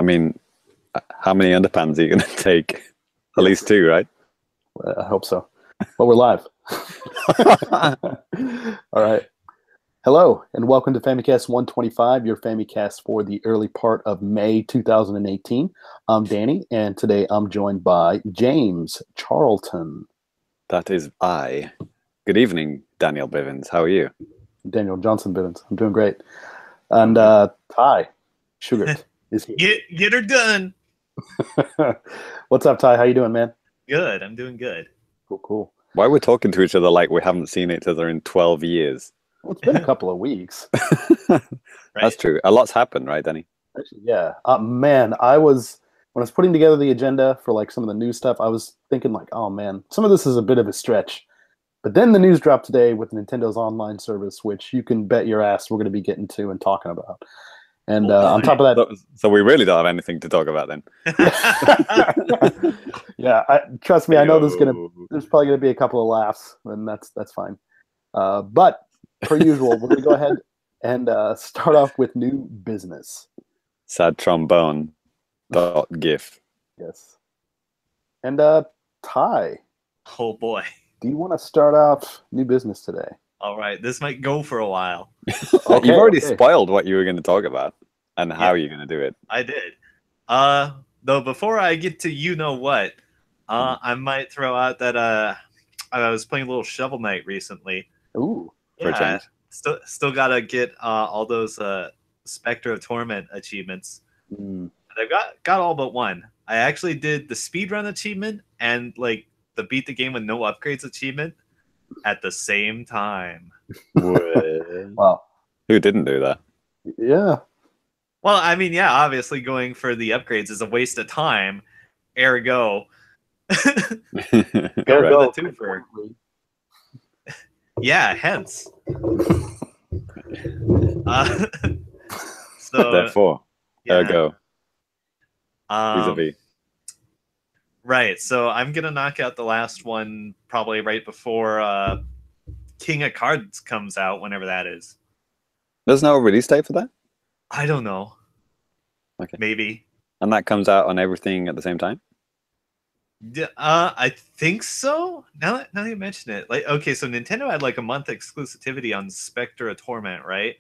I mean, how many underpants are you going to take? At least 2, right? I hope so. But we're live. All right. Hello, and welcome to Famicast 125, your Famicast for the early part of May 2018. I'm Danny, and today I'm joined by James Charlton. That is I. Good evening, Daniel Bivens. How are you? Daniel Johnson Bivens. I'm doing great. And Ty Sugart is here. Get her done. What's up, Ty? How you doing, man? Good. I'm doing good. Cool. Why we're talking to each other like we haven't seen each other in 12 years? Well, it's been a couple of weeks. Right? That's true. A lot's happened, right, Danny? Actually, yeah. Man, when I was putting together the agenda for like some of the news stuff, I was thinking like, oh man, some of this is a bit of a stretch. But then the news dropped today with Nintendo's online service, which you can bet your ass we're going to be getting to and talking about. And on top of that, so we really don't have anything to talk about then. Yeah, trust me, I know there's probably gonna be a couple of laughs, and that's fine. But per usual, we're gonna go ahead and start off with new business. Sad trombone. .gif. Yes. And Ty. Oh boy. Do you want to start off new business today? All right. This might go for a while. Okay, you've already spoiled what you were going to talk about and how you're going to do it. I did. Though before I get to you know what, I might throw out that I was playing a little Shovel Knight recently. Ooh. For a change. Still gotta get all those Spectre of Torment achievements. I've got all but one. I actually did the speedrun achievement and like the beat the game with no upgrades achievement at the same time. Wow. Who didn't do that? Yeah. Well, I mean, yeah, obviously going for the upgrades is a waste of time. Ergo. Go with the twofer. Yeah, hence. So Therefore, yeah. ergo. Vis-a-vis. Right, so I'm gonna knock out the last one probably right before King of Cards comes out, whenever that is. There's no release date for that? I don't know. Okay. Maybe. And that comes out on everything at the same time? I think so. Now that you mention it, like, okay, so Nintendo had like a month exclusivity on Spectre of Torment, right?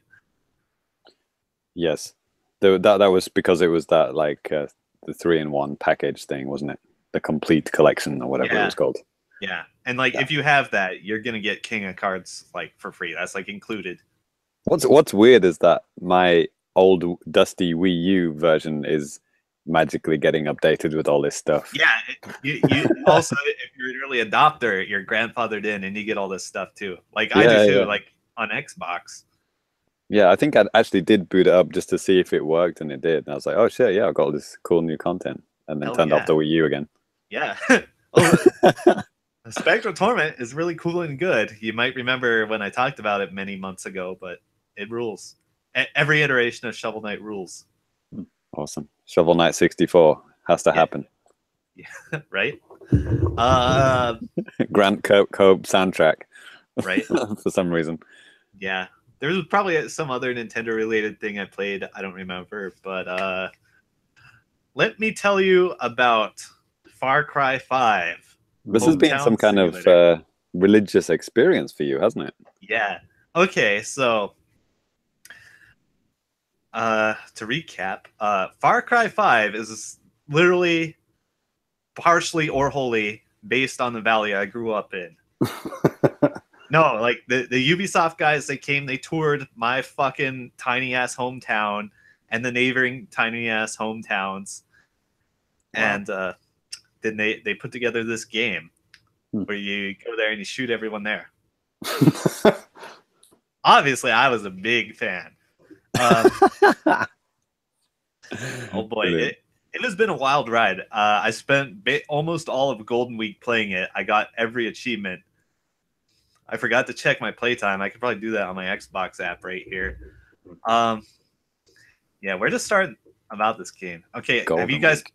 Yes. That was because it was that like the 3-in-1 package thing, wasn't it? The complete collection or whatever it was called. Yeah, and like if you have that, you're gonna get King of Cards like for free. That's like included. What's weird is that my old dusty Wii U version is magically getting updated with all this stuff. Yeah, you also if you're an early adopter, you're grandfathered in and you get all this stuff too. Like I do too, like on Xbox. Yeah, I think I actually did boot it up just to see if it worked, and it did. And I was like, oh shit, yeah, I've got all this cool new content, and then turned off the Wii U again. Yeah. Spectral Torment is really cool and good. You might remember when I talked about it many months ago, but it rules. Every iteration of Shovel Knight rules. Awesome. Shovel Knight 64 has to happen. Yeah, right? Grant Cope soundtrack. Right. For some reason. Yeah. There was probably some other Nintendo related thing I played. I don't remember, but let me tell you about Far Cry 5. This has been some kind of religious experience for you, hasn't it? Yeah. Okay, so to recap, Far Cry 5 is literally partially or wholly based on the valley I grew up in. No, like the Ubisoft guys, they toured my fucking tiny ass hometown and the neighboring tiny ass hometowns. Wow. And then they put together this game where you go there and you shoot everyone there. Obviously, I was a big fan. Oh boy, it has been a wild ride. I spent almost all of Golden Week playing it. I got every achievement. I forgot to check my playtime. I could probably do that on my Xbox app right here. Yeah, where to start about this game? Okay, Golden have you guys? Week.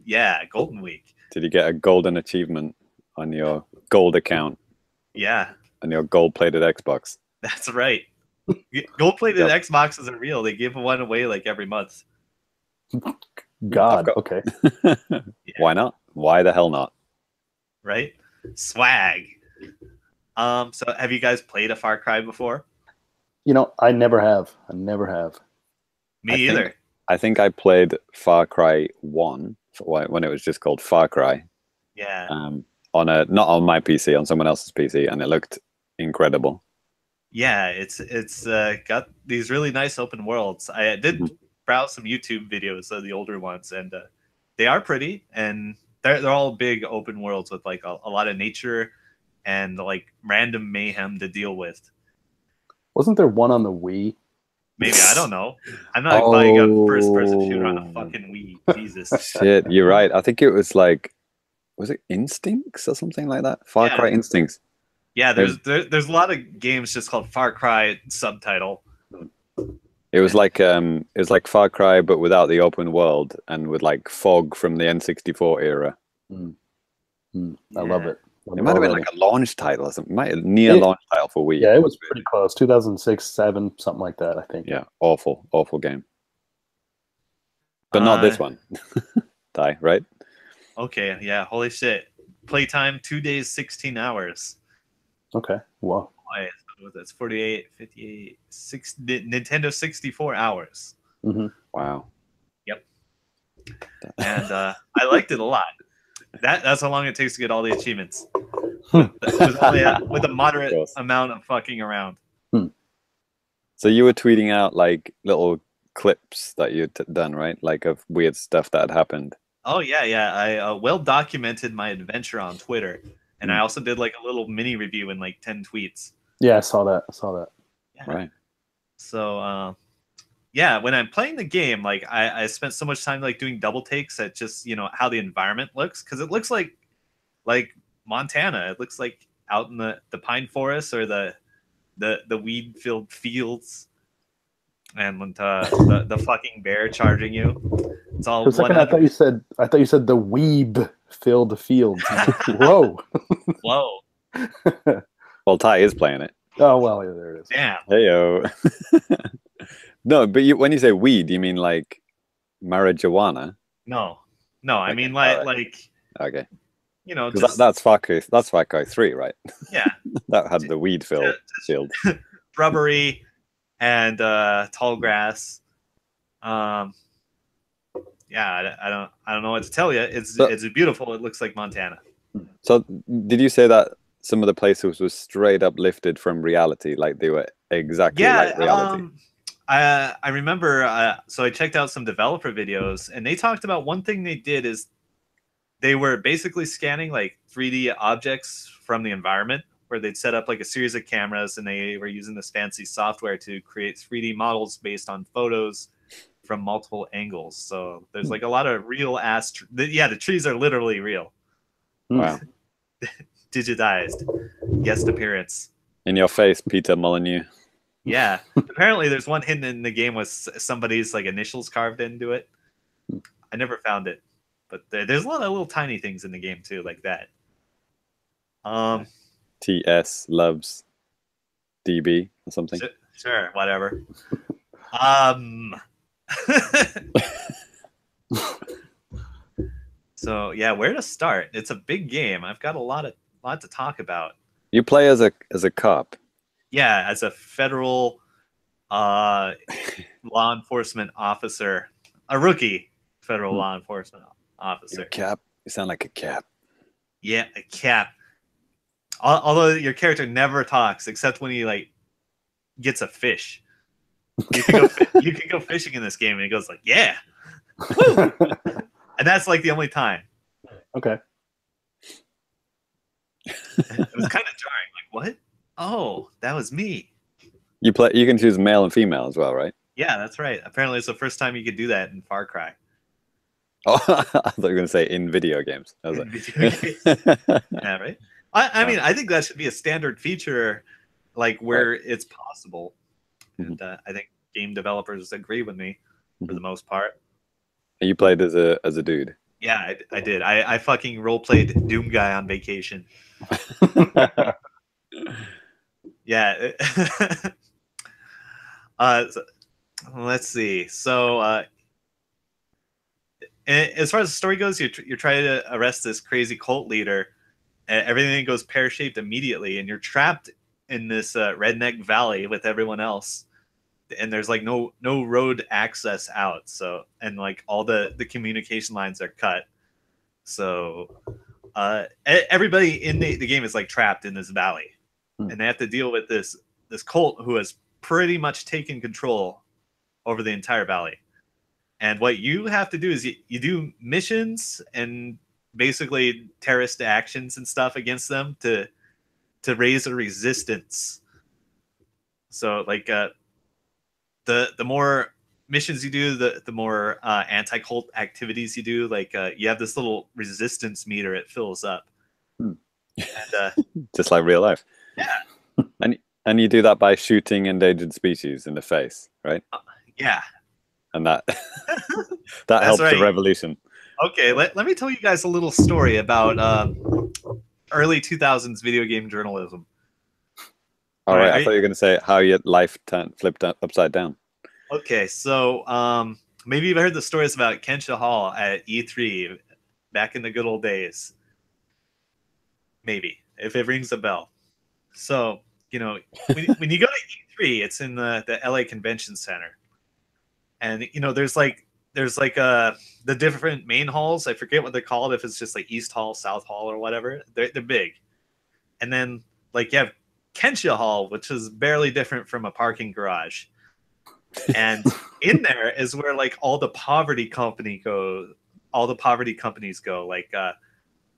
Yeah, Golden Week. Did you get a golden achievement on your gold account? Yeah. On your gold-plated Xbox? That's right. Gold-plated Xboxes are real. They give one away like every month. God. got- Okay. Why not? Why the hell not? Right? Swag. So have you guys played a Far Cry before? You know, I never have. I never have. Me I think- either. I think I played Far Cry 1 when it was just called Far Cry. Yeah. On a not on my PC, on someone else's PC, and it looked incredible. Yeah, it's got these really nice open worlds. I did browse some YouTube videos of the older ones, and they are pretty, and they're all big open worlds with like a lot of nature and like random mayhem to deal with. Wasn't there one on the Wii? Maybe, I don't know. I'm not buying a first-person shooter on a fucking Wii. Jesus. Shit, you're right. I think it was like, was it Instincts or something like that? Far Cry Instincts. Yeah, there's a lot of games just called Far Cry subtitle. It was like Far Cry, but without the open world and with like fog from the N64 era. I love it. It might have been like a launch title or something. Near launch title for Wii. Yeah, it was pretty close. 2006, 7, something like that, I think. Yeah, awful game. But not this one. Ty, right? Okay, yeah, holy shit. Playtime 2 days, 16 hours. Okay, wow. That's 48, 58, Nintendo 64 hours. Wow. Yep. And I liked it a lot. That's how long it takes to get all the achievements. With a moderate amount of fucking around. So you were tweeting out like little clips that you'd done, right? Like of weird stuff that had happened. Oh yeah. I well documented my adventure on Twitter, and I also did like a little mini review in like 10 tweets. Yeah, I saw that. Yeah. Right. So yeah, when I'm playing the game, like I spent so much time like doing double takes at just how the environment looks, because it looks like Montana. It looks like out in the pine forest or the weed filled fields, and the fucking bear charging you. It's all. For a second, I thought you said the weeb filled fields. Whoa. Whoa. Well, Ty is playing it. Oh well, yeah, there it is. Damn. Heyo. No, but when you say weed, you mean like marijuana? No, I mean like okay. Just, that's Far Cry 3, right? Yeah. That had the weed field. Rubbery and tall grass. Yeah, I don't know what to tell you. It's beautiful. It looks like Montana. So did you say that some of the places were straight up lifted from reality, like they were exactly like reality? I remember. So I checked out some developer videos, and they talked about one thing they did is they were basically scanning like 3D objects from the environment, where they'd set up like a series of cameras, and they were using this fancy software to create 3D models based on photos from multiple angles. So there's like a lot of real ass. The trees are literally real. Wow. Digitized. Guest appearance. In your face, Peter Molyneux. Yeah. Apparently there's one hidden in the game with somebody's like initials carved into it. I never found it. But there's a lot of little tiny things in the game too, like that. TS loves DB or something. Sure, whatever. So yeah, where to start? It's a big game. I've got a lot to talk about. You play as a cop. Yeah, as a federal law enforcement officer, a rookie federal law enforcement officer. You're a cap. You sound like a cap. Yeah, a cap. Although your character never talks except when he like gets a fish. You can go fishing in this game, and he goes like, "Yeah," woo! And that's like the only time. Okay. It was kind of jarring. Like, what? Oh, that was me. You can choose male and female as well, right? Yeah, that's right. Apparently, it's the first time you could do that in Far Cry. Oh, I thought you were going to say in video games. I was Yeah, right. I mean, I think that should be a standard feature, like where it's possible. And I think game developers agree with me for the most part. You played as a dude. Yeah, I did. I fucking role played Doom Guy on vacation. Yeah. So, let's see. So And as far as the story goes, you're trying to arrest this crazy cult leader, and everything goes pear-shaped immediately, and you're trapped in this redneck valley with everyone else, and there's like no road access out. So, and like all the communication lines are cut. So everybody in the game is like trapped in this valley, and they have to deal with this cult who has pretty much taken control over the entire valley. And what you have to do is you do missions and basically terrorist actions and stuff against them to raise a resistance. So like the more missions you do, the more anti-cult activities you do. Like you have this little resistance meter; it fills up. And, just like real life. Yeah. And you do that by shooting endangered species in the face, right? Yeah. And that that helps the revolution. Okay, let me tell you guys a little story about early 2000s video game journalism. All right, I thought you were going to say how your life flipped upside down. Okay, so maybe you've heard the stories about Kensha Hall at E3 back in the good old days. Maybe, if it rings a bell. So, you know, when you go to E3, it's in the LA Convention Center. And, you know, there's like the different main halls. I forget what they're called, if it's just like East Hall, South Hall, or whatever. They're big. And then, like, you have Kensha Hall, which is barely different from a parking garage. And in there is where like all the poverty companies go. Like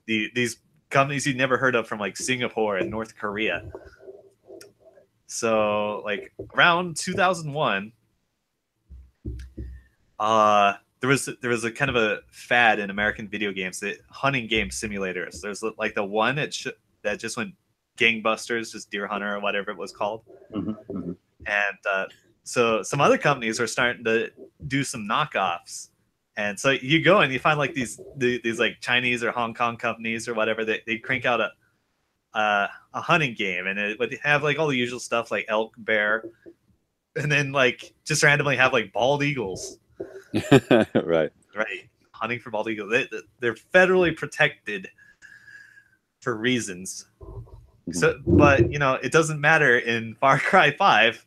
these companies you'd never heard of from like Singapore and North Korea. So like around 2001, there was a kind of a fad in American video games, the hunting game simulators. There's like the one that just went gangbusters, just Deer Hunter or whatever it was called. Mm-hmm. And so some other companies are starting to do some knockoffs. And so you go and you find like these like Chinese or Hong Kong companies or whatever, they crank out a hunting game, and it would have like all the usual stuff like elk, bear, and then like just randomly have like bald eagles. Right. Hunting for bald eagles. They're federally protected for reasons. So, but you know, it doesn't matter in Far Cry 5.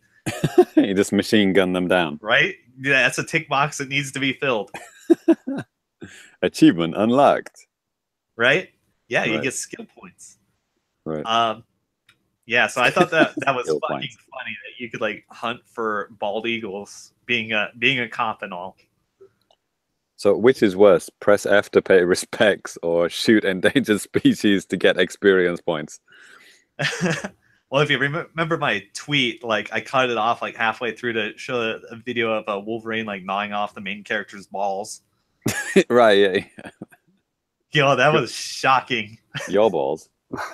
You just machine gun them down. Right? Yeah, that's a tick box that needs to be filled. Achievement unlocked. Right? Yeah, you get skill points. Right. Yeah, so I thought that was fucking funny that you could like hunt for bald eagles, being a cop and all. So which is worse, press F to pay respects or shoot endangered species to get experience points? Well, if you remember my tweet, like I cut it off like halfway through to show a video of a Wolverine like gnawing off the main character's balls. Right, yeah. Yo, that was shocking. Your balls.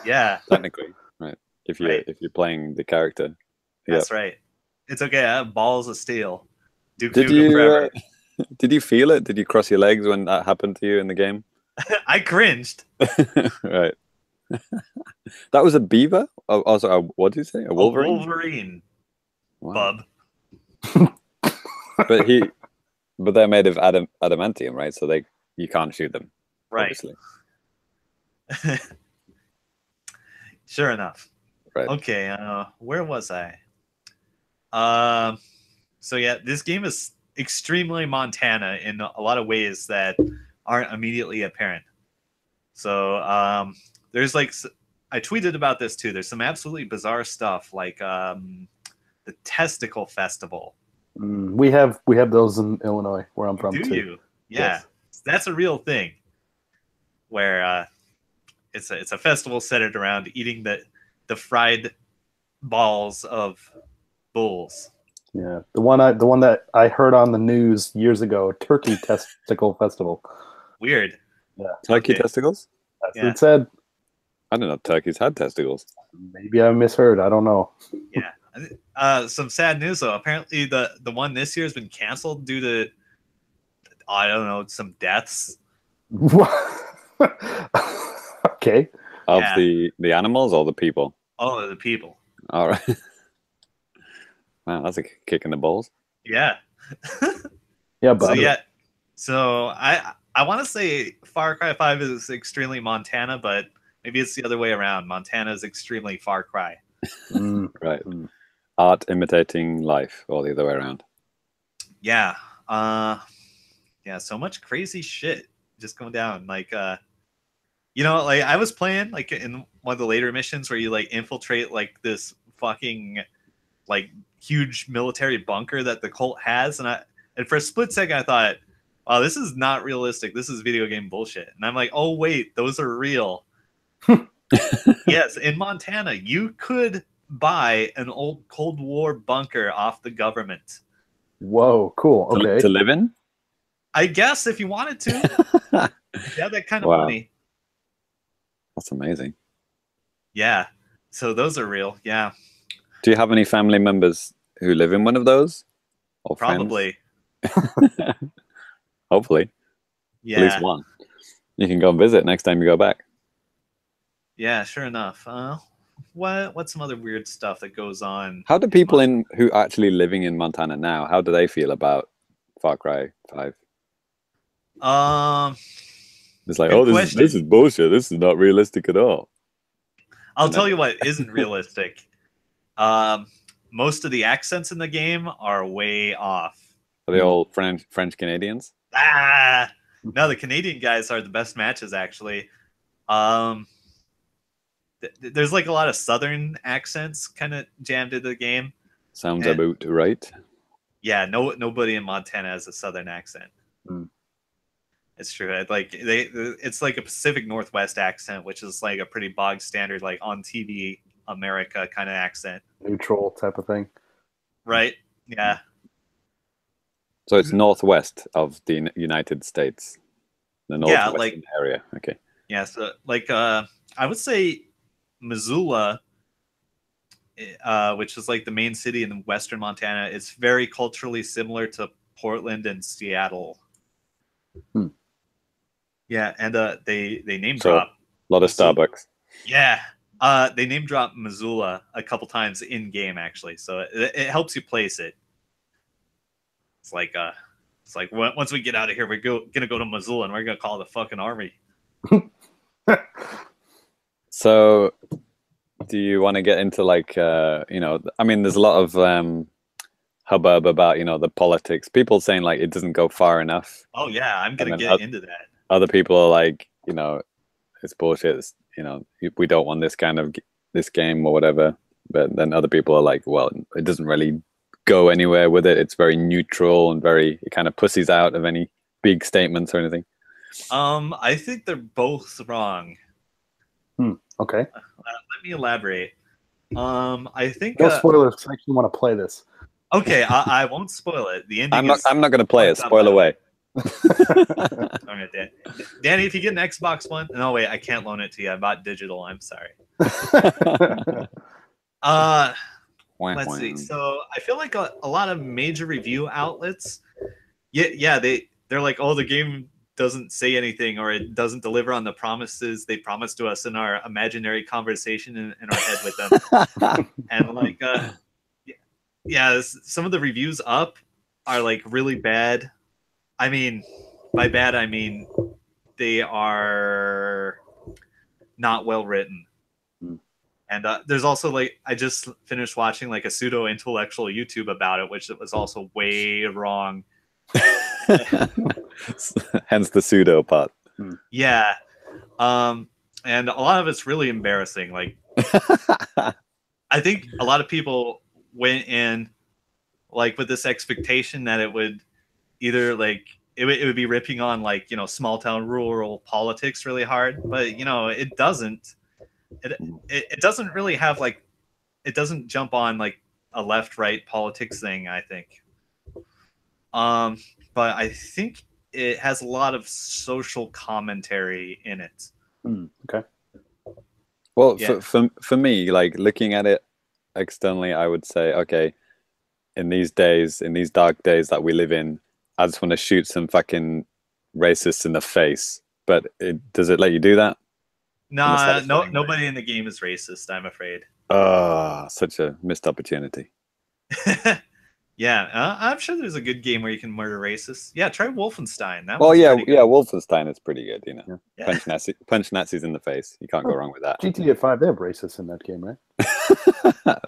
Yeah. Technically, right. If you're playing the character. That's right. It's okay. I have balls of steel. Did you feel it? Did you cross your legs when that happened to you in the game? I cringed. Right. That was a beaver? Also, what did you say? A Wolverine? A Wolverine. Wow. Bub. But they're made of adamantium, right? So you can't shoot them. Right. Obviously. Sure enough. Right. Okay, where was I? So yeah, this game is extremely Montana in a lot of ways that aren't immediately apparent. So there's like, I tweeted about this too. There's some absolutely bizarre stuff like the Testicle Festival. We have those in Illinois, where I'm from. Do too. you? Yeah, Yes. That's a real thing. Where it's a festival centered around eating the fried balls of bulls. Yeah, the one that I heard on the news years ago, Turkey Testicle Festival. Weird. Yeah, Turkey testicles? That's what it said. I don't know. Turkeys had testicles. Maybe I misheard. I don't know. Yeah. Some sad news though. Apparently, the one this year has been canceled due to, I don't know, some deaths. Okay. Of the animals or the people? Oh, the people. All right. Wow, that's a kick in the balls. Yeah. Yeah, but So I I want to say Far Cry 5 is extremely Montana, but maybe it's the other way around. Montana is extremely Far Cry. Right. Art imitating life, or the other way around. Yeah. Yeah, so much crazy shit just going down. Like, you know, like I was playing like in one of the later missions where you like infiltrate like this fucking like huge military bunker that the cult has, and for a split second I thought, wow, this is not realistic. This is video game bullshit. And I'm like, oh wait, those are real. Yes, in Montana, you could buy an old Cold War bunker off the government. Whoa, cool. Okay. To live in? I guess if you wanted to. If you had that kind of money. That's amazing. Yeah. So those are real. Yeah. Do you have any family members who live in one of those? Or probably. Hopefully. Yeah. At least one. You can go and visit next time you go back. Yeah, sure enough. What's some other weird stuff that goes on? How do people who are actually living in Montana now, how do they feel about Far Cry 5? It's like, oh, this is bullshit. This is not realistic at all. I'll tell you what isn't realistic. Most of the accents in the game are way off. Are they all French Canadians? No, the Canadian guys are the best matches, actually. There's like a lot of Southern accents kind of jammed into the game. Sounds about right. Yeah, nobody in Montana has a Southern accent. It's true. Like it's like a Pacific Northwest accent, which is like a pretty bog standard, like on TV America kind of accent. Neutral type of thing. Right? Yeah. So it's northwest of the United States. The northwestern area. Okay. Yeah, so like I would say Missoula, which is like the main city in western Montana, it's very culturally similar to Portland and Seattle. Yeah, and they name drop a lot of Starbucks. Yeah, they name drop Missoula a couple times in game actually, so it helps you place it. It's like once we get out of here, we're gonna go to Missoula and we're gonna call the fucking army. So, do you want to get into like you know? I mean, there's a lot of hubbub about the politics. People saying like it doesn't go far enough. Oh yeah, I'm gonna get into that. Other people are like, it's bullshit. We don't want this kind of this game or whatever. But then other people are like, well, it doesn't really go anywhere with it. It's very neutral and it kind of pussies out of any big statements or anything. I think they're both wrong. Okay. Let me elaborate. I think no spoilers because I actually want to play this. Okay, I won't spoil it. The ending. I'm not going to play it. Spoil away. All right, Danny, if you get an Xbox One, no wait, I can't loan it to you. I bought digital. I'm sorry. Let's see. So I feel like a lot of major review outlets, they're like, oh, the game doesn't say anything or it doesn't deliver on the promises they promised to us in our imaginary conversation in our head with them. And like, some of the reviews up are like really bad. I mean, by bad, I mean they are not well written. And there's also like, I just finished watching like a pseudo intellectual YouTube about it, which was also way wrong. Hence the pseudo part. Yeah. And a lot of it's really embarrassing. Like, I think a lot of people went in like with this expectation that it would either like, it would be ripping on like, small town rural politics really hard, but it doesn't. It doesn't really have like, it doesn't jump on like a left-right politics thing, I think. But I think it has a lot of social commentary in it. Okay. Well, yeah. for me, like looking at it externally, I would say, okay, in these days, in these dark days that we live in, I just want to shoot some fucking racists in the face. But does it let you do that? Nah, nobody in the game is racist, I'm afraid. Such a missed opportunity. Yeah, I'm sure there's a good game where you can murder racists. Yeah, try Wolfenstein. That Well, one's yeah, pretty good. yeah. Wolfenstein is pretty good. You know, Yeah. Yeah. punch Nazis in the face. You can't go wrong with that. GTA 5, they have racists in that game, right?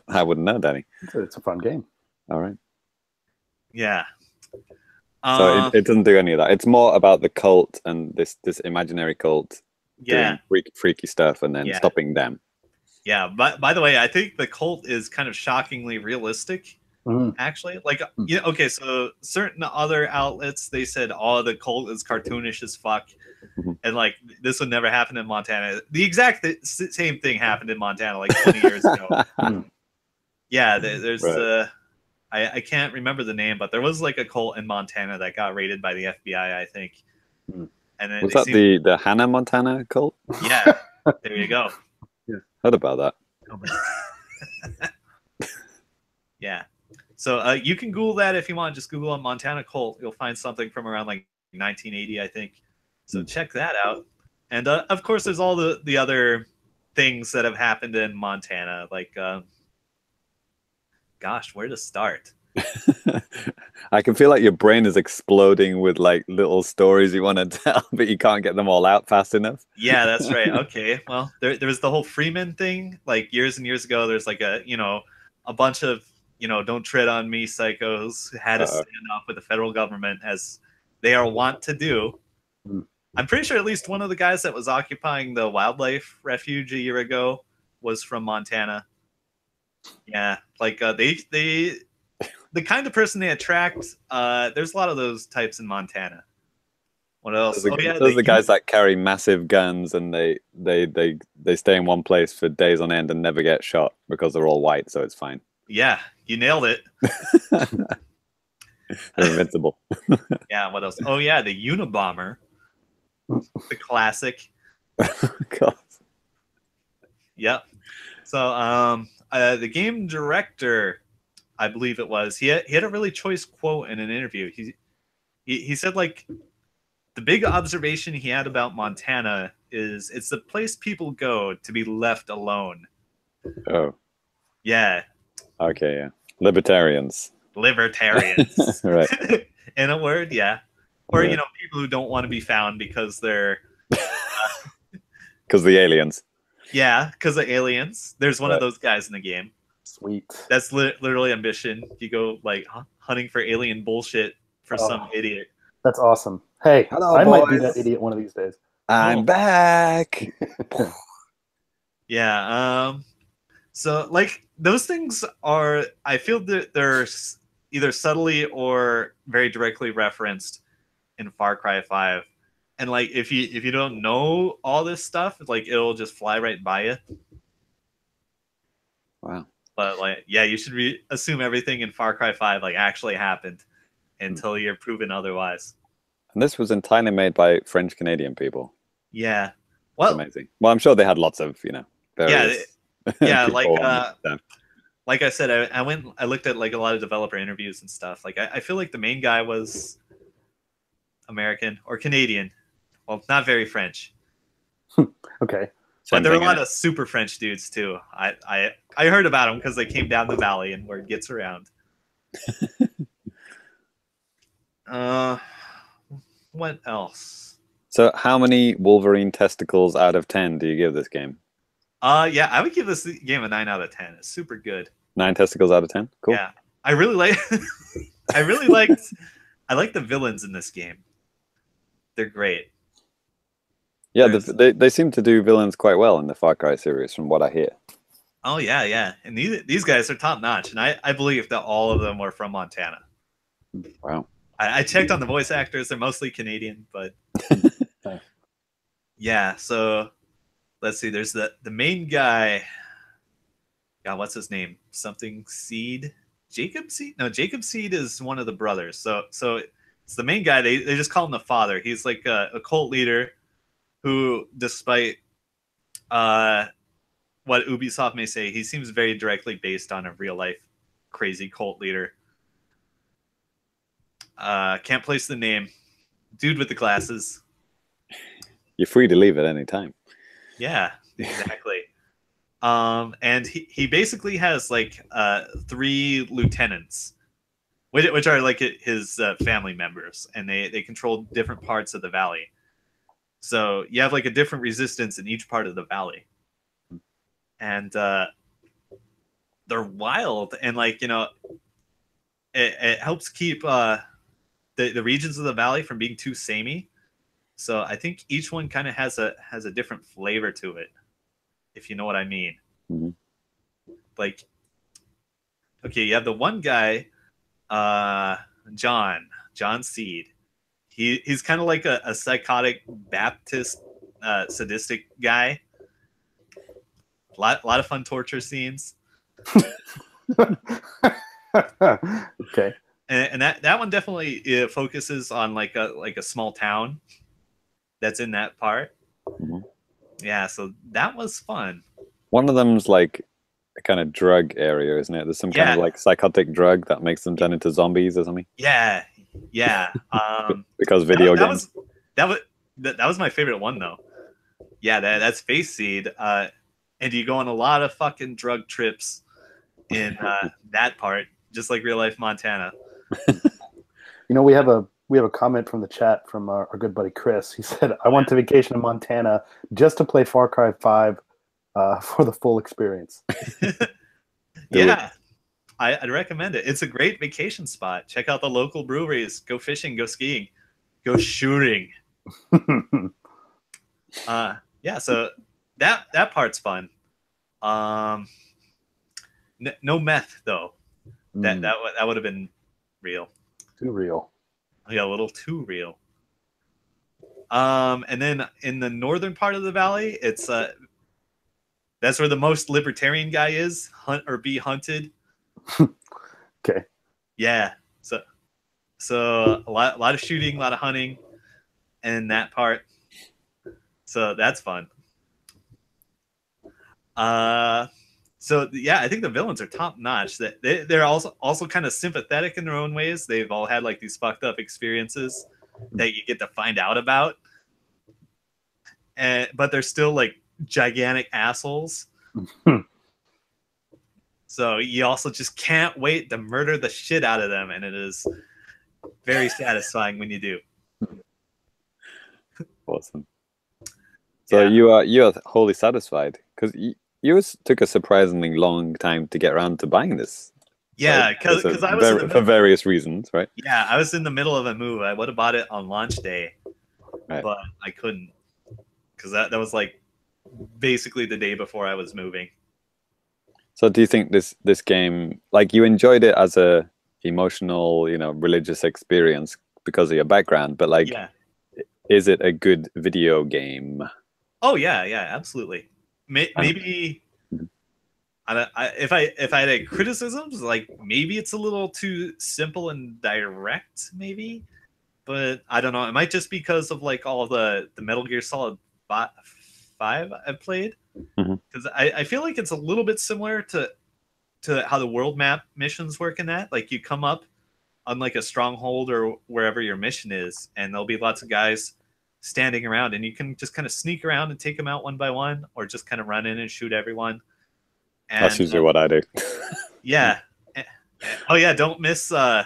I wouldn't know, Danny. It's a fun game. All right. Yeah. So it doesn't do any of that. It's more about the cult and this imaginary cult yeah. doing freaky stuff and then Yeah. stopping them. Yeah. But by the way, I think the cult is kind of shockingly realistic. Actually, like, you know, okay, so certain other outlets, they said, oh, the cult is cartoonish as fuck, and like this would never happen in Montana. The exact same thing happened in Montana like 20 years ago. Yeah, there's Right. I can't remember the name, but there was like a cult in Montana that got raided by the FBI, I think. And then Was that the Hannah Montana cult? Yeah, there you go. Yeah, heard about that. Yeah. So you can Google that if you want. Just Google on Montana cult. You'll find something from around like 1980, I think. So check that out. And of course, there's all the other things that have happened in Montana. Like, gosh, where to start? I can feel like your brain is exploding with like little stories you want to tell, but you can't get them all out fast enough. Yeah, that's right. Okay. Well, there was the whole Freeman thing. Like years and years ago, there's like a bunch of don't tread on me psychos who had to stand off with the federal government, as they are wont to do. I'm pretty sure at least one of the guys that was occupying the wildlife refuge a year ago was from Montana. Yeah, like they the kind of person they attract. There's a lot of those types in Montana. What else? Those are the guys that carry massive guns and they stay in one place for days on end and never get shot because they're all white, so it's fine. Yeah, you nailed it. They're invincible. Yeah, what else? Oh yeah, the Unabomber, the classic. God. Yep. So the game director, I believe it was, he had a really choice quote in an interview. He said, like, the big observation he had about Montana is it's the place people go to be left alone. Oh. Yeah. Okay, yeah. Libertarians. Right. In a word, yeah. Or, yeah. People who don't want to be found because they're... Because the aliens. Yeah, because of aliens. There's one of those guys in the game. Sweet. That's literally ambition. You go, like, hunting for alien bullshit for some idiot. That's awesome. Hey, hello, I boys. might be that idiot one of these days. I'm back. Yeah. So, like, those things are, I feel that they're either subtly or very directly referenced in Far Cry 5. And, like, if you don't know all this stuff, like, it'll just fly right by you. Wow. But, like, yeah, you should assume everything in Far Cry 5, like, actually happened until you're proven otherwise. And this was entirely made by French-Canadian people. Yeah. Well, that's amazing. Well, I'm sure they had lots of, various... Yeah, like I said, I looked at like a lot of developer interviews and stuff. Like I feel like the main guy was American or Canadian. Well, not very French. Okay. But there were a lot of super French dudes too. I heard about them because they came down the valley and word gets around. What else? So how many Wolverine testicles out of 10 do you give this game? Yeah, I would give this game a 9 out of 10. It's super good. 9 testicles out of 10? Cool. Yeah. I really liked I like the villains in this game. They're great. Yeah, they seem to do villains quite well in the Far Cry series from what I hear. Oh yeah, yeah. And these guys are top notch, and I believe that all of them were from Montana. Wow. I checked on the voice actors, they're mostly Canadian, but yeah, so let's see, there's the main guy. God, what's his name? Something Seed? Jacob Seed? No, Jacob Seed is one of the brothers. So it's the main guy. They just call him the father. He's like a cult leader who, despite what Ubisoft may say, he seems very directly based on a real life crazy cult leader. Can't place the name. Dude with the glasses. You're free to leave at any time. Yeah, exactly. And he basically has like 3 lieutenants which are like his family members, and they control different parts of the valley. So you have like a different resistance in each part of the valley, and they're wild, and like it helps keep the regions of the valley from being too samey. So I think each one kind of has a different flavor to it, if you know what I mean. Mhm. Like, okay, you have the one guy, John Seed. He's kind of like a psychotic Baptist, sadistic guy. A lot of fun torture scenes. Okay. And that one definitely focuses on like a small town that's in that part. Mhm. Yeah, so that was fun. One of them's like a kind of drug area, isn't it? There's some kind of Yeah. like psychotic drug that makes them turn into zombies or something. Yeah. Because video games. That was my favorite one though. Yeah, that's Face Seed. And you go on a lot of fucking drug trips in that part, just like real life Montana. We have a comment from the chat from our good buddy Chris. He said, "I went to vacation in Montana just to play Far Cry 5 for the full experience." Yeah, I'd recommend it. It's a great vacation spot. Check out the local breweries. Go fishing. Go skiing. Go shooting. Yeah, so that part's fun. No meth though. That would have been real. Too real. Yeah, a little too real. And then in the northern part of the valley, it's that's where the most libertarian guy is. Hunt or be hunted. Okay. Yeah. So a lot of shooting, a lot of hunting, and that part. So that's fun. So yeah, I think the villains are top notch. That they're also kind of sympathetic in their own ways. They've all had like these fucked up experiences that you get to find out about, but they're still like gigantic assholes. So you also just can't wait to murder the shit out of them, and it is very satisfying when you do. Awesome. So Yeah. you're wholly satisfied because you took a surprisingly long time to get around to buying this. Yeah, because I was for various reasons, right? Yeah, I was in the middle of a move. I would have bought it on launch day, Right. but I couldn't because that was like basically the day before I was moving. So do you think this game, like, you enjoyed it as a emotional, religious experience because of your background, but like, is it a good video game? Oh yeah, absolutely. Maybe if I had any criticisms, like maybe it's a little too simple and direct, maybe, but I don't know. It might just be because of like all the Metal Gear Solid 5 I've played, because I feel like it's a little bit similar to how the world map missions work in that. Like you come up on like a stronghold or wherever your mission is, and there'll be lots of guys standing around, and you can just kind of sneak around and take them out one by one, or just kind of run in and shoot everyone. And, that's usually what I do. Yeah. Oh yeah, don't miss the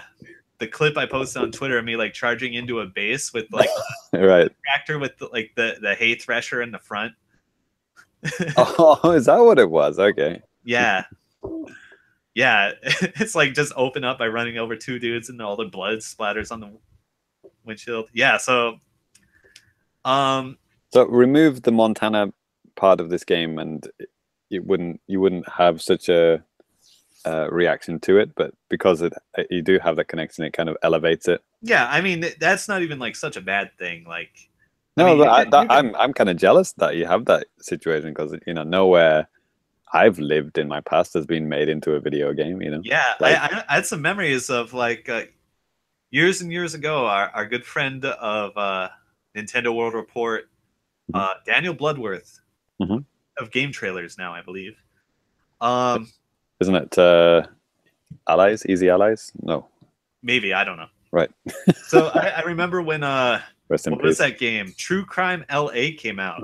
clip I posted on Twitter of me like charging into a base with like right tractor with the hay thresher in the front. Oh, is that what it was? Okay. Yeah. It's like just open up by running over two dudes and all the blood splatters on the windshield. Yeah, so remove the Montana part of this game and you wouldn't have such a reaction to it, but because you do have that connection, it kind of elevates it. Yeah, I mean that's not even like such a bad thing. Like, no, I'm kind of jealous that you have that situation because nowhere I've lived in my past has been made into a video game. Yeah, like, I had some memories of like years and years ago. Our good friend of Nintendo World Report, Daniel Bloodworth, of Game Trailers now, I believe. Isn't it Allies? Easy Allies? No. Maybe, I don't know. Right. So I remember when Rest in what peace. was that game? True Crime LA came out.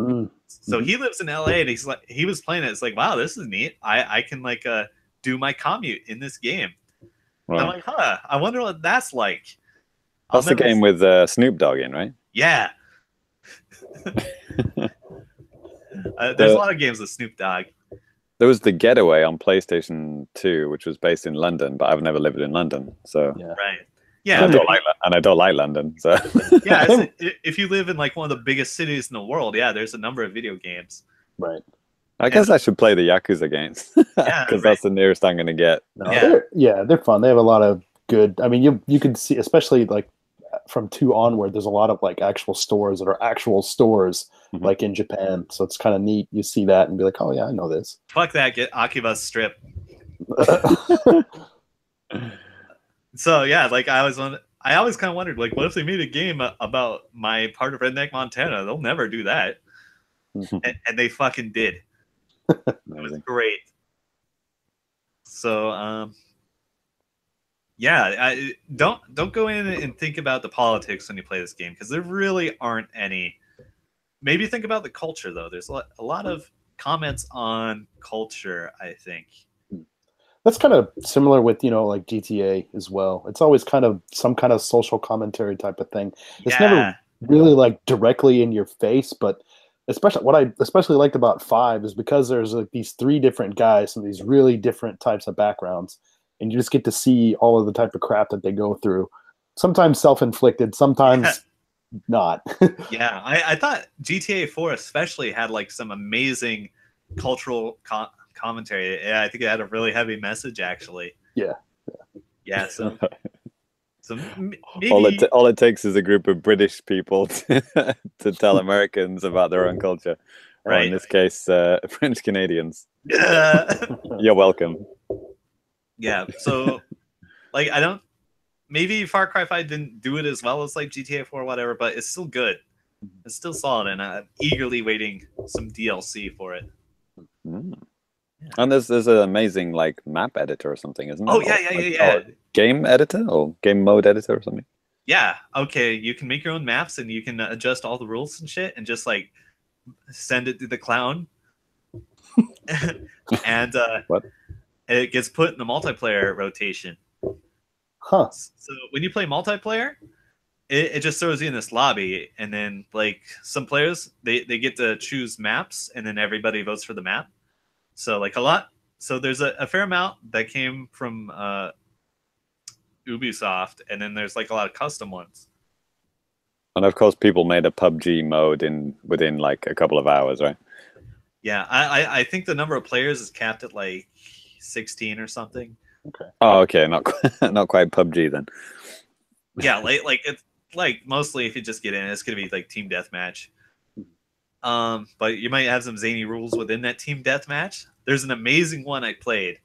So he lives in LA and he was playing it. It's like, wow, this is neat. I can like do my commute in this game. I'm Right. like, huh, I wonder what that's like. That's the game with Snoop Dogg in, right? Yeah. There's a The, lot of games with Snoop Dogg. there was The Getaway on PlayStation 2, which was based in London, but I've never lived in London, so Yeah. Right. and Yeah. I don't like London, so Yeah. If you live in like one of the biggest cities in the world, yeah, there's a number of video games. Right. I guess I should play the Yakuza games Yeah, because that's the nearest I'm going to get. No, Yeah. they're fun. They have a lot of good. I mean, you could see, especially like from 2 onward, there's a lot of like actual stores that are actual stores, Mhm. like in Japan. So it's kind of neat. You see that and be like, oh yeah, I know this. Fuck that. Get Akiba's strip. So yeah, like I always kind of wondered, like, what if they made a game about my part of Redneck, Montana? They'll never do that, and they fucking did. It was Amazing. great. So yeah, don't go in and think about the politics when you play this game, because there really aren't any. Maybe think about the culture though. There's a lot of comments on culture, I think. That's kind of similar with, like GTA as well. It's always kind of some kind of social commentary type of thing. It's Yeah. never really like directly in your face, but especially what I especially liked about 5 is because there's like these 3 different guys from these really different types of backgrounds, and you just get to see all of the type of crap that they go through. Sometimes self-inflicted, sometimes not. Yeah, I thought GTA 4 especially had like some amazing cultural commentary. Yeah, I think it had a really heavy message actually. Yeah. Yeah, so maybe All it takes is a group of British people to tell Americans about their own culture. Or Right. in this case, French Canadians. yeah. You're welcome. So like maybe Far Cry 5 didn't do it as well as like GTA 4 or whatever, but it's still good. It's still solid, and I'm eagerly waiting some DLC for it. Mm. And there's an amazing like map editor or something, isn't there? Oh yeah, yeah. Game editor or game mode editor or something. Yeah. Okay, you can make your own maps and you can adjust all the rules and shit, and just like send it to the clown. And What? it gets put in the multiplayer rotation. Huh. So when you play multiplayer, it just throws you in this lobby, and then like some players they get to choose maps, and then everybody votes for the map. So like a lot. So there's a fair amount that came from Ubisoft, and then there's like a lot of custom ones. And of course, people made a PUBG mode within like a couple of hours, right? Yeah, I think the number of players is capped at like 16 or something. Okay. Oh, okay, not quite PUBG then. Yeah, like it's like mostly if you just get in, it's gonna be like team deathmatch. But you might have some zany rules within that team deathmatch. There's an amazing one I played,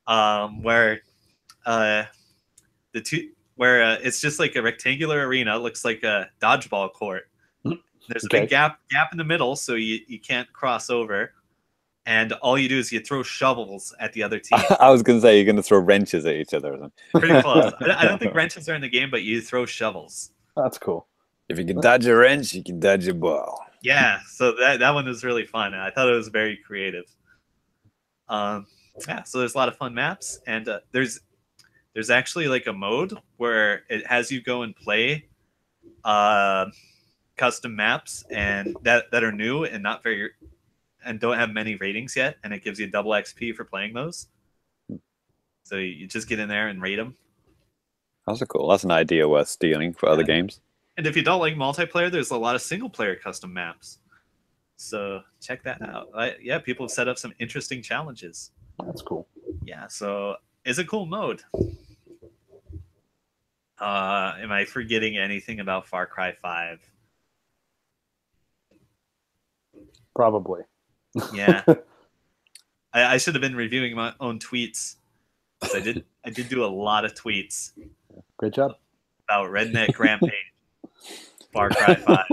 where it's just like a rectangular arena. It looks like a dodgeball court. There's a big gap in the middle, so you can't cross over. And all you do is you throw shovels at the other team. I was going to say you're going to throw wrenches at each other or something. Pretty close. I don't think wrenches are in the game, but you throw shovels. That's cool. If you can dodge a wrench, you can dodge a ball. Yeah, so that one was really fun. I thought it was very creative. Yeah, so there's a lot of fun maps, and there's actually like a mode where it has you go and play custom maps and that are new and not very and don't have many ratings yet, and it gives you double XP for playing those. So you just get in there and rate them. That's cool. That's an idea worth stealing for other games. And if you don't like multiplayer, there's a lot of single player custom maps. So check that out. Yeah, people have set up some interesting challenges. That's cool. Yeah, so it's a cool mode. Am I forgetting anything about Far Cry 5? Probably. Yeah. I should have been reviewing my own tweets. I did do a lot of tweets. Great job. About Redneck Rampage. Far Cry 5.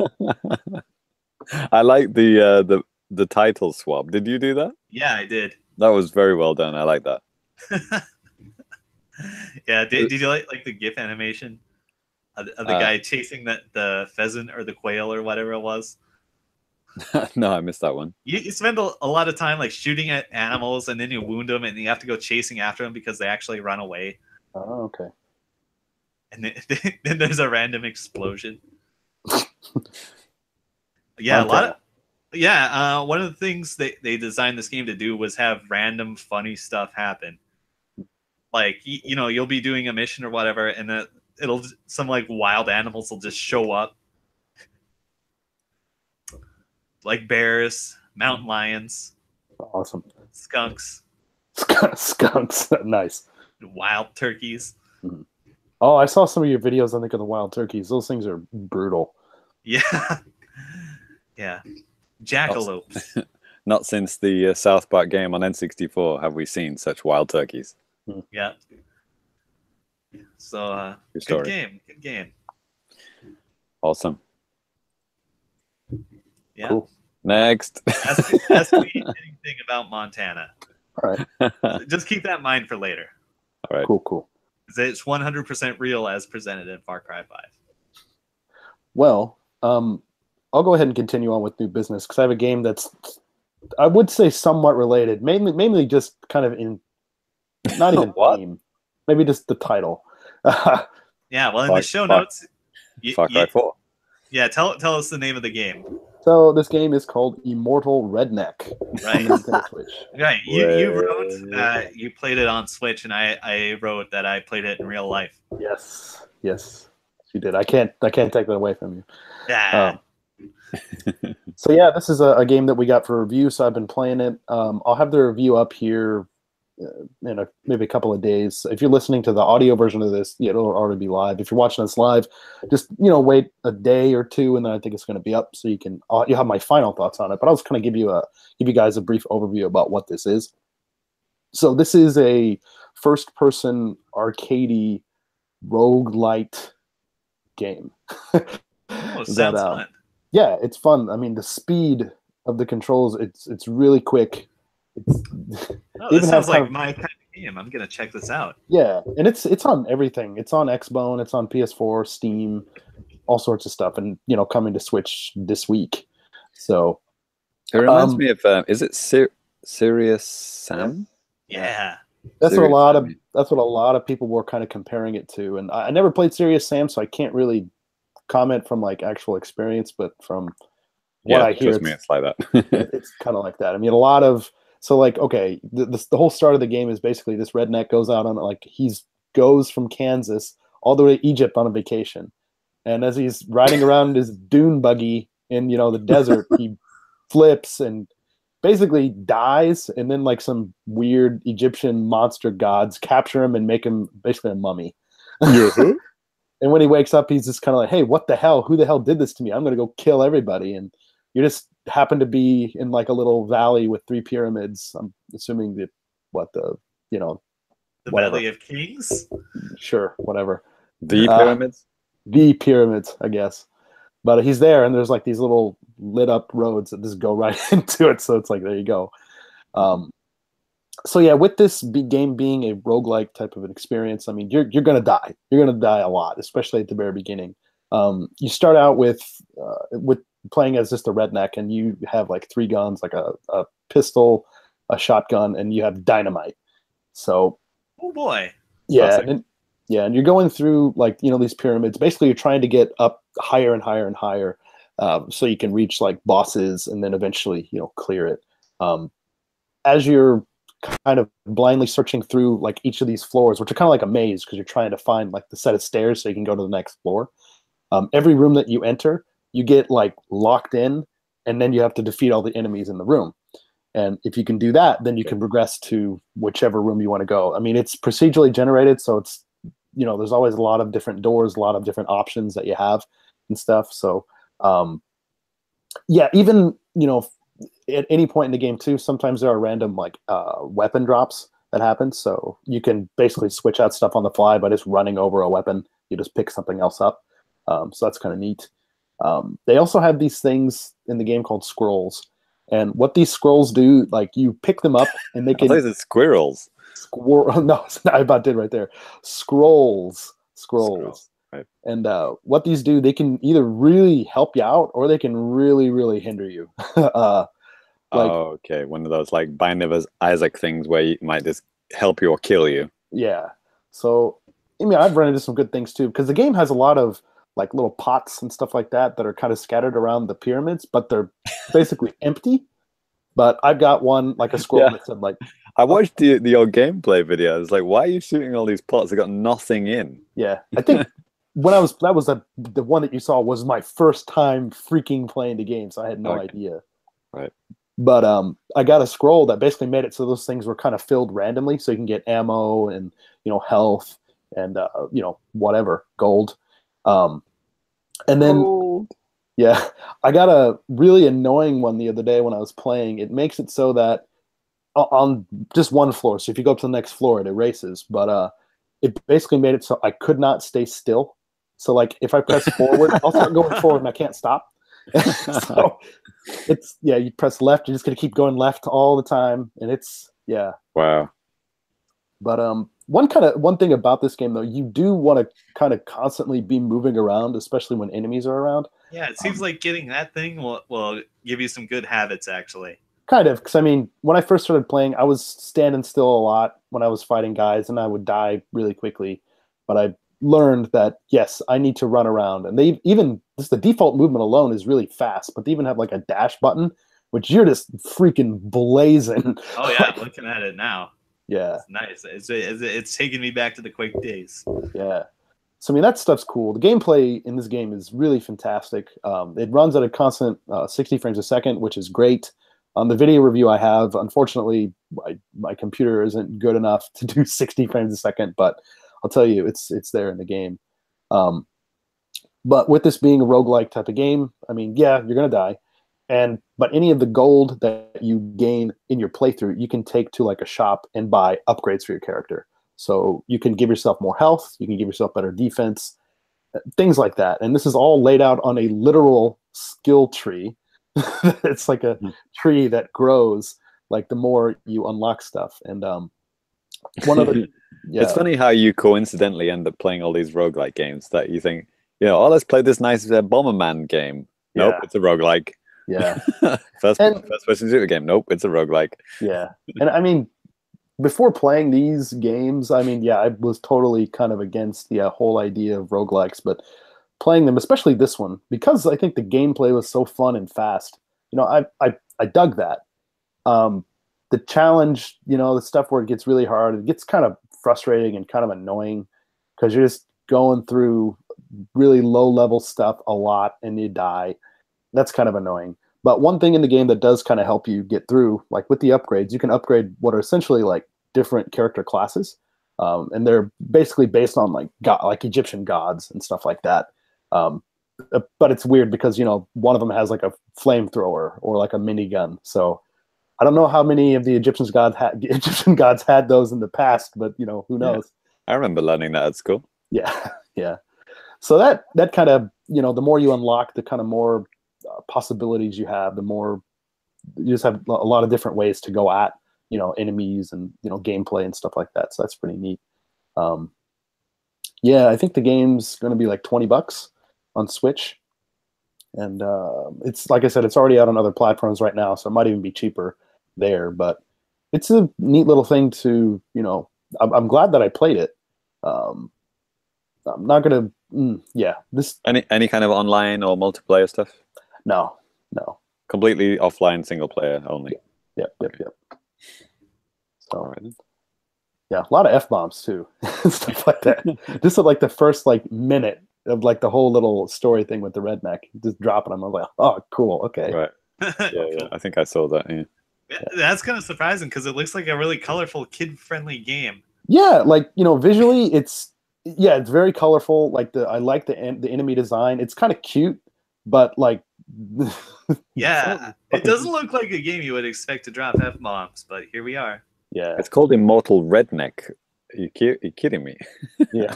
I like the title swap. Did you do that? Yeah, I did. That was very well done. I like that. Yeah, did you like the GIF animation of the guy chasing the pheasant or the quail or whatever it was? No, I missed that one. You spend a lot of time like shooting at animals, and then you wound them, and you have to go chasing after them because they actually run away. Oh, okay. And then there's a random explosion. Yeah, Montana. one of the things they designed this game to do was have random funny stuff happen. Like you'll be doing a mission or whatever, and then some like wild animals will just show up, like bears, mountain lions, Awesome. skunks, Skunks. Nice. wild turkeys. Mhm. Oh, I saw some of your videos, I think, of the wild turkeys. Those things are brutal. Yeah, yeah, jackalopes. Not since the South Park game on N64 have we seen such wild turkeys. Yeah. So Good story. Good game. Awesome. Yeah. Cool. Next. Ask me anything about Montana. All right. Just keep that in mind for later. All right. Cool. It's 100% real as presented in Far Cry 5. Well, I'll go ahead and continue on with new business because I have a game that's, I would say, somewhat related. Mainly just kind of in, not even What? theme. Maybe just the title. Yeah, well, in the show notes, Far Cry 4. Yeah, tell us the name of the game. So this game is called Immortal Redneck. Right. On Nintendo Switch. Right. You wrote that you played it on Switch, and I wrote that I played it in real life. Yes, you did. I can't take that away from you. Yeah. So yeah, this is a game that we got for review. So I've been playing it. I'll have the review up here in maybe a couple of days. If you're listening to the audio version of this, it'll already be live. If you're watching us live, just wait a day or two, and then I think it's going to be up, so you'll have my final thoughts on it. But I'll just kind of give you guys a brief overview about what this is. So this is a first-person arcadey roguelite game. Oh, sounds fun. Yeah, it's fun. I mean, the speed of the controls, it's really quick. This sounds like my kind of game. I'm gonna check this out. Yeah, and it's on everything. It's on Xbone, it's on PS4, Steam, all sorts of stuff, and coming to Switch this week. So it reminds me of is it Serious Sam? Yeah. That's what a lot of people were kind of comparing it to, and I never played Serious Sam, so I can't really comment from like actual experience, but from what I hear, it's like that. It's kind of like that. I mean, okay, the whole start of the game is basically this redneck goes out on goes from Kansas all the way to Egypt on a vacation, and as he's riding around his dune buggy in the desert, he flips and basically dies, and then like some weird Egyptian monster gods capture him and make him basically a mummy. Mm-hmm. And when he wakes up, he's just kind of like, hey, what the hell? Who the hell did this to me? I'm going to go kill everybody. And you just happen to be in like a little valley with 3 pyramids. I'm assuming the Valley of Kings? Sure, whatever. The pyramids? The pyramids, I guess. But he's there, and there's like these little lit up roads that just go right into it. So it's like, there you go. So yeah, with this game being a roguelike type of an experience, I mean, you're going to die. You're going to die a lot, especially at the very beginning. You start out with playing as just a redneck, and you have like 3 guns, like a pistol, a shotgun, and you have dynamite. So, oh boy, yeah, and you're going through like these pyramids. Basically, you're trying to get up higher and higher and higher, so you can reach like bosses, and then eventually clear it. As you're kind of blindly searching through like each of these floors, which are kind of like a maze because you're trying to find like the set of stairs so you can go to the next floor. Every room that you enter, you get like locked in, and then you have to defeat all the enemies in the room. And if you can do that, then you can progress to whichever room you want to go. I mean, it's procedurally generated, so it's there's always a lot of different doors, a lot of different options that you have and stuff. So yeah, even at any point in the game too, sometimes there are random like weapon drops that happen. So you can basically switch out stuff on the fly by just running over a weapon. You just pick something else up. So that's kind of neat. They also have these things in the game called scrolls. And what these scrolls do, like you pick them up and they can... I thought it's squirrels. No, I about did right there. Scrolls. Right. And what these do, they can either really help you out or they can really, really hinder you. Okay. One of those like Bind of Isaac things where you might just help you or kill you. Yeah. So I mean, I've run into some good things too, because the game has a lot of like little pots and stuff like that that are kind of scattered around the pyramids, but they're basically empty. But I've got one like a scroll Yeah. that said like, I watched the old gameplay video. It's like, why are you shooting all these pots? They got nothing in. yeah. I think when I was that was the one that you saw was my first time freaking playing the game, so I had no Okay. idea. Right. But I got a scroll that basically made it so those things were kind of filled randomly, so you can get ammo and health and whatever gold. And then Gold. yeah, I got a really annoying one the other day when I was playing. It makes it so that on just one floor, so if you go up to the next floor, it erases. But it basically made it so I could not stay still. So like if I press forward, I'll start going forward and I can't stop. So it's you press left, you're just gonna keep going left all the time, and it's Wow. But one thing about this game though, you do want to kind of constantly be moving around, especially when enemies are around. Yeah, it seems like getting that thing will give you some good habits, actually. Kind of, because I mean, when I first started playing, I was standing still a lot when I was fighting guys, and I would die really quickly. But I learned that yes, I need to run around, and they even just the default movement alone is really fast. But they even have like a dash button, which you're just freaking blazing. Oh yeah, I'm looking at it now. Yeah, It's nice. It's taking me back to the Quake days. yeah. So I mean, that stuff's cool. The gameplay in this game is really fantastic. It runs at a constant 60 frames a second, which is great. On the video review I have, unfortunately, my computer isn't good enough to do 60 frames a second, but I'll tell you, it's there in the game. But with this being a roguelike type of game, I mean, yeah, you're going to die. But any of the gold that you gain in your playthrough, you can take to like a shop and buy upgrades for your character. So you can give yourself more health, you can give yourself better defense, things like that. And this is all laid out on a literal skill tree. It's like a tree that grows like the more you unlock stuff. And one of the It's funny how you coincidentally end up playing all these roguelike games that you think, let's play this nice Bomberman game. Nope, it's a roguelike. Yeah. first person shooter game. Nope, it's a roguelike. Yeah. And I mean, before playing these games, I mean, I was totally kind of against the whole idea of roguelikes, but playing them, especially this one, because I think the gameplay was so fun and fast. I dug that. The challenge, the stuff where it gets really hard, it gets kind of frustrating and kind of annoying because you're just going through really low level stuff a lot and you die. That's kind of annoying. But one thing in the game that does kind of help you get through, like with the upgrades, you can upgrade what are essentially like different character classes. And they're basically based on like Egyptian gods and stuff like that. But it's weird because, one of them has like a flamethrower or like a minigun. So I don't know how many of the Egyptian gods had those in the past, but who knows? I remember learning that at school. Yeah, yeah. So that kind of the more you unlock, the kind of more possibilities you have, the more you just have a lot of different ways to go at enemies and gameplay and stuff like that. So that's pretty neat. I think the game's going to be like $20 on Switch, and it's like I said, it's already out on other platforms right now, so it might even be cheaper there. But it's a neat little thing to I'm glad that I played it. I'm not gonna this any kind of online or multiplayer stuff. No. Completely offline, single player only. Yep. So, right. Yeah, a lot of F-bombs too, stuff like that. This is like the first minute of like the whole little story thing with the redneck, just dropping them. I was like, oh, cool, okay. Right. Yeah. I think I saw that. Yeah. That's kind of surprising because it looks like a really colorful, kid-friendly game. Yeah, visually, it's very colorful. I like the enemy design. It's kind of cute, but yeah, it doesn't look like a game you would expect to drop F-bombs, but here we are. Yeah, it's called Immortal Redneck. Are you kidding me? Yeah.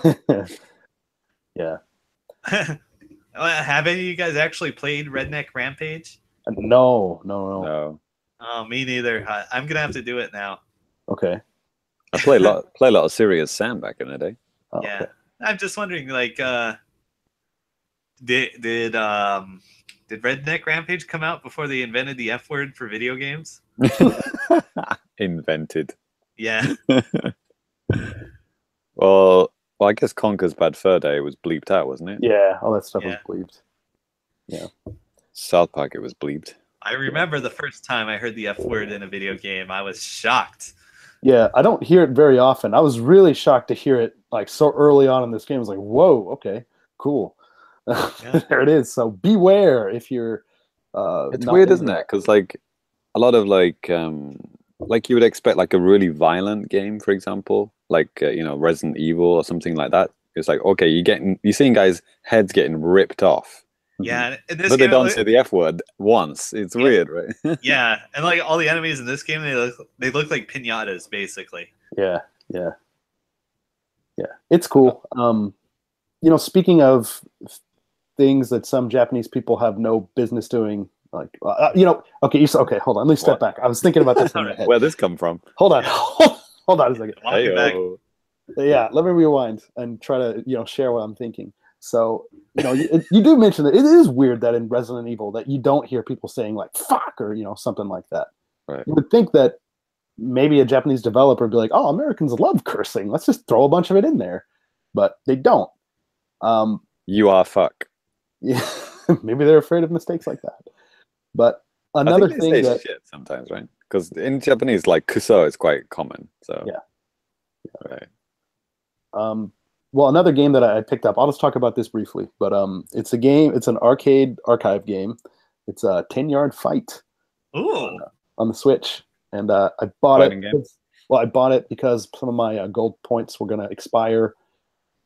Yeah. Have any of you guys actually played Redneck Rampage? No. Oh, me neither. I'm gonna have to do it now. Okay. I play a lot of Serious Sam back in the day. Oh, yeah, okay. I'm just wondering, did Redneck Rampage come out before they invented the F word for video games? Invented. Yeah. Well, Well, I guess Conker's Bad Fur Day was bleeped out, wasn't it? Yeah, all that stuff Yeah. was bleeped. Yeah. South Park, it was bleeped. I remember the first time I heard the F word in a video game. I was shocked. Yeah, I don't hear it very often. I was really shocked to hear it like so early on in this game. I was like, whoa, okay, cool. There it is. So beware if you're It's not weird, into isn't it? that. Because like a lot of like you would expect like a really violent game, for example, like you know, Resident Evil or something like that. It's like, okay, you're seeing guys' heads getting ripped off, Yeah, and this but they game, don't say the F word once. It's weird, right? yeah, and like all the enemies in this game, they look like pinatas, basically. Yeah, yeah, yeah. It's cool. You know, speaking of things that some Japanese people have no business doing, like you know, okay, okay, hold on. Let me step back. I was thinking about this in my head. Where'd this come from? Hold on, hold on a second. Walking back. Heyo. Yeah, let me rewind and try to share what I'm thinking. So you do mention that it is weird that in Resident Evil that you don't hear people saying like "fuck" or something like that. Right. You would think that maybe a Japanese developer would be like, "Oh, Americans love cursing. Let's just throw a bunch of it in there," but they don't. You are fuck. Yeah, maybe they're afraid of mistakes like that. But I another think they thing say that shit sometimes, right? Because in Japanese, like kuso is quite common. So Yeah. Right. well, another game that I picked up, I'll just talk about this briefly, but it's an arcade archive game. It's a 10-yard fight Ooh. on the Switch. And I bought Fighting it. game? Well, I bought it because some of my gold points were going to expire.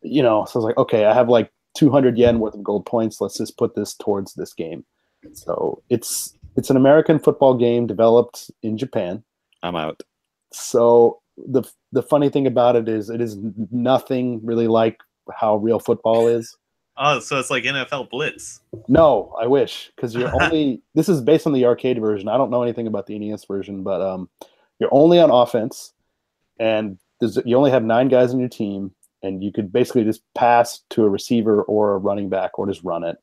So I was like, okay, I have like 200 yen worth of gold points. Let's just put this towards this game. So it's an American football game developed in Japan. I'm out. So the funny thing about it is nothing really like how real football is. Oh, so it's like NFL Blitz. No, I wish, because you're only. This is based on the arcade version. I don't know anything about the NES version, but you're only on offense, and you only have 9 guys on your team, and you could basically just pass to a receiver or a running back or just run it,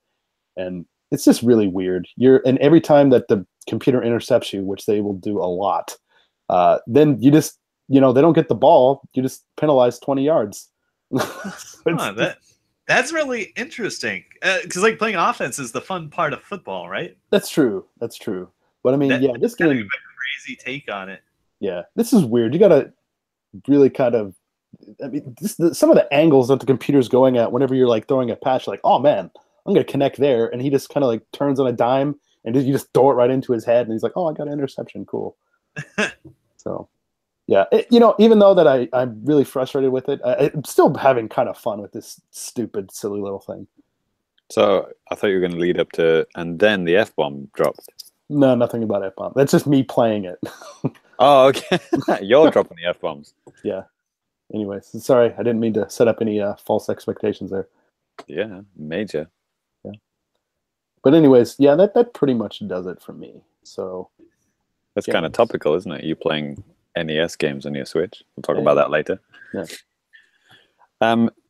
and it's just really weird. And every time that the computer intercepts you, which they will do a lot, then you just they don't get the ball. You just penalize 20 yards. That's really interesting. Because like playing offense is the fun part of football, right? That's true. But I mean, this game, kind of a crazy take on it. Yeah, this is weird. You gotta really kind of. I mean, some of the angles that the computer's going at whenever you're like throwing a patch, like, oh man, I'm gonna connect there, and he just kind of like turns on a dime, and you just throw it right into his head, and he's like, oh, I got an interception, cool. So. Yeah, even though that I'm really frustrated with it, I'm still having kind of fun with this stupid, silly little thing. So I thought you were going to lead up to, and then the F-bomb dropped. No, nothing about F-bomb. That's just me playing it. Oh, okay. You're dropping the F-bombs. Yeah. Anyways, sorry, I didn't mean to set up any false expectations there. Yeah, major. Yeah. But anyways, yeah, that pretty much does it for me. So that's kind of topical, isn't it? You playing NES games on your Switch. We'll talk about that later. Yeah.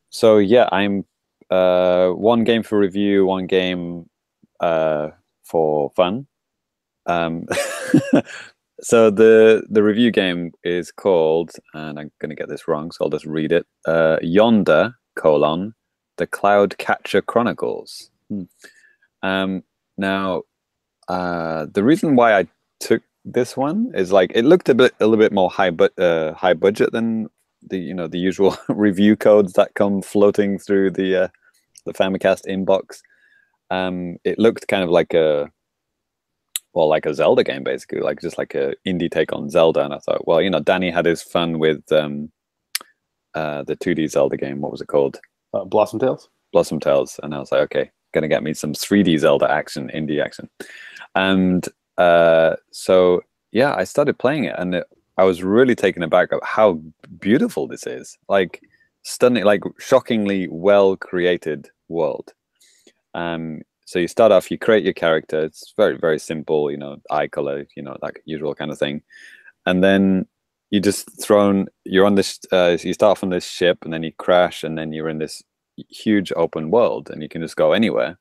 So yeah, I'm one game for review, one game for fun. So the review game is called, and I'm going to get this wrong, so I'll just read it. Yonder: The Cloud Catcher Chronicles. Now, the reason why I took this one is like it looked a little bit more high budget than the usual review codes that come floating through the Famicast inbox. It looked kind of like a Zelda game, basically, like just like a indie take on Zelda. And I thought, well, Danny had his fun with the 2D Zelda game. What was it called? Blossom Tales. Blossom Tales. And I was like, okay, gonna get me some 3D Zelda action, indie action. And so yeah, I started playing it, and I was really taken aback at how beautiful this is. Like stunning, like shockingly well created world. So you start off, you create your character. It's very, very simple, eye color, that usual kind of thing. And then you you're on this, you start off on this ship, and then you crash, and then you're in this huge open world, and you can just go anywhere.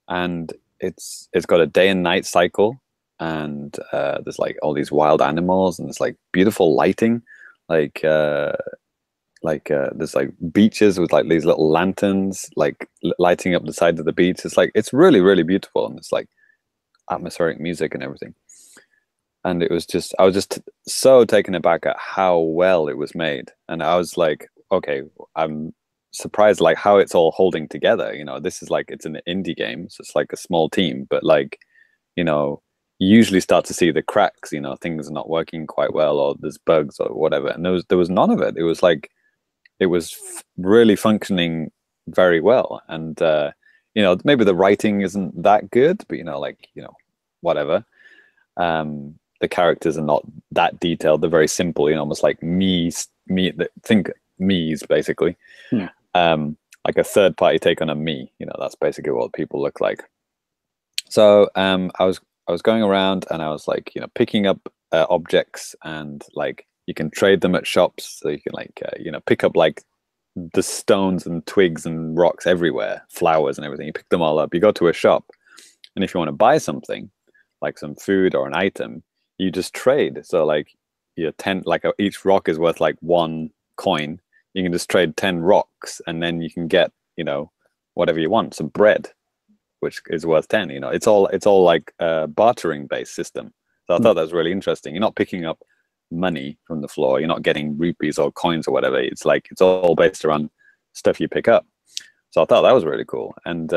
And it's got a day and night cycle, and there's like all these wild animals, and there's like beautiful lighting, like there's like beaches with like these little lanterns like lighting up the side of the beach. It's like it's really, really beautiful, and it's like atmospheric music and everything. And it was just, I was just so taken aback at how well it was made. And I was like, okay, I'm surprised like how it's all holding together. You know, this is like, it's an indie game, so it's like a small team, but like, you know, you usually start to see the cracks, you know, things are not working quite well, or there's bugs or whatever. And there was none of it. It was like, it was really functioning very well. And, you know, maybe the writing isn't that good, but, you know, like, you know, whatever. The characters are not that detailed. They're very simple, you know, almost like think me's basically. Like a third party take on a me, you know, that's basically what people look like. So I was going around and I was like, you know, picking up objects, and like you can trade them at shops. So you can like, you know, pick up like the stones and twigs and rocks everywhere, flowers and everything. You pick them all up, you go to a shop, and if you want to buy something like some food or an item, you just trade. So like each rock is worth like 1 coin. You can just trade 10 rocks, and then you can get, you know, whatever you want, some bread, which is worth 10. You know, it's all like a bartering based system. So I thought that was really interesting. You're not picking up money from the floor. You're not getting rupees or coins or whatever. It's like, it's all based around stuff you pick up. So I thought that was really cool. And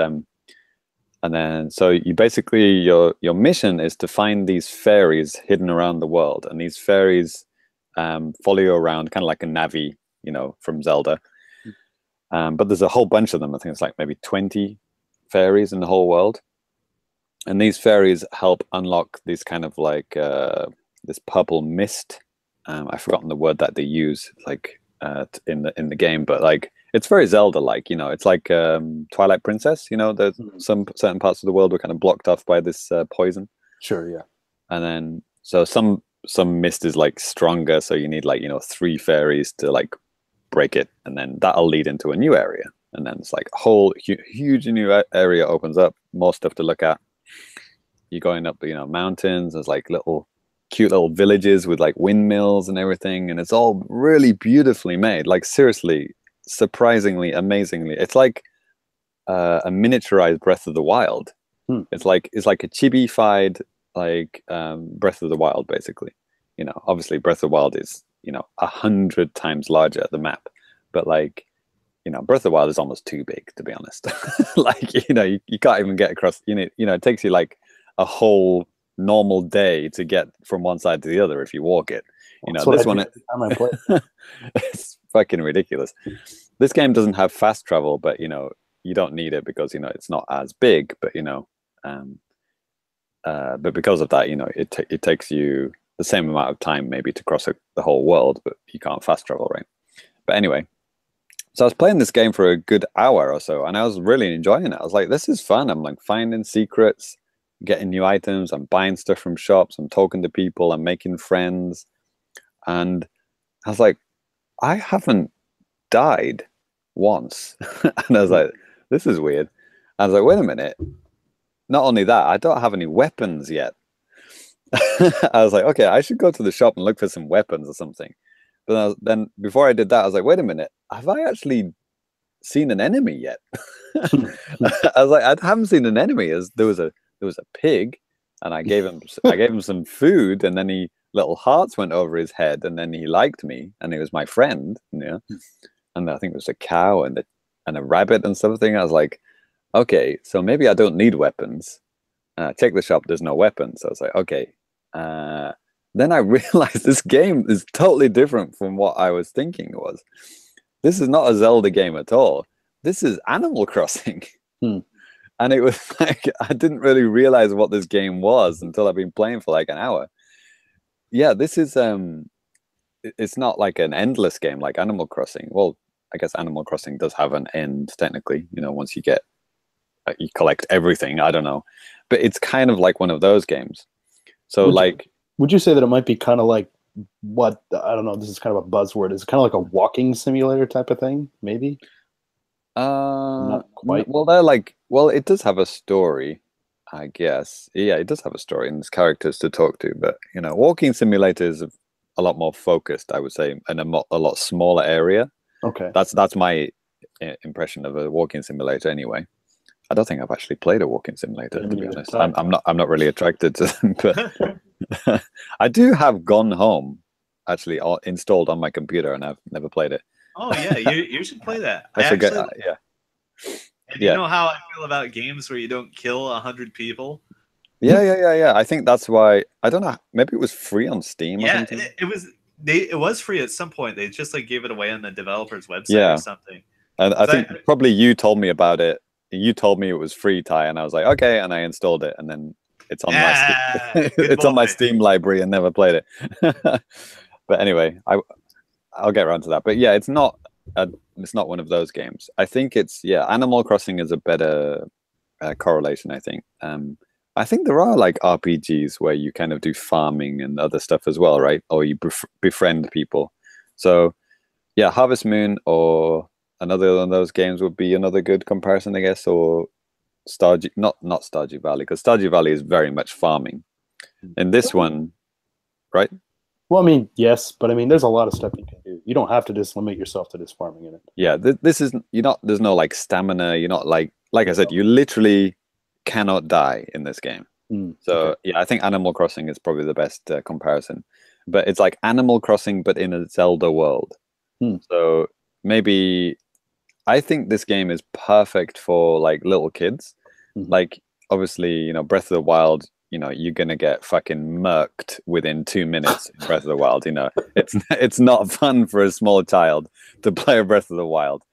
then, so you basically, your mission is to find these fairies hidden around the world. And these fairies follow you around, kind of like a Navi, you know, from Zelda. But there's a whole bunch of them. I think it's like maybe 20 fairies in the whole world. And these fairies help unlock these kind of like, this purple mist. I've forgotten the word that they use, like in the game, but like, it's very Zelda-like, you know. It's like Twilight Princess, you know. There's some certain parts of the world were kind of blocked off by this poison. Sure, yeah. And then, so some mist is like stronger, so you need like, you know, 3 fairies to like break it, and then that'll lead into a new area. And then it's like a whole huge new area opens up, more stuff to look at. You're going up, you know, mountains. There's like cute little villages with like windmills and everything, and it's all really beautifully made. Like seriously, surprisingly, amazingly, it's like a miniaturized Breath of the Wild. It's like a chibi-fied like Breath of the Wild, basically. You know, obviously Breath of the Wild is, you know, 100 times larger, the map, but like, you know, Breath of the Wild is almost too big, to be honest. Like, you know, you can't even get across. You know, it takes you like a whole normal day to get from one side to the other if you walk it. You know, this one, it's fucking ridiculous. This game doesn't have fast travel, but you know, you don't need it because, you know, it's not as big. But you know, but because of that, you know, it takes you the same amount of time maybe to cross the whole world, but you can't fast travel, right? But anyway, so I was playing this game for a good hour or so, and I was really enjoying it. I was like, this is fun. I'm like finding secrets, getting new items, I'm buying stuff from shops, I'm talking to people, I'm making friends. And I was like, I haven't died once. And I was like, this is weird. I was like, wait a minute. Not only that, I don't have any weapons yet. I was like, okay, I should go to the shop and look for some weapons or something. But then before I did that, I was like, wait a minute, have I actually seen an enemy yet? I was like, I haven't seen an enemy. There was a pig, and I gave him some food, and then little hearts went over his head, and then he liked me, and he was my friend. Yeah, and I think it was a cow and a rabbit and something. I was like, okay, so maybe I don't need weapons. Check the shop, there's no weapons. So I was like, okay. Then I realized this game is totally different from what I was thinking it was. This is not a Zelda game at all. This is Animal Crossing. And it was like, I didn't really realize what this game was until I've been playing for like an hour. Yeah, this is, it's not like an endless game like Animal Crossing. Well, I guess Animal Crossing does have an end, technically, you know, once you get, you collect everything, I don't know. But it's kind of like one of those games. So would you say that it might be kind of like what, I don't know, this is kind of a buzzword. It's kind of like a walking simulator type of thing, maybe? Not quite. Well, it does have a story, I guess. Yeah, it does have a story and there's characters to talk to. But, you know, walking simulator is a lot more focused, I would say, in a lot smaller area. Okay. That's my impression of a walking simulator anyway. I don't think I've actually played a walking simulator, to be honest. I'm not really attracted to them, but I do have Gone Home actually installed on my computer, and I've never played it. Oh yeah, you should play that. I should actually, yeah. And you know how I feel about games where you don't kill 100 people? Yeah. I think that's why, I don't know, maybe it was free on Steam or something. It was free at some point. They just like gave it away on the developer's website or something. And I think probably you told me about it. You told me it was free, Ty, and I was like, okay, and I installed it, and then it's on my Steam. On my Steam library and never played it. But anyway, I'll get around to that. But yeah, it's not one of those games. I think it's Animal Crossing is a better correlation, I think. I think there are like RPGs where you kind of do farming and other stuff as well, right? Or you befriend people. So yeah, Harvest Moon or another one of those games would be another good comparison, I guess. Or Stardew, not Stardew Valley, because Stardew Valley is very much farming. And this one, right? Well, I mean, yes, but I mean, there's a lot of stuff you can do. You don't have to just limit yourself to just farming in it. Yeah, this is there's no like stamina. You're not like I said, you literally cannot die in this game. So yeah, I think Animal Crossing is probably the best comparison. But it's like Animal Crossing, but in a Zelda world. So maybe I think this game is perfect for like little kids. Like obviously, Breath of the Wild, you're gonna get fucking murked within 2 minutes in Breath of the Wild. It's not fun for a small child to play a Breath of the Wild.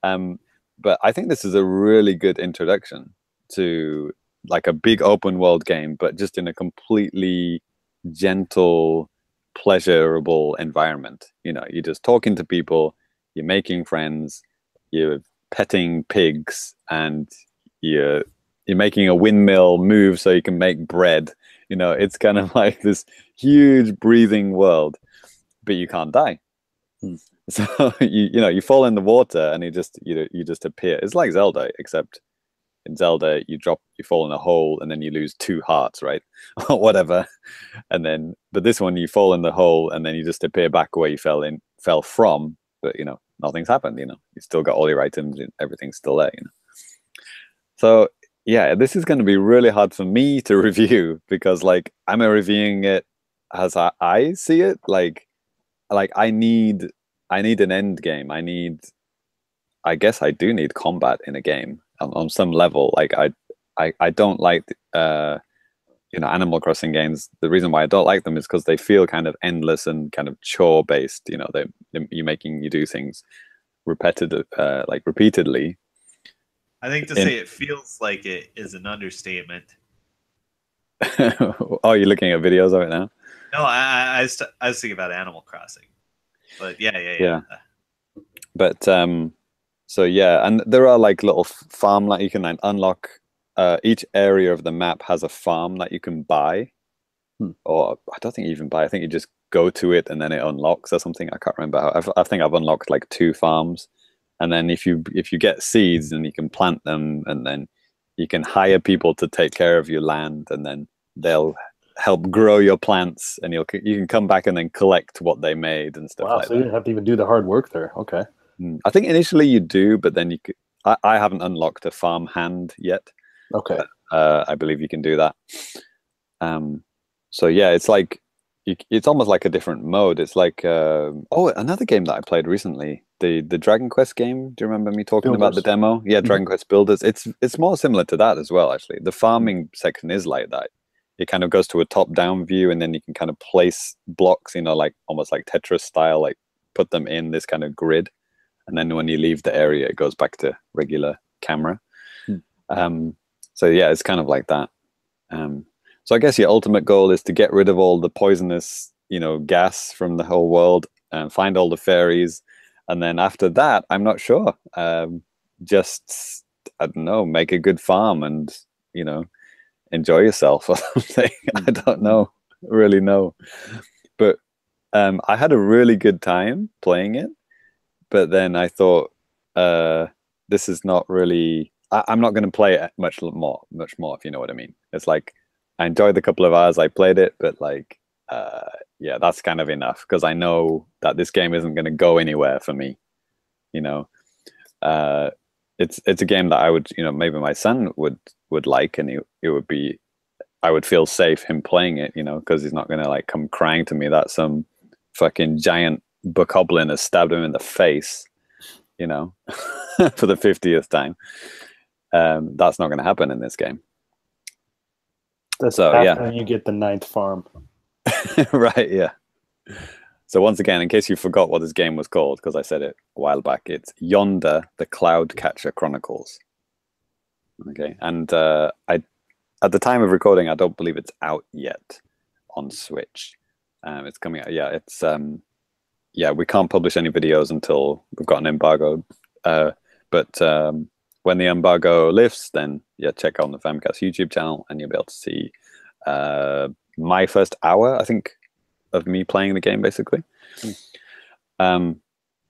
But I think this is a really good introduction to like a big open world game, but just in a completely gentle, pleasurable environment. You're just talking to people, you're making friends, you're petting pigs, and you're making a windmill move so you can make bread. It's kind of like this huge breathing world, but you can't die. So you fall in the water and you just appear. It's like Zelda, except in Zelda you fall in a hole and then you lose 2 hearts, right? Or whatever. But this one you fall in the hole and then you just appear back where you fell from, but nothing's happened. You still got all your items and everything's still there. So yeah, this is going to be really hard for me to review because like I'm reviewing it as I see it. Like I need an end game. I guess I do need combat in a game on some level. Like I don't like Animal Crossing games. The reason why I don't like them is because they feel kind of endless and kind of chore based. You're making you do things repeatedly. I think to say it feels like it is an understatement. Oh, you're looking at videos of it now? No, I was thinking about Animal Crossing. But yeah. But so yeah, and there are like little farm that you can unlock. Each area of the map has a farm that you can buy, or I don't think you even buy. I think you just go to it and then it unlocks or something. I can't remember how. I think I've unlocked like 2 farms, and then if you get seeds, then you can plant them, and then you can hire people to take care of your land, and then they'll help grow your plants, and you can come back and then collect what they made and stuff. Wow, like so you didn't have to even do the hard work there. Okay. I think initially you do, but then you could. I haven't unlocked a farm hand yet. Okay. I believe you can do that. So yeah, it's like it's almost like a different mode. It's like another game that I played recently, the Dragon Quest game. Do you remember me talking about the demo? Yeah, Dragon Quest Builders. It's more similar to that as well. Actually, the farming section is like that. It kind of goes to a top-down view, and then you can kind of place blocks, like almost like Tetris style, like put them in this kind of grid, and then when you leave the area, it goes back to regular camera. So yeah, it's kind of like that. So I guess your ultimate goal is to get rid of all the poisonous, gas from the whole world and find all the fairies. And then after that, I'm not sure. Just, I don't know, make a good farm and, enjoy yourself or something. I don't know, really know. But I had a really good time playing it. But then I thought, this is not really... I'm not going to play it much more, if you know what I mean. It's like I enjoyed the couple of hours I played it, but like, yeah, that's kind of enough because I know that this game isn't going to go anywhere for me. You know, it's a game that I would, you know, maybe my son would like, and it would be, I would feel safe him playing it, you know, because he's not gonna like come crying to me that some fucking giant bokoblin has stabbed him in the face, you know, for the 50th time. That's not going to happen in this game. That's so after you get the 9th farm. Right, yeah. So once again, in case you forgot what this game was called, because I said it a while back, it's Yonder the Cloudcatcher Chronicles. Okay, and at the time of recording, I don't believe it's out yet on Switch. It's coming out. Yeah, it's yeah, we can't publish any videos until we've got an embargo. But when the embargo lifts, then yeah, check out the Famicast YouTube channel, and you'll be able to see my first hour, I think, of me playing the game, basically. And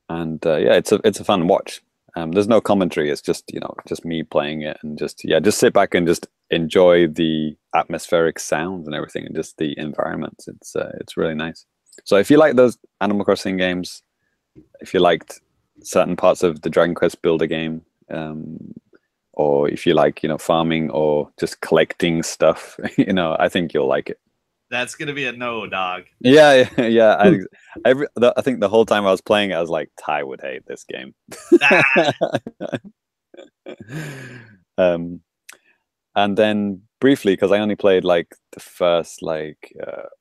yeah, it's a fun watch. There's no commentary. It's just, you know, just me playing it, and just sit back and just enjoy the atmospheric sounds and everything, and just the environments. It's really nice. So if you like those Animal Crossing games, if you liked certain parts of the Dragon Quest Builder game, or if you like, you know, farming or just collecting stuff, you know, I think you'll like it. That's gonna be a no, dog. Yeah. I think the whole time I was playing it, I was like, Ty would hate this game. And then briefly, because I only played like the first, like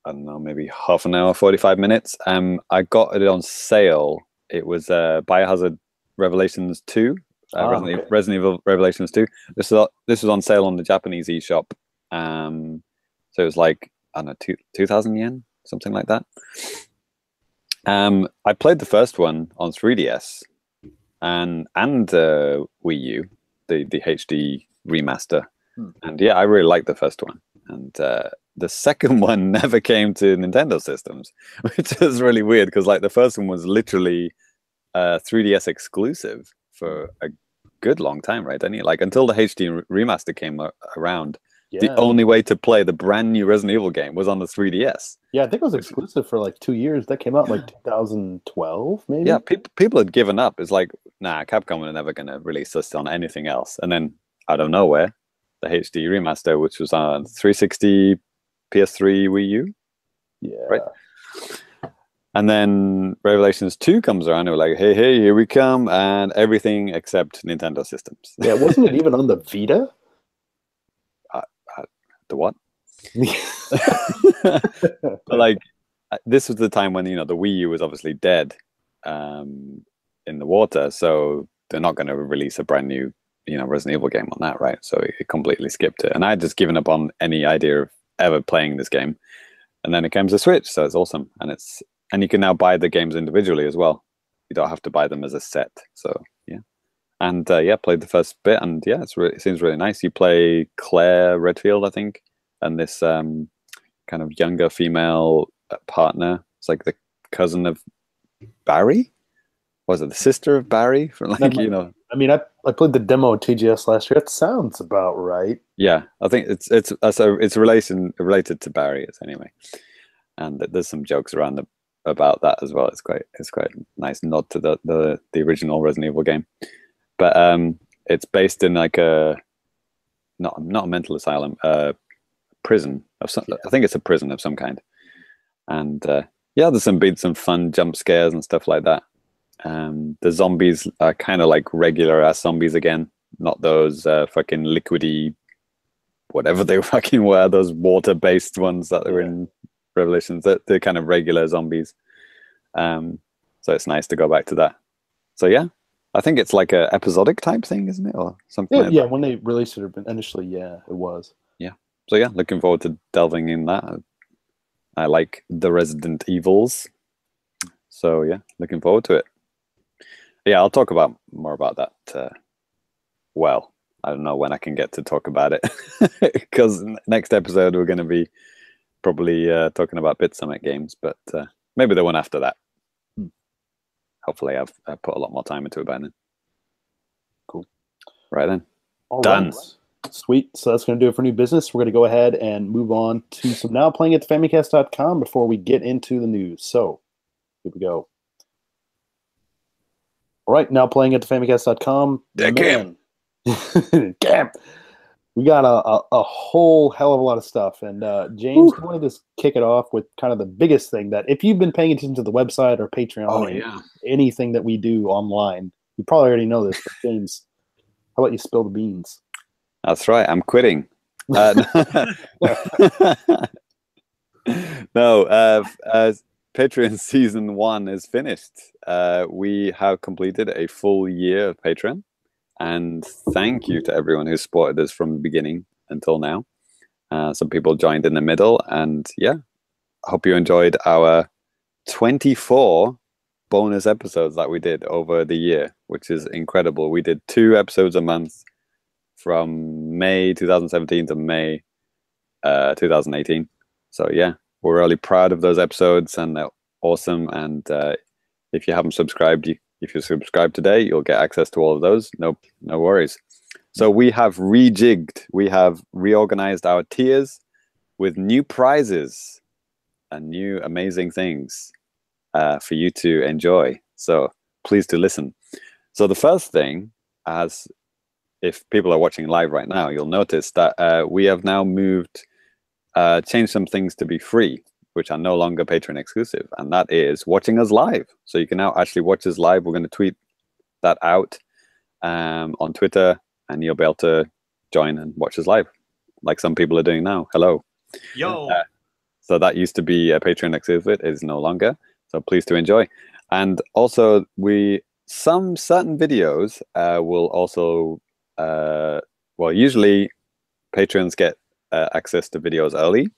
I don't know, maybe half an hour, 45 minutes. I got it on sale. It was Biohazard Revelations 2, Resident Evil Revelations 2. This was on sale on the Japanese eShop. So it was like, I don't know, 2,000 yen, something like that. I played the first one on 3DS and Wii U, the HD remaster. And yeah, I really liked the first one. And the second one never came to Nintendo systems, which is really weird, because like the first one was literally 3DS exclusive for a good long time, right? And like until the HD remaster came around, the only way to play the brand new Resident Evil game was on the 3DS. Yeah, I think it was exclusive for like 2 years. That came out in like 2012, maybe. Yeah, people had given up. It's like, nah, Capcom are never going to release this on anything else. And then out of nowhere, the HD remaster, which was on 360, PS3, Wii U. Yeah. Right. And then Revelations 2 comes around, and we're like, hey, here we come, and everything except Nintendo systems. Yeah, wasn't it even on the Vita? The what? But like, this was the time when, you know, the Wii U was obviously dead in the water, so they're not going to release a brand new, you know, Resident Evil game on that, right? So it completely skipped it, and I had just given up on any idea of ever playing this game. And then it came to Switch, so it's awesome, and you can now buy the games individually as well. You don't have to buy them as a set. So yeah, and yeah, played the first bit, and yeah, it seems really nice. You play Claire Redfield, I think, and this kind of younger female partner. It's like the cousin of Barry. Was it the sister of Barry? From like, you know. I mean, I played the demo at TGS last year. It sounds about right. Yeah, I think it's related to Barry anyway, and there's some jokes around about that as well. It's quite a nice nod to the original Resident Evil game, but it's based in like a not a mental asylum, prison of some. Yeah. I think it's a prison of some kind, and yeah, there's some fun jump scares and stuff like that. The zombies are kind of like regular ass zombies again, not those fucking liquidy, whatever they fucking were, those water based ones that are in Revelations. They're kind of regular zombies. So it's nice to go back to that. So yeah, I think it's like a episodic type thing, isn't it, or something? Yeah, like that. When they released it initially, yeah, it was. Yeah. So yeah, looking forward to delving in that. I like the Resident Evils, so yeah, looking forward to it. Yeah, I'll talk more about that. Well, I don't know when I can get to talk about it, because next episode we're going to be probably talking about Bit Summit games, but maybe the one after that. Hopefully I've put a lot more time into it by then. Cool. Right then. All done. Right. Sweet. So that's going to do it for new business. We're going to go ahead and move on to some now playing at Famicast.com before we get into the news. So here we go. All right, now playing at thefamicast.com. Damn. Damn. We got a whole hell of a lot of stuff. And James, I wanted to kick it off with kind of the biggest thing that if you've been paying attention to the website or Patreon or anything that we do online, you probably already know this. But James, how about you spill the beans? That's right. I'm quitting. No, Patreon season 1 is finished. We have completed a full year of Patreon. And thank you to everyone who supported us from the beginning until now. Some people joined in the middle. And yeah, I hope you enjoyed our 24 bonus episodes that we did over the year, which is incredible. We did 2 episodes a month from May 2017 to May 2018. So yeah, we're really proud of those episodes and they're awesome. And if you haven't subscribed, if you subscribe today, you'll get access to all of those. No worries. So we have rejigged. We have reorganized our tiers with new prizes and new amazing things for you to enjoy. So please do listen. So the first thing, as if people are watching live right now, you'll notice that we have now changed some things to be free, which are no longer Patreon exclusive, and that is watching us live. So you can now actually watch us live. We're going to tweet that out on Twitter, and you'll be able to join and watch us live, like some people are doing now. Hello. Yo. So that used to be a Patreon exclusive. It is no longer. So please do enjoy. And also, some certain videos will also, well, usually patrons get access to videos early.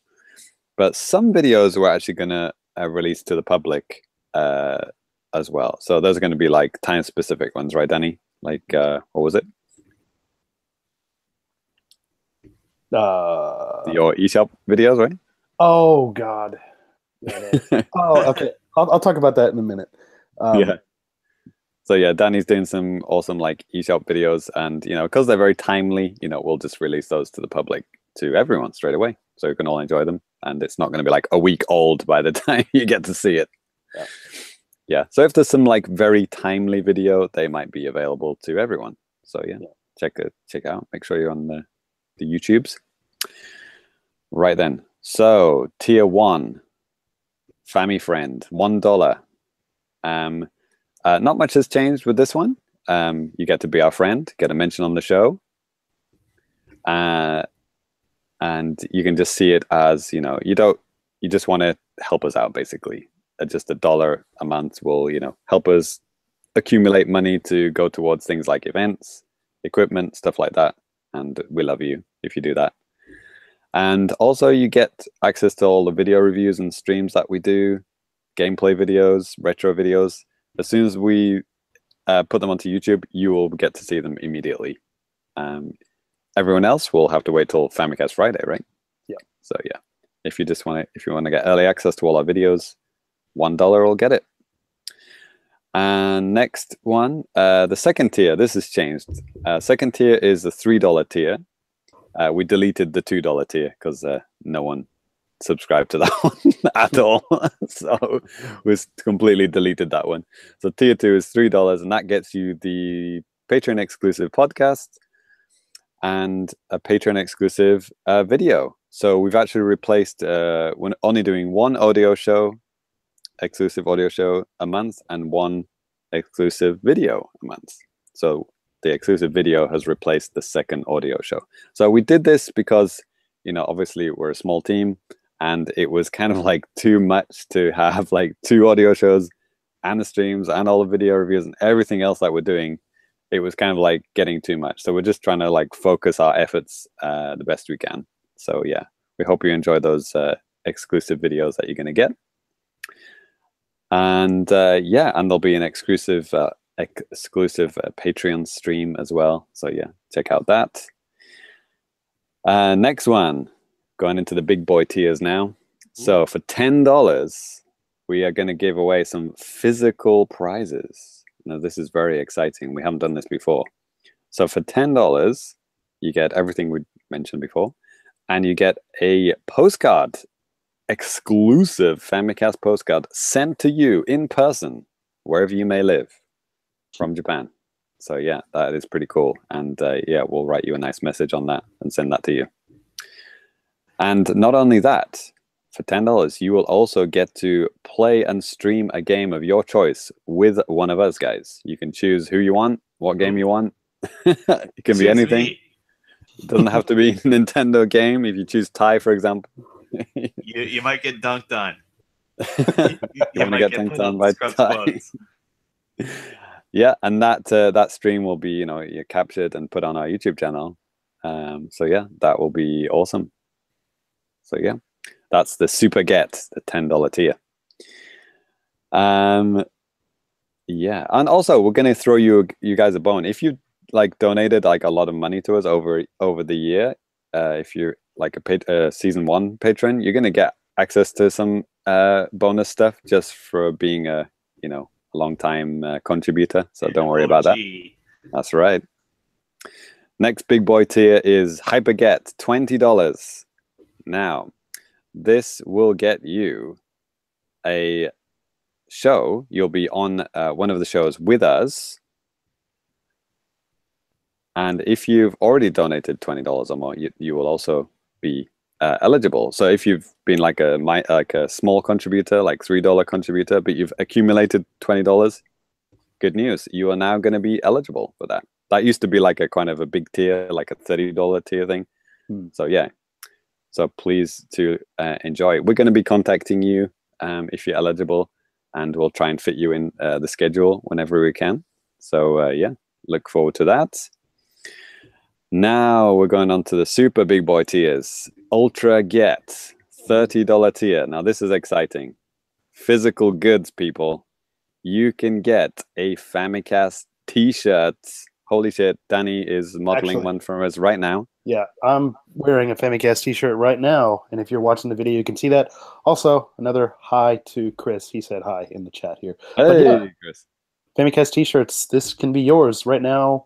But some videos we're actually going to release to the public as well. So those are going to be like time-specific ones, right, Danny? Like, what was it? Your eShop videos, right? Oh, God. Yeah, oh, okay. I'll talk about that in a minute. Yeah. So yeah, Danny's doing some awesome like eShop videos, and because they're very timely, we'll just release those to the public, to everyone straight away, so you can all enjoy them. And it's not going to be like a week old by the time you get to see it. Yeah. So if there's some like very timely video, they might be available to everyone. So yeah, check out. Make sure you're on the YouTubes. Right then. So tier 1, Family Friend, $1. Not much has changed with this one. You get to be our friend, get a mention on the show. And you can just see it as, you just want to help us out, basically. Just $1 a month will, help us accumulate money to go towards things like events, equipment, stuff like that. And we love you if you do that. And also you get access to all the video reviews and streams that we do, gameplay videos, retro videos. As soon as we put them onto YouTube, you will get to see them immediately. Everyone else will have to wait till Famicast Friday, right? Yeah. So yeah, if you want to get early access to all our videos, $1 will get it. And next one, the second tier. This has changed. Second tier is the $3 tier. We deleted the $2 tier because no one subscribed to that one at all. So we completely deleted that one. So tier 2 is $3, and that gets you the Patreon exclusive podcast and a Patreon exclusive video. So we've actually replaced we're only doing one exclusive audio show a month, and one exclusive video a month. So the exclusive video has replaced the second audio show. So we did this because, obviously we're a small team, and it was kind of like too much to have like 2 audio shows and the streams and all the video reviews and everything else that we're doing. It was kind of like getting too much. So we're just trying to like focus our efforts the best we can. So yeah, we hope you enjoy those exclusive videos that you're going to get. And yeah, and there'll be an exclusive Patreon stream as well. So yeah, check out that. Next one, going into the big boy tiers now. So for $10, we are going to give away some physical prizes. Now, this is very exciting. We haven't done this before. So for $10, you get everything we mentioned before, and you get a postcard, exclusive Famicast postcard sent to you in person, wherever you may live. from Japan. So yeah, that is pretty cool. And yeah, we'll write you a nice message on that and send that to you. And not only that, for $10, you will also get to play and stream a game of your choice with one of us guys. You can choose who you want, what game you want. It can be anything. It doesn't have to be a Nintendo game. If you choose Ty, for example. you might get dunked on. You want to get dunked on by Ty. Yeah, and that stream will be, you're captured and put on our YouTube channel. So yeah, that will be awesome. So yeah, that's the super get, the $10 tier. Yeah, and also we're gonna throw you guys a bone. If you donated a lot of money to us over the year, if you're a season 1 patron, you're gonna get access to some bonus stuff just for being a long time contributor. So don't worry about that. That's right. Next big boy tier is Hyperget, $20. Now, this will get you a show. You'll be on one of the shows with us. And if you've already donated $20 or more, you will also be eligible. So if you've been like a small contributor, like $3 contributor, but you've accumulated $20, good news. You are now going to be eligible for that. That used to be like a kind of a big tier, like a $30 tier thing. So yeah. So please to enjoy. We're going to be contacting you if you're eligible, and we'll try and fit you in the schedule whenever we can. So yeah, look forward to that. Now we're going on to the super big boy tiers. Ultra Get, $30 tier. Now this is exciting. Physical goods, people. You can get a Famicast t-shirt. Holy shit, Danny is modeling one for us right now. Yeah, I'm wearing a Famicast t-shirt right now, and if you're watching the video, you can see that. Also, another hi to Chris. He said hi in the chat here. Hey, yeah, Chris. Famicast t-shirts, this can be yours right now.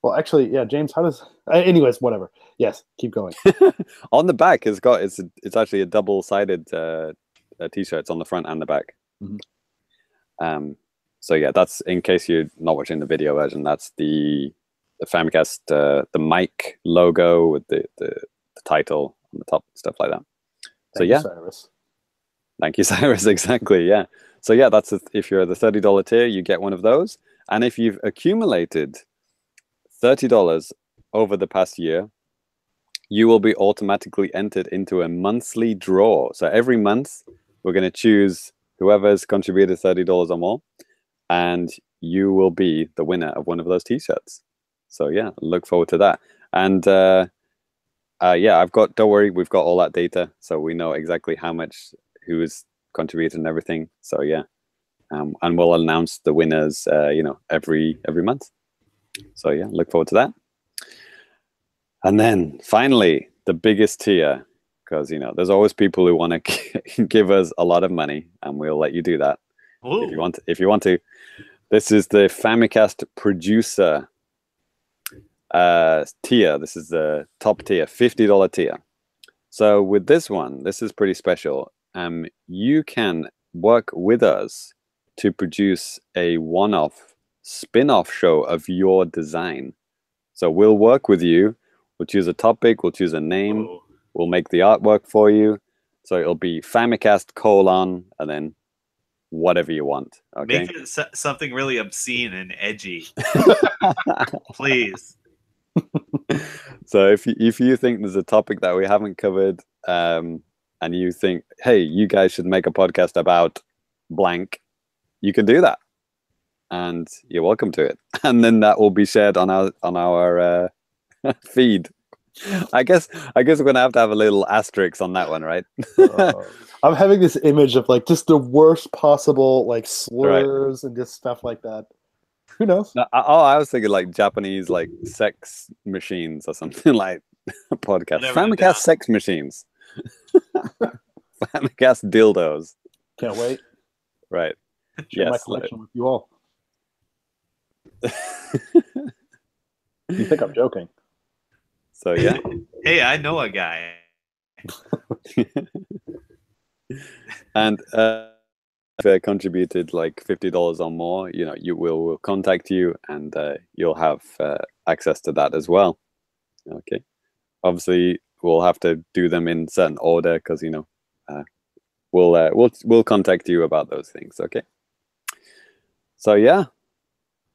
Well, actually, yeah, James, how does... anyways, whatever. Yes, keep going. On the back, it's actually a double-sided t-shirt. It's on the front and the back. Mm-hmm. So yeah, that's in case you're not watching the video version. That's the Famicast, the mic logo with the title on the top, stuff like that. Thank you, Cyrus. Thank you, Cyrus. Exactly. Yeah. So yeah, that's if you're the $30 tier, you get one of those, and if you've accumulated $30 over the past year, you will be automatically entered into a monthly draw. So every month, we're going to choose whoever's contributed $30 or more, and you will be the winner of one of those t-shirts. So yeah, look forward to that. And yeah, don't worry, we've got all that data, so we know exactly how much, who is contributed and everything. So yeah, and we'll announce the winners, every month. So yeah, look forward to that. And then finally, the biggest tier, because there's always people who want to give us a lot of money, and we'll let you do that. Ooh. If you want to. This is the Famicast producer tier. This is the top tier, $50 tier. So with this one, this is pretty special. You can work with us to produce a one-off spin-off show of your design. So we'll work with you. We'll choose a topic. We'll choose a name. Ooh. We'll make the artwork for you. So it'll be Famicast : and then whatever you want. Okay. Make it something really obscene and edgy, please. So if you think there's a topic that we haven't covered, and you think, hey, you guys should make a podcast about blank, you can do that, and you're welcome to it. And then that will be shared on our feed. I guess we're gonna have to have a little asterisk on that one, right? I'm having this image of just the worst possible slurs and just stuff like that. Who knows? No, I was thinking Japanese sex machines or something like a podcast. Famicast sex machines. Famicast dildos. Can't wait. Right. Share my collection with you all. You think I'm joking? So yeah. Hey, I know a guy. And contributed like $50 or more, you know, we'll contact you, and you'll have access to that as well. Okay. Obviously, we'll have to do them in certain order because, you know, we'll contact you about those things. Okay. So yeah,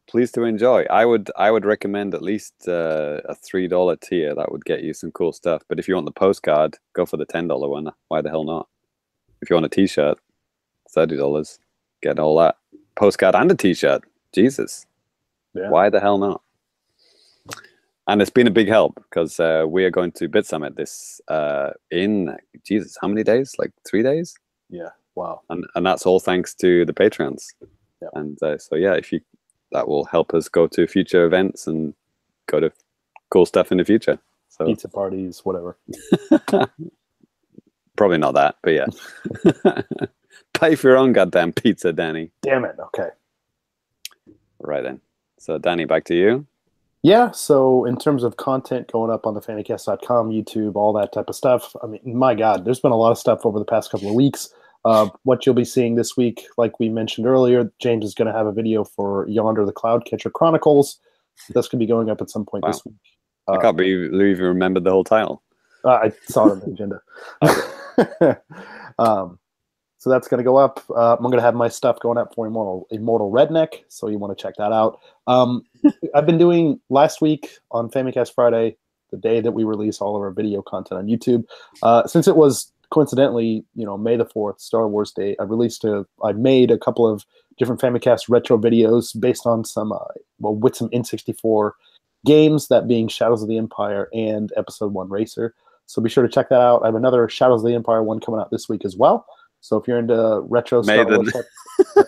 please to enjoy. I would recommend at least a $3 tier. That would get you some cool stuff. But if you want the postcard, go for the $10 one. Why the hell not? If you want a T-shirt, $30. Get all that postcard and a T-shirt. Jesus, yeah. Why the hell not? And it's been a big help because we are going to Bit Summit this in Jesus, how many days? Like 3 days? Yeah. Wow. And that's all thanks to the Patreons. Yeah. And so yeah, that will help us go to future events and go to cool stuff in the future. So pizza parties, whatever. Probably not that, but yeah. Pay for your own goddamn pizza, Danny. Damn it. Okay. Right then. So Danny, back to you. Yeah, so in terms of content going up on the Famicast.com, YouTube, all that type of stuff, I mean, my God, there's been a lot of stuff over the past couple of weeks. What you'll be seeing this week, like we mentioned earlier, James is going to have a video for Yonder the Cloudcatcher Chronicles. That's going to be going up at some point this week. I can't believe you remembered the whole title. I saw it on the agenda. So that's going to go up. I'm going to have my stuff going up for Immortal Redneck, so you want to check that out. I've been doing last week on Famicast Friday, the day that we release all of our video content on YouTube. Since it was coincidentally, you know, May the 4th, Star Wars Day, I made a couple of different Famicast retro videos based on some, with some N64 games, that being Shadows of the Empire and Episode 1 Racer. So be sure to check that out. I have another Shadows of the Empire one coming out this week as well. So if you're into retro Star Wars stuff,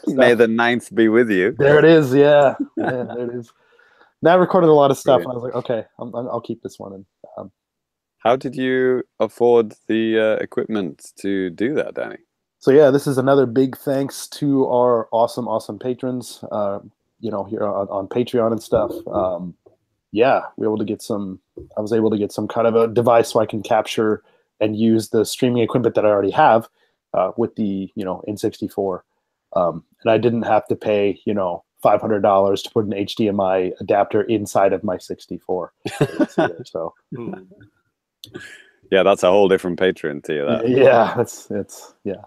May the 9th be with you. There it is, yeah. There it is. Now I recorded a lot of stuff, and I was like, okay, I'll keep this one. And how did you afford the equipment to do that, Danny? So yeah, this is another big thanks to our awesome patrons. You know, here on Patreon and stuff. Yeah, I was able to get some kind of a device so I can capture and use the streaming equipment that I already have. With the, you know, N64, and I didn't have to pay, you know, $500 to put an HDMI adapter inside of my 64. So yeah, that's a whole different Patreon to you. That. Yeah, it's yeah.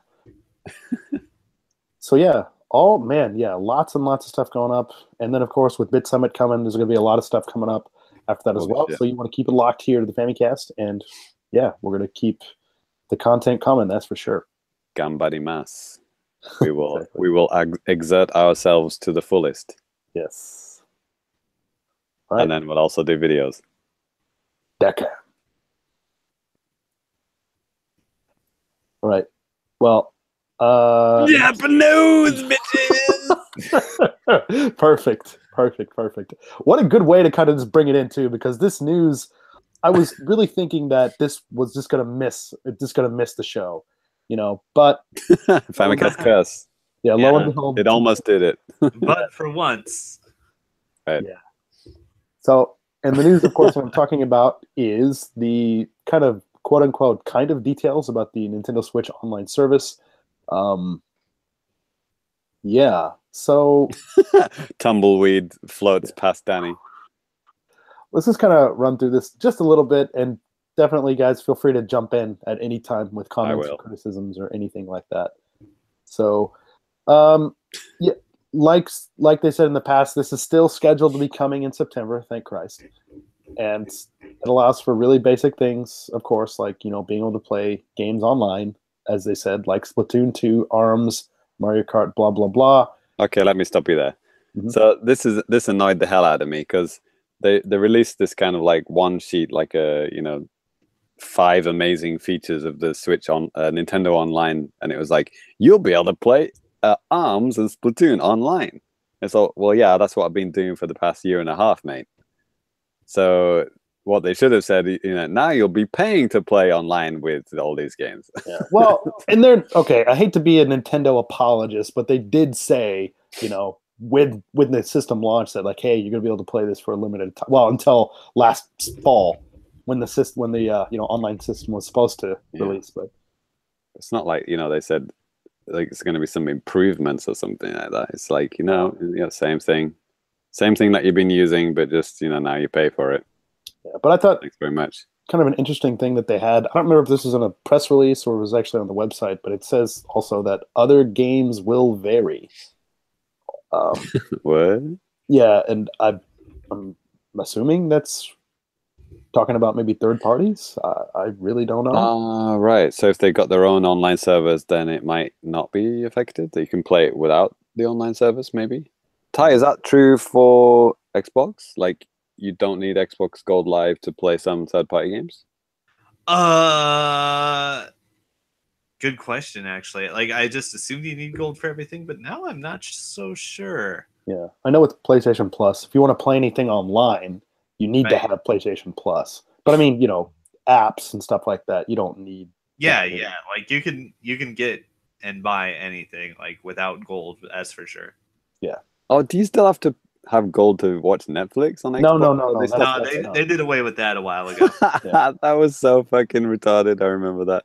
So yeah, lots and lots of stuff going up, and then of course with Bit Summit coming, there's going to be a lot of stuff coming up after that as well. Yeah. So you want to keep it locked here to the Famicast, and yeah, we're going to keep the content coming. That's for sure. Gambarimas. We will exert ourselves to the fullest. Yes. Right. And then we'll also do videos. Decca. All right. Well, Japanese bitches. Perfect. What a good way to kind of just bring it in too, because this news, I was really thinking that this was just gonna miss the show. You know, but Famicast curse. Yeah, lo and behold, it almost did it. But for once, right? Yeah. So, and the news, of course, what I'm talking about is the kind of quote unquote kind of details about the Nintendo Switch online service. Yeah. So, tumbleweed floats past Danny. Let's just kind of run through this just a little bit, and definitely, guys, feel free to jump in at any time with comments or criticisms or anything like that. So, yeah, like they said in the past, this is still scheduled to be coming in September, thank Christ. And it allows for really basic things, of course, like, you know, being able to play games online, as they said, like Splatoon 2, ARMS, Mario Kart, blah, blah, blah. Okay, let me stop you there. Mm-hmm. So this annoyed the hell out of me because they released this kind of like one sheet, like a, you know, 5 amazing features of the Switch on Nintendo Online, and it was like, you'll be able to play ARMS and Splatoon online. And so, well, yeah, that's what I've been doing for the past year and a half, mate. So what they should have said, you know, now you'll be paying to play online with all these games. Yeah. Well, and they're okay. I hate to be a Nintendo apologist, but they did say, you know, when the system launched, that like, hey, you're gonna be able to play this for a limited time. Well, until last fall, when the you know, online system was supposed to release. But it's not like, you know, they said like it's going to be some improvements or something like that. It's like, same thing that you've been using, but just, now you pay for it. Yeah, but I thought thanks very much. Kind of an interesting thing that they had. I don't remember if this was in a press release or it was actually on the website, but it says also that other games will vary. What? Yeah, and I'm assuming that's talking about maybe third parties. I really don't know. Right. So if they got their own online servers, then it might not be affected. You can play it without the online servers, maybe. Ty, is that true for Xbox? Like, you don't need Xbox Gold Live to play some third-party games? Good question, actually. Like, I just assumed you need gold for everything, but now I'm not so sure. Yeah, I know with PlayStation Plus, if you want to play anything online, you need to have PlayStation Plus. But I mean, apps and stuff like that, you don't need. Yeah. Like you can get and buy anything like without gold. That's for sure. Yeah. Oh, do you still have to have gold to watch Netflix on Xbox? No. They did away with that a while ago. Yeah. That was so fucking retarded. I remember that.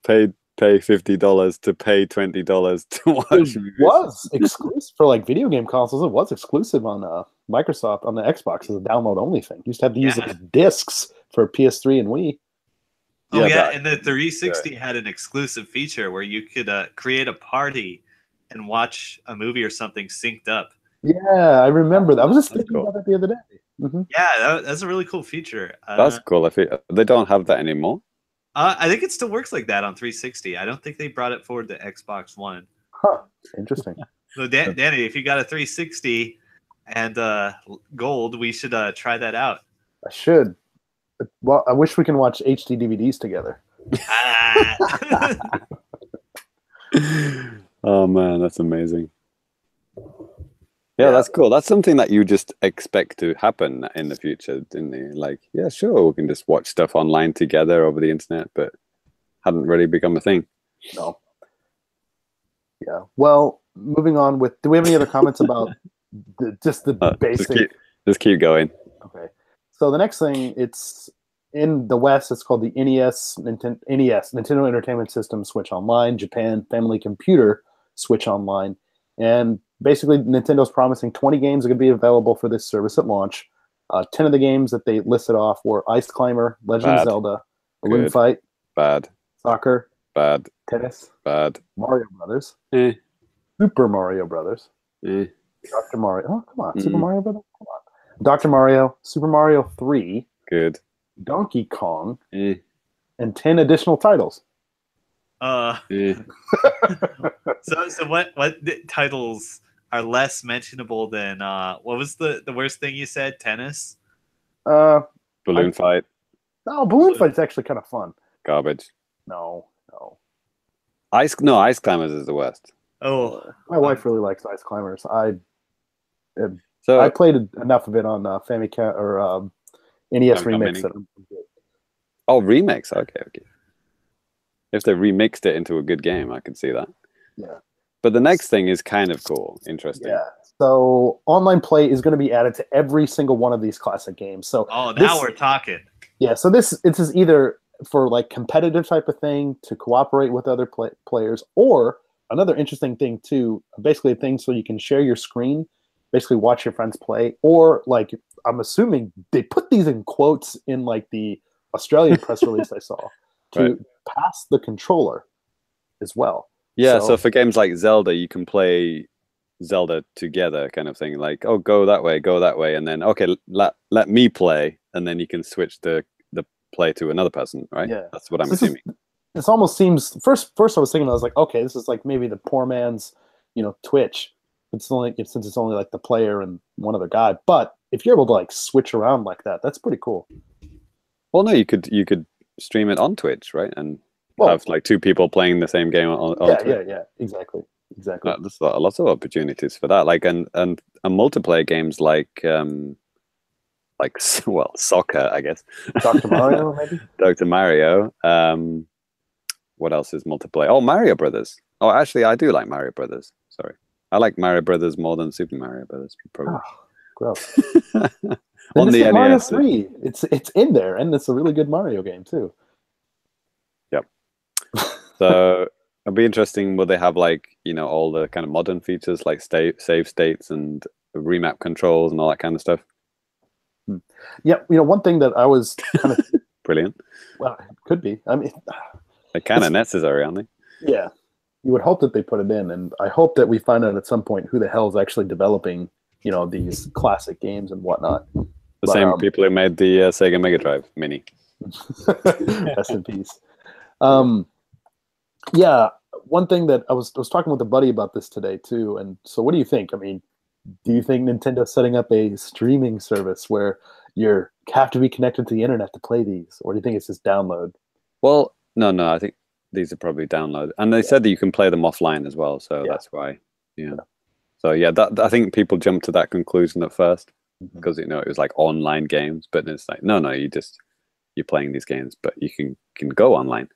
Pay $50 to pay $20 to watch movies. It was exclusive for like video game consoles. It was exclusive on Microsoft on the Xbox as a download only thing. You used to have to use discs for PS3 and Wii. Oh yeah, and the 360 had an exclusive feature where you could create a party and watch a movie or something synced up. Yeah, I remember that. I was just thinking about that the other day. Mm-hmm. Yeah, that's a really cool feature. That's cool. They don't have that anymore. I think it still works like that on 360. I don't think they brought it forward to Xbox One. Huh. Interesting. So, Danny, if you got a 360 and gold, we should try that out. I should. Well, I wish we can watch HD DVDs together. Oh, man, that's amazing. Yeah, that's cool. That's something that you just expect to happen in the future, didn't you? Like, yeah, sure, we can just watch stuff online together over the internet, but hadn't really become a thing. No. Yeah. Well, moving on with, do we have any other comments about the basic? Just keep going. Okay. So the next thing, it's in the West, it's called the Nintendo Entertainment System Switch Online, Japan Family Computer Switch Online, and basically, Nintendo's promising 20 games that could be available for this service at launch. 10 of the games that they listed off were Ice Climber, Legend of Zelda, Balloon Fight, Soccer, Tennis, Mario Brothers, Super Mario Brothers, Dr. Mario. Oh, come on, Super Mario Brothers, come on. Dr. Mario, Super Mario 3, Donkey Kong, and 10 additional titles. So what titles are less mentionable than what was the worst thing you said? Tennis? Balloon Fight. No, Balloon Fight's actually kind of fun. Garbage. No. Ice Climbers is the worst. Oh, my wife really likes Ice Climbers. I played enough of it on Famicast or NES Remix. Oh, Remix. Okay. If they remixed it into a good game, I could see that. Yeah. But the next thing is kind of cool, interesting. Yeah. So online play is going to be added to every single one of these classic games. So now we're talking. Yeah. So this is either for like competitive type of thing to cooperate with other players, or another interesting thing too, basically a thing so you can share your screen, basically watch your friends play, or like I'm assuming they put these in quotes in like the Australian press release I saw to pass the controller as well. Yeah, so for games like Zelda, you can play Zelda together kind of thing. Like, oh, go that way, and then, okay, let me play, and then you can switch the play to another person, right? Yeah. That's what I'm assuming. This almost seems, first I was thinking, I was like, okay, this is like maybe the poor man's, Twitch. Since it's only like the player and one other guy. But if you're able to like switch around like that, that's pretty cool. Well, no, you could stream it on Twitch, right? And have like two people playing the same game on Twitch. Yeah, exactly. There's lots of opportunities for that. Like and multiplayer games like soccer, I guess. Dr. Mario, maybe. Dr. Mario. What else is multiplayer? Oh, Mario Brothers. Oh, actually, I do like Mario Brothers. Sorry, I like Mario Brothers more than Super Mario Brothers. Probably. Oh, gross. On the NES, Mario 3, it's in there, and it's a really good Mario game too. Yep. So It'll be interesting. Will they have like, you know, all the kind of modern features like save states and remap controls and all that kind of stuff? Yeah, you know, one thing that I was kind of Brilliant. well, it could be. I mean, They're kind of necessary, aren't they? yeah, you would hope that they put it in, and I hope that we find out at some point who the hell is actually developing, you know, these classic games and whatnot. The same people who made the Sega Mega Drive Mini. Rest in peace. Yeah, one thing that I was talking with a buddy about this today too, and so what do you think? I mean, do you think Nintendo's setting up a streaming service where you have to be connected to the internet to play these, or do you think it's just download? Well, no, I think these are probably download, and they said that you can play them offline as well, so that's why. Yeah. So yeah, that I think people jumped to that conclusion at first because you know it was like online games, but it's like no, you're playing these games, but you can go online.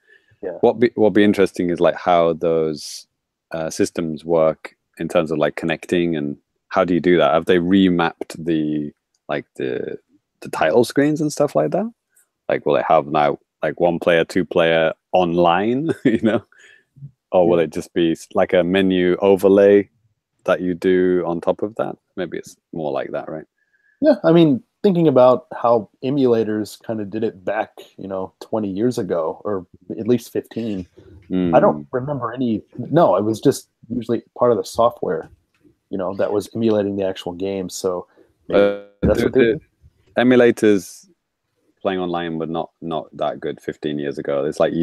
Yeah. What be interesting is like how those systems work in terms of like connecting, and how do you do that? Have they remapped the title screens and stuff like that? Like, will it have now like 1-player, 2-player online, you know, or will it just be like a menu overlay that you do on top of that? Maybe it's more like that, right? Yeah, I mean, thinking about how emulators kind of did it back, you know, 20 years ago, or at least 15. I don't remember any. No, it was just usually part of the software, you know, that was emulating the actual game. So maybe that's what they do. Emulators playing online were not that good 15 years ago. It's like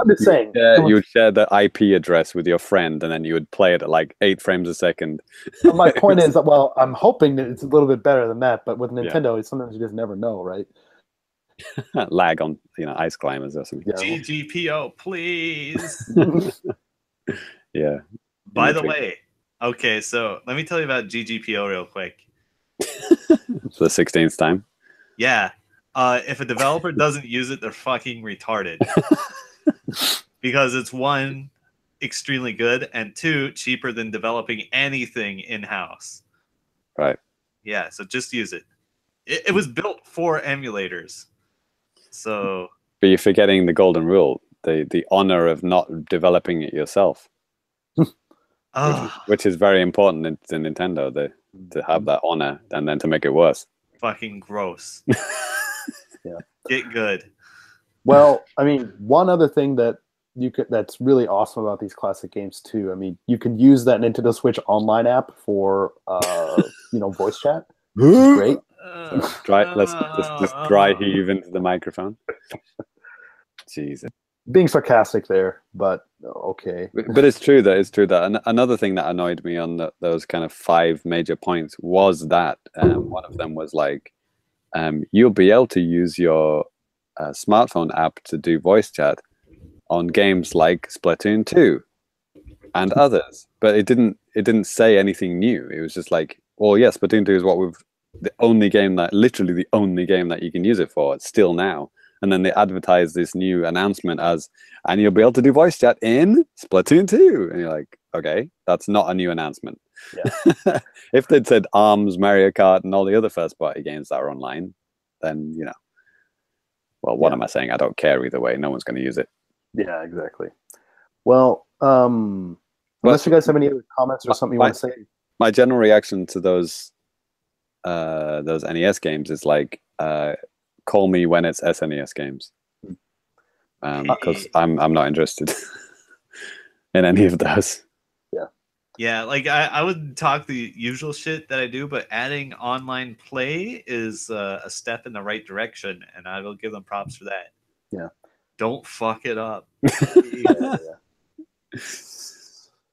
I'm just saying you would share the IP address with your friend, and then you would play it at like 8 frames a second. My point is that, well, I'm hoping that it's a little bit better than that, but with Nintendo, sometimes you just never know, right? Lag on, you know, ice climbers or something. Yeah. GGPO, please. Yeah. By the way, okay, so let me tell you about GGPO real quick. For the 16th time. Yeah. If a developer doesn't use it, they're fucking retarded. Because it's one, extremely good, and two, cheaper than developing anything in-house. Right. Yeah, so just use it. It was built for emulators. So but you're forgetting the golden rule, the honor of not developing it yourself. Which is very important to Nintendo, to have that honor and then to make it worse. Fucking gross. Yeah. Get good. Well, I mean, one other thing that's really awesome about these classic games too. I mean, you can use that Nintendo Switch Online app for you know, voice chat. Great. Let's just dry heave into the microphone. Jesus. Being sarcastic there, but okay. But it's true that. And another thing that annoyed me on those kind of 5 major points was that one of them was like, you'll be able to use your smartphone app to do voice chat on games like Splatoon 2 and others, but it didn't say anything new. It was just like, well, yes, Splatoon 2 is literally the only game that you can use it for. It's still now. And then they advertise this new announcement and you'll be able to do voice chat in Splatoon 2. And you're like, okay, that's not a new announcement. Yeah. If they'd said ARMS, Mario Kart, and all the other first-party games that are online, then, you know, well, what am I saying? I don't care either way. No one's going to use it. Yeah, exactly. Well, unless you guys have any other comments or something you want to say. My general reaction to those NES games is like, call me when it's SNES games, because I'm not interested in any of those. Yeah, like I would talk the usual shit that I do, but adding online play is a step in the right direction, and I will give them props for that. Yeah. Don't fuck it up.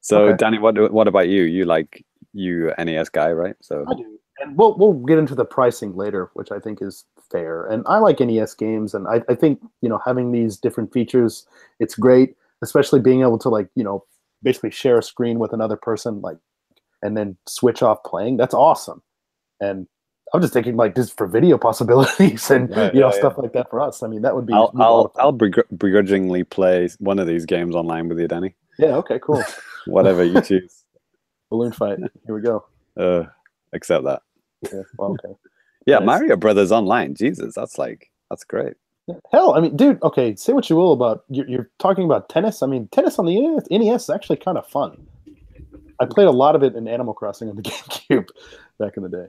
So, okay. Danny, what about you? You NES guy, right? So I do. And we'll get into the pricing later, which I think is fair. And I like NES games, and I think, you know, having these different features, it's great, especially being able to, like, you know, basically share a screen with another person, like, and then switch off playing. That's awesome. And I'm just thinking, like, just for video possibilities and stuff like that for us. I mean, that would be. I'll begrudgingly play one of these games online with you, Danny. Yeah. Okay. Cool. Whatever you choose. Balloon fight. Here we go. Accept that. Yeah. Well, okay. Yeah, nice. Mario Brothers online. Jesus, that's great. Hell, I mean, dude. Okay, say what you will about you're talking about tennis. I mean, tennis on the NES is actually kind of fun. I played a lot of it in Animal Crossing on the GameCube back in the day.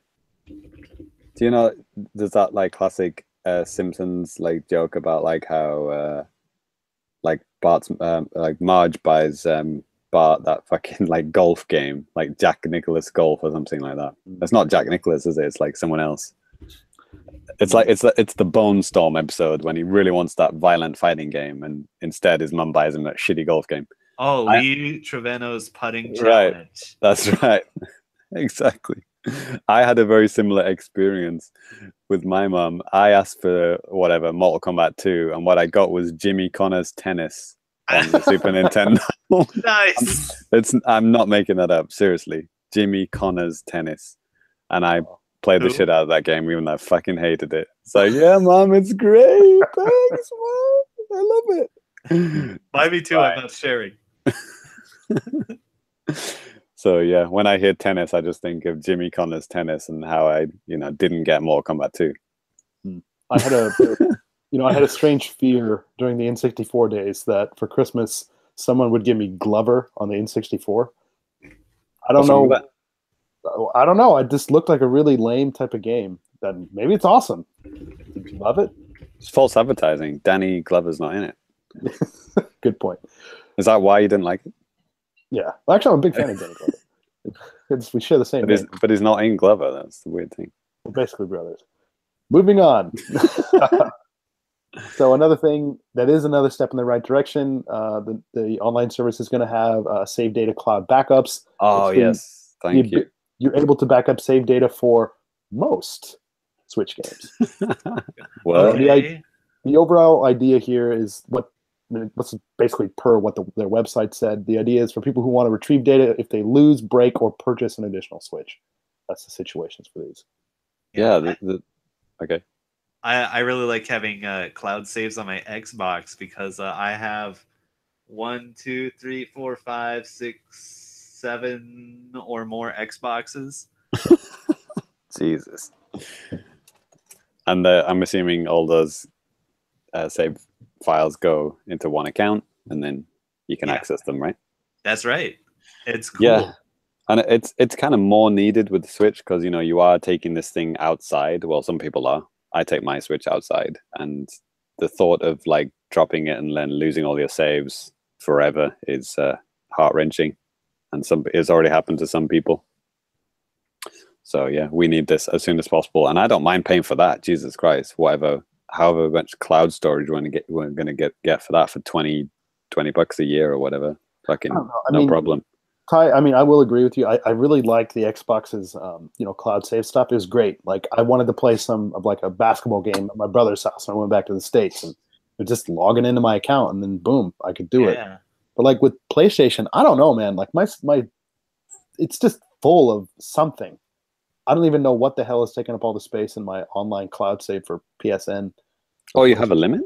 Do you know? There's that like classic Simpsons like joke about like how like Bart's like Marge buys Bart that fucking like golf game, like Jack Nicholas Golf or something like that. It's not Jack Nicholas, is it? It's like someone else. It's like it's the Bone Storm episode when he really wants that violent fighting game, and instead his mum buys him that shitty golf game. Oh, Lee Trevino's putting Right. challenge. That's right. Exactly. I had a very similar experience with my mum. I asked for whatever Mortal Kombat 2, and what I got was Jimmy Connor's Tennis on the Super Nintendo. Nice. I'm not making that up. Seriously, Jimmy Connor's Tennis, and I played the shit out of that game, even though I fucking hated it. So yeah, Mom, it's great. Thanks, Mom. I love it. Buy me too. I'm not sharing. So yeah, when I hear tennis, I just think of Jimmy Connor's Tennis and how I, didn't get Mortal Kombat 2. I had a strange fear during the N64 days that for Christmas someone would give me Glover on the N64. I don't know. I don't know. It just looked like a really lame type of game. That maybe it's awesome. Did you love it? It's false advertising. Danny Glover's not in it. Good point. Is that why you didn't like it? Yeah. Well, actually, I'm a big fan of Danny Glover. We share the same name. But he's not in Glover. That's the weird thing. We're basically brothers. Moving on. So another thing that is another step in the right direction. The online service is going to have save data cloud backups. Oh, yes. Thank you. You're able to back up save data for most Switch games. Well, Okay. The overall idea here is what's basically per what their website said. The idea is for people who want to retrieve data if they lose, break, or purchase an additional Switch. That's the situations for these. Yeah. Okay. I really like having cloud saves on my Xbox because I have 1, 2, 3, 4, 5, 6, 7 or more Xboxes. Jesus. And I'm assuming all those save files go into one account, and then you can access them, right? That's right. It's cool. Yeah. And it's kind of more needed with the Switch because, you are taking this thing outside. Well, some people are. I take my Switch outside, and the thought of like dropping it and then losing all your saves forever is heart-wrenching, and it's already happened to some people. So yeah, we need this as soon as possible, and I don't mind paying for that. Jesus Christ, however much cloud storage we're going to get for that for $20 a year or whatever. Fucking no problem. Ty, I mean, I will agree with you. I really like the Xbox's, cloud save stuff. It was great. Like, I wanted to play some of like a basketball game at my brother's house, and I went back to the States and just logging into my account, and then boom, I could do it. But like with PlayStation, I don't know, man. Like my, it's just full of something. I don't even know what the hell is taking up all the space in my online cloud save for PSN. Oh, you have a limit?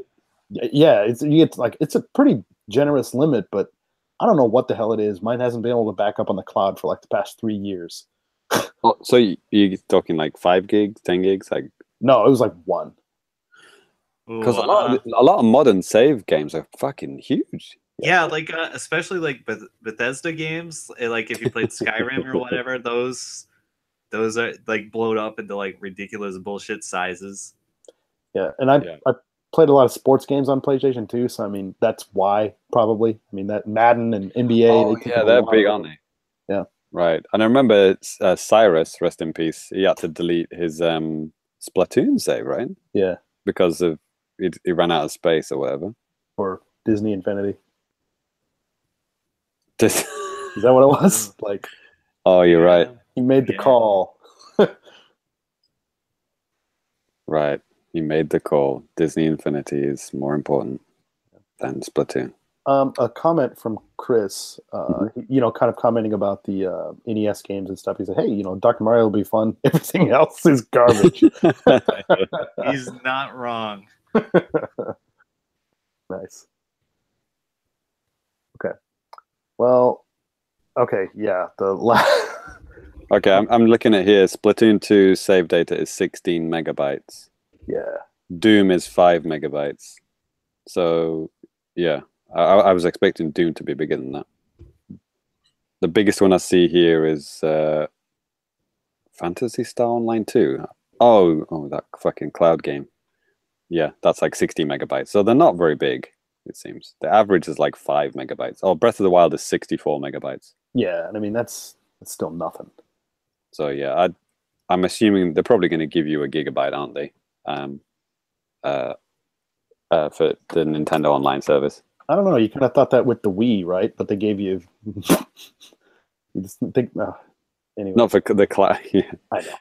Yeah, it's a pretty generous limit, but I don't know what the hell it is. Mine hasn't been able to back up on the cloud for like the past 3 years. Oh, so you're talking like 5 gigs, 10 gigs? Like no, it was like 1. Because a lot of modern save games are fucking huge. Yeah, like especially like Bethesda games, like if you played Skyrim or whatever, those are like blown up into like ridiculous bullshit sizes. Yeah, and I played a lot of sports games on PlayStation 2, so I mean that's why probably. I mean that Madden and NBA. Oh, they're big, aren't they? Yeah, right. And I remember Cyrus, rest in peace. He had to delete his Splatoon save, right? Yeah, because of he ran out of space or whatever. Or Disney Infinity. Is that what it was? Like, oh, you're right. He made the call. Right. He made the call. Disney Infinity is more important than Splatoon. A comment from Chris, kind of commenting about the NES games and stuff. He said, hey, Dr. Mario will be fun. Everything else is garbage. He's not wrong. Nice. Okay. Well, okay, yeah. Okay, I'm looking at here. Splatoon 2 save data is 16 megabytes. Yeah. Doom is 5 megabytes. So yeah, I was expecting Doom to be bigger than that. The biggest one I see here is Phantasy Star Online 2. Oh, that fucking cloud game. Yeah, that's like 60 megabytes. So they're not very big, it seems. The average is like 5 megabytes. Oh, Breath of the Wild is 64 megabytes. Yeah, and I mean that's still nothing. So yeah, I'm assuming they're probably going to give you a gigabyte, aren't they? For the Nintendo Online service. I don't know. You kind of thought that with the Wii, right? But they gave you. You just think. Anyway. Not for the cloud. Yeah. I know.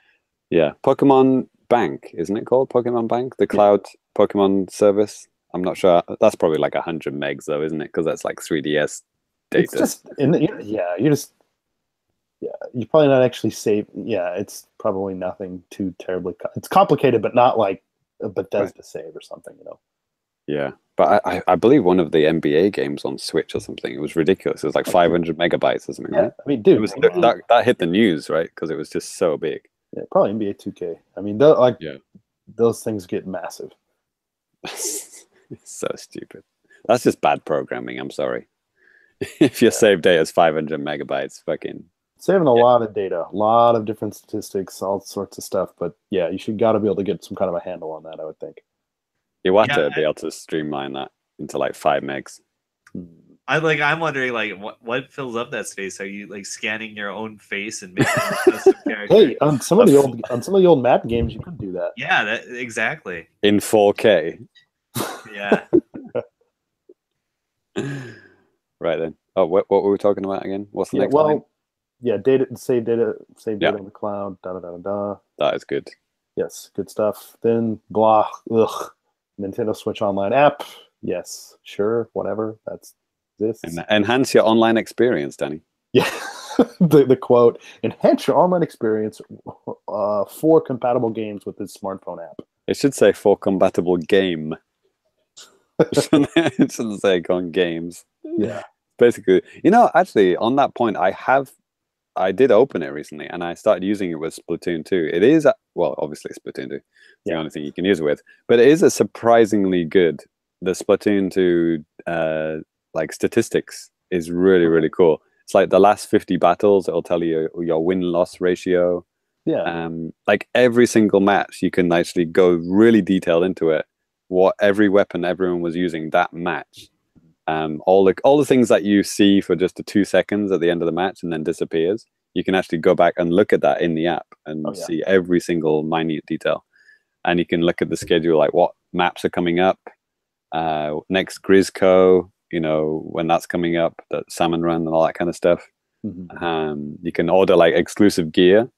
Yeah, Pokemon Bank, isn't it called Pokemon Bank? The cloud Pokemon service. I'm not sure. That's probably like 100 megs though, isn't it? Because that's like 3DS data. It's just you probably not actually save. Yeah, it's probably nothing too terribly. It's complicated, but not like a Bethesda save or something, you know. Yeah, but I believe one of the NBA games on Switch or something, it was ridiculous. It was like 500 megabytes or something, right? I mean, dude, that hit the news, right? Because it was just so big. Yeah, probably NBA 2K. I mean, those things get massive. It's so stupid. That's just bad programming. I'm sorry. If your save data is 500 megabytes, fucking saving a lot of data, a lot of different statistics, all sorts of stuff. But yeah, you got to be able to get some kind of a handle on that, I would think. You want to be able to streamline that into like 5 megs. I'm wondering like what fills up that space? Are you like scanning your own face and making a custom character? Hey, on some of the old map games, you could do that. Yeah, exactly. In 4K. Yeah. Right then. Oh, what were we talking about again? What's the next line? Yeah, save data on the cloud. Da da da da. That is good. Yes, good stuff. Then blah. Ugh. Nintendo Switch Online app. Yes, sure, whatever. That's this. Enhance your online experience, Danny. Yeah, the quote: enhance your online experience for compatible games with this smartphone app. It should say for compatible game. It shouldn't say on games. Yeah. Basically, actually, on that point, I did open it recently, and I started using it with Splatoon 2. It is, obviously Splatoon 2. The only thing you can use it with, but it is a surprisingly good. The Splatoon 2 like statistics is really, really cool. It's like the last 50 battles, it'll tell you your win-loss ratio. Yeah. Like every single match, you can actually go really detailed into it. What every weapon everyone was using that match. All the things that you see for just the 2 seconds at the end of the match and then disappears, you can actually go back and look at that in the app and see every single minute detail. And you can look at the schedule, like what maps are coming up, next Grizzco, when that's coming up, the Salmon Run and all that kind of stuff. Mm-hmm. You can order like exclusive gear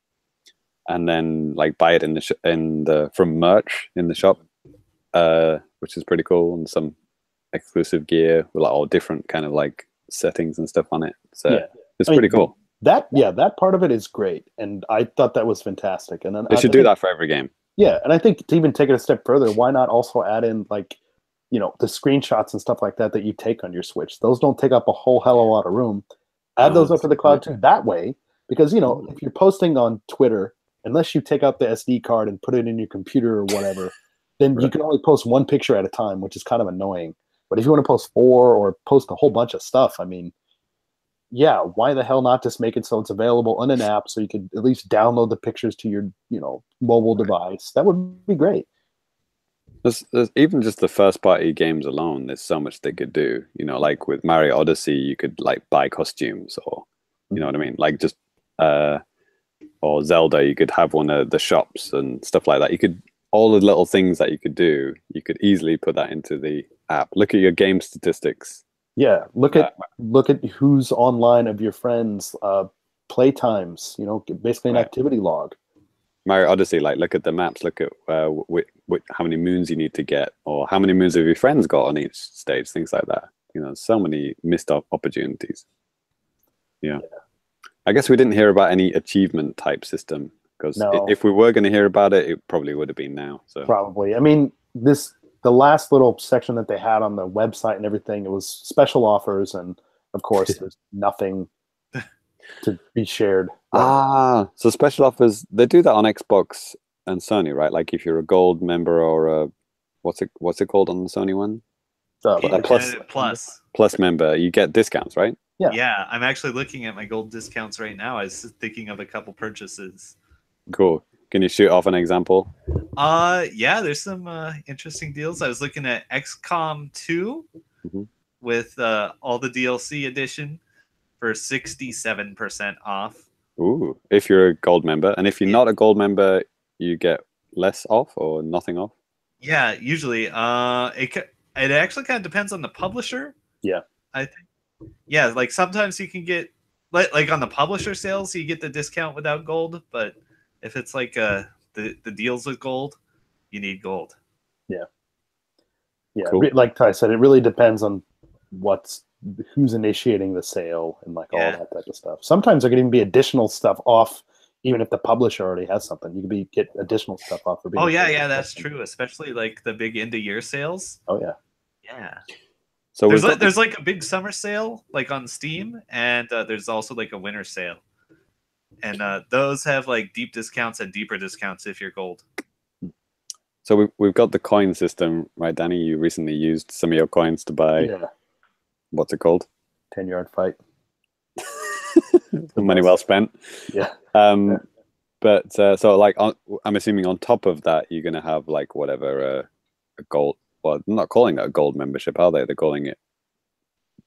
and then like buy it from merch in the shop, which is pretty cool, and some exclusive gear with like all different kind of like settings and stuff on it. So it's pretty cool. That part of it is great, and I thought that was fantastic. And then they should do that for every game. Yeah, and I think to even take it a step further, why not also add in like, the screenshots and stuff like that you take on your Switch? Those don't take up a whole hell of a lot of room. Add those up to the cloud too. That way, because if you're posting on Twitter, unless you take out the SD card and put it in your computer or whatever, then you can only post one picture at a time, which is kind of annoying. But if you want to post 4 or post a whole bunch of stuff, I mean, yeah, why the hell not just make it so it's available on an app so you could at least download the pictures to your, mobile device? That would be great. There's even just the first party games alone, there's so much they could do. Like with Mario Odyssey, you could like buy costumes, or you know what I mean? Like just or Zelda, you could have one of the shops and stuff like that. You could, all the little things that you could do, you could easily put that into the app. Look at your game statistics. Yeah, look at who's online of your friends, play times. Basically an activity log. Mario Odyssey, like look at the maps. Look at how many moons you need to get, or how many moons have your friends got on each stage. Things like that. So many missed opportunities. Yeah. I guess we didn't hear about any achievement type system, because if we were going to hear about it, it probably would have been now. So probably. I mean, the last little section that they had on the website and everything, it was special offers, and of course there's nothing to be shared. So special offers, they do that on Xbox and Sony, right? Like if you're a gold member or what's it called on the Sony one? Plus. Plus member, you get discounts, right? Yeah. Yeah, I'm actually looking at my gold discounts right now. I was thinking of a couple purchases. Cool. Can you shoot off an example? Yeah, there's some interesting deals. I was looking at XCOM 2 with all the DLC edition for 67% off. Ooh, if you're a gold member, and if you're not a gold member, you get less off or nothing off. Yeah, usually. It actually kind of depends on the publisher. Yeah, I think. Yeah, like sometimes you can get like on the publisher sales, you get the discount without gold, but if it's like the deals with gold, you need gold. Yeah. Yeah, Cool. like Ty said, it really depends on who's initiating the sale and like all that type of stuff. Sometimes there can even be additional stuff off, even if the publisher already has something. You can get additional stuff off for being. Oh yeah, that's true. Especially like the big end of year sales. Oh yeah. Yeah. So there's like a big summer sale like on Steam, and there's also like a winter sale, and those have like deep discounts and deeper discounts if you're gold. So we've got the coin system, right, Danny? You recently used some of your coins to buy, what's it called? 10-yard fight. Money well spent. Yeah. But so like I'm assuming on top of that, you're going to have like whatever a gold. Well, I'm not calling it a gold membership, are they? They're calling it.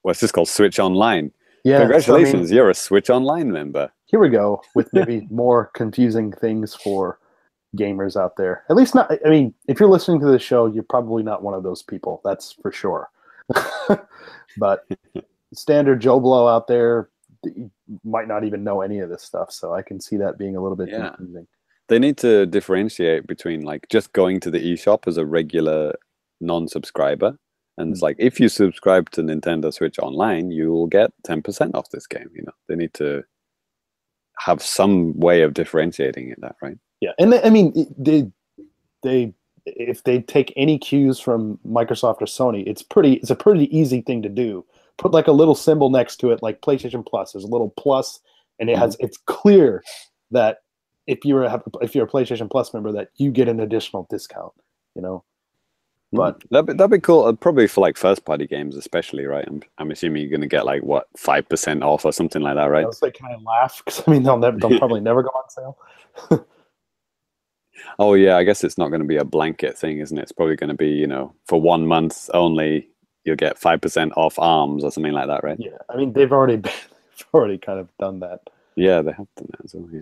What's this called? Switch Online. Yeah. Congratulations, so, you're a Switch Online member. Here we go with maybe more confusing things for gamers out there. At least not. I mean, if you're listening to the show, you're probably not one of those people. That's for sure. But standard Joe Blow out there might not even know any of this stuff, so I can see that being a little bit confusing. They need to differentiate between like just going to the eShop as a regular non-subscriber, and it's like if you subscribe to Nintendo Switch Online, you will get 10% off this game. You know, they need to have some way of differentiating it. That right? Yeah, and I mean, they if they take any cues from Microsoft or Sony, it's a pretty easy thing to do. Put like a little symbol next to it, like PlayStation Plus. There's a little plus, and it's clear that if you're a PlayStation Plus member, that you get an additional discount. You know, but that'd be cool. Probably for like first party games, especially, right? I'm assuming you're gonna get like what 5% off or something like that, right? I was like, can I laugh? Because I mean, they'll probably never go on sale. Oh yeah, I guess it's not going to be a blanket thing, isn't it? It's probably going to be, you know, for 1 month only, you'll get 5% off ARMS or something like that, right? Yeah, I mean they've already kind of done that. Yeah, they have done that as well. Yeah,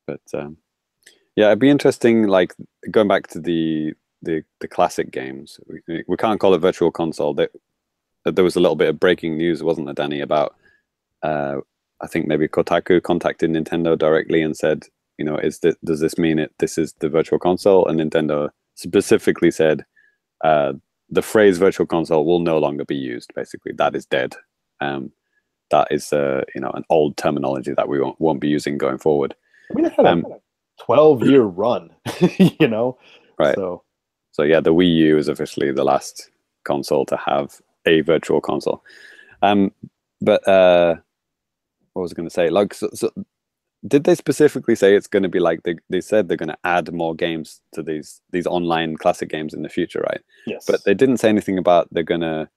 but yeah, it'd be interesting. Like going back to the classic games, we can't call it Virtual Console. There was a little bit of breaking news, wasn't there, Danny? About I think maybe Kotaku contacted Nintendo directly and said, you know, does this mean this is the Virtual Console? And Nintendo specifically said the phrase Virtual Console will no longer be used. Basically, that is dead. That is you know, an old terminology that we won't be using going forward. I mean, it had a 12-year run, you know. Right. So yeah, the Wii U is officially the last console to have a Virtual Console. But what was I going to say? Like, so did they specifically say it's going to be like they said they're going to add more games to these online classic games in the future, right? Yes. But they didn't say anything about they're going to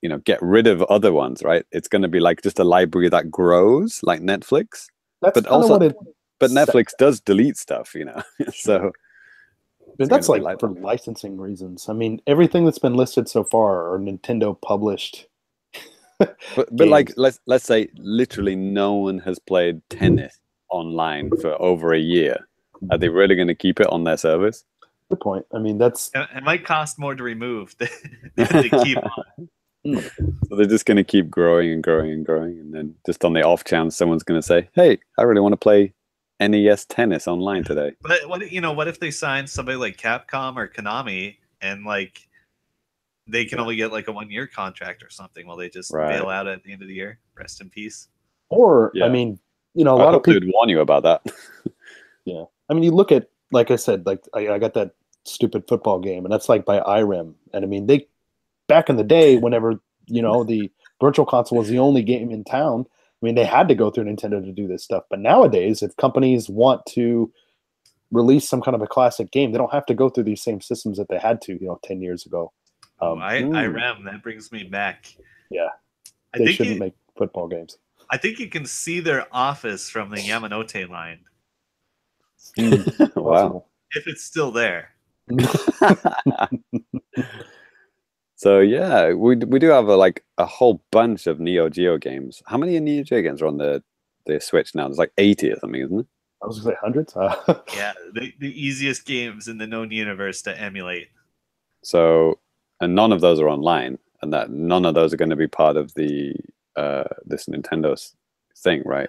you know, get rid of other ones, right? It's going to be like just a library that grows, like Netflix. That's also but Netflix does delete stuff, you know. So but that's like for licensing reasons. I mean, everything that's been listed so far are Nintendo published. But like let's say literally no one has played tennis online for over a year. Are they really going to keep it on their service? Good point. I mean, it might cost more to remove than to keep on. So they're just going to keep growing and growing and growing, and then just on the off chance someone's going to say, "Hey, I really want to play NES tennis online today." But what if they sign somebody like Capcom or Konami and like they can only get like a 1-year contract or something while they just bail out at the end of the year? Rest in peace. Or I mean, you know, a lot of people would warn you about that. Yeah, I mean, you look at, like I said, like I got that stupid football game, and that's like by IRIM, and I mean they back in the day, whenever you know the Virtual Console was the only game in town, I mean they had to go through Nintendo to do this stuff. But nowadays, if companies want to release some kind of a classic game, they don't have to go through these same systems that they had to, 10 years ago. IRAM, that brings me back. Yeah, I they think shouldn't make football games. I think you can see their office from the Yamanote line. Wow. If it's still there. So yeah, we do have a whole bunch of Neo Geo games. How many Neo Geo games are on the Switch now? There's like 80 or something, isn't it? I was gonna say hundreds. Yeah, the easiest games in the known universe to emulate. So, and none of those are online, and that none of those are going to be part of the this Nintendo thing, right?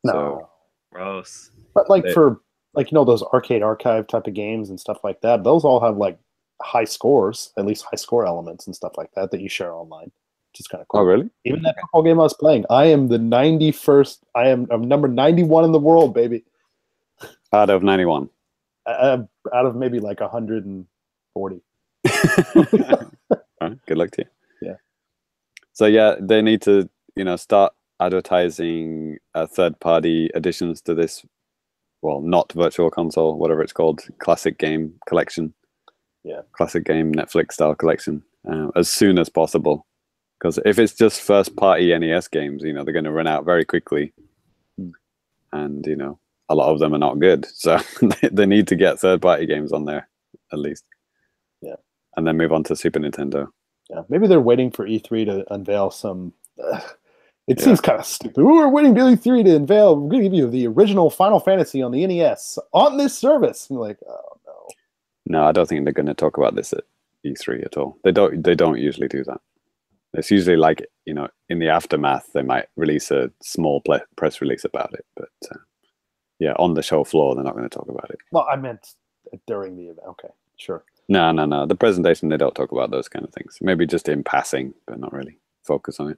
No. So, gross. But for those arcade archive type of games and stuff like that, those all have like high scores, at least high score elements and stuff like that you share online, which is kind of cool. Oh, really? Even that football game I was playing, I am the 91st. I'm number 91 in the world, baby. Out of 91. Out of maybe like 140. Right, good luck to you. Yeah. So yeah, they need to start advertising third-party additions to this. Well, not virtual console, whatever it's called, classic game collection. Yeah. Classic game Netflix style collection as soon as possible. Because if it's just first-party NES games, they're going to run out very quickly, and a lot of them are not good. So they need to get third-party games on there at least. Yeah. And then move on to Super Nintendo. Yeah, maybe they're waiting for E3 to unveil some. It seems kind of stupid. We're waiting for E3 to unveil. We're going to give you the original Final Fantasy on the NES on this service. I'm like, oh no. No, I don't think they're going to talk about this at E3 at all. They don't usually do that. It's usually like in the aftermath they might release a small press release about it, but yeah, on the show floor they're not going to talk about it. Well, I meant during the event. Okay, sure. No. The presentation, they don't talk about those kind of things. Maybe just in passing, but not really focus on it.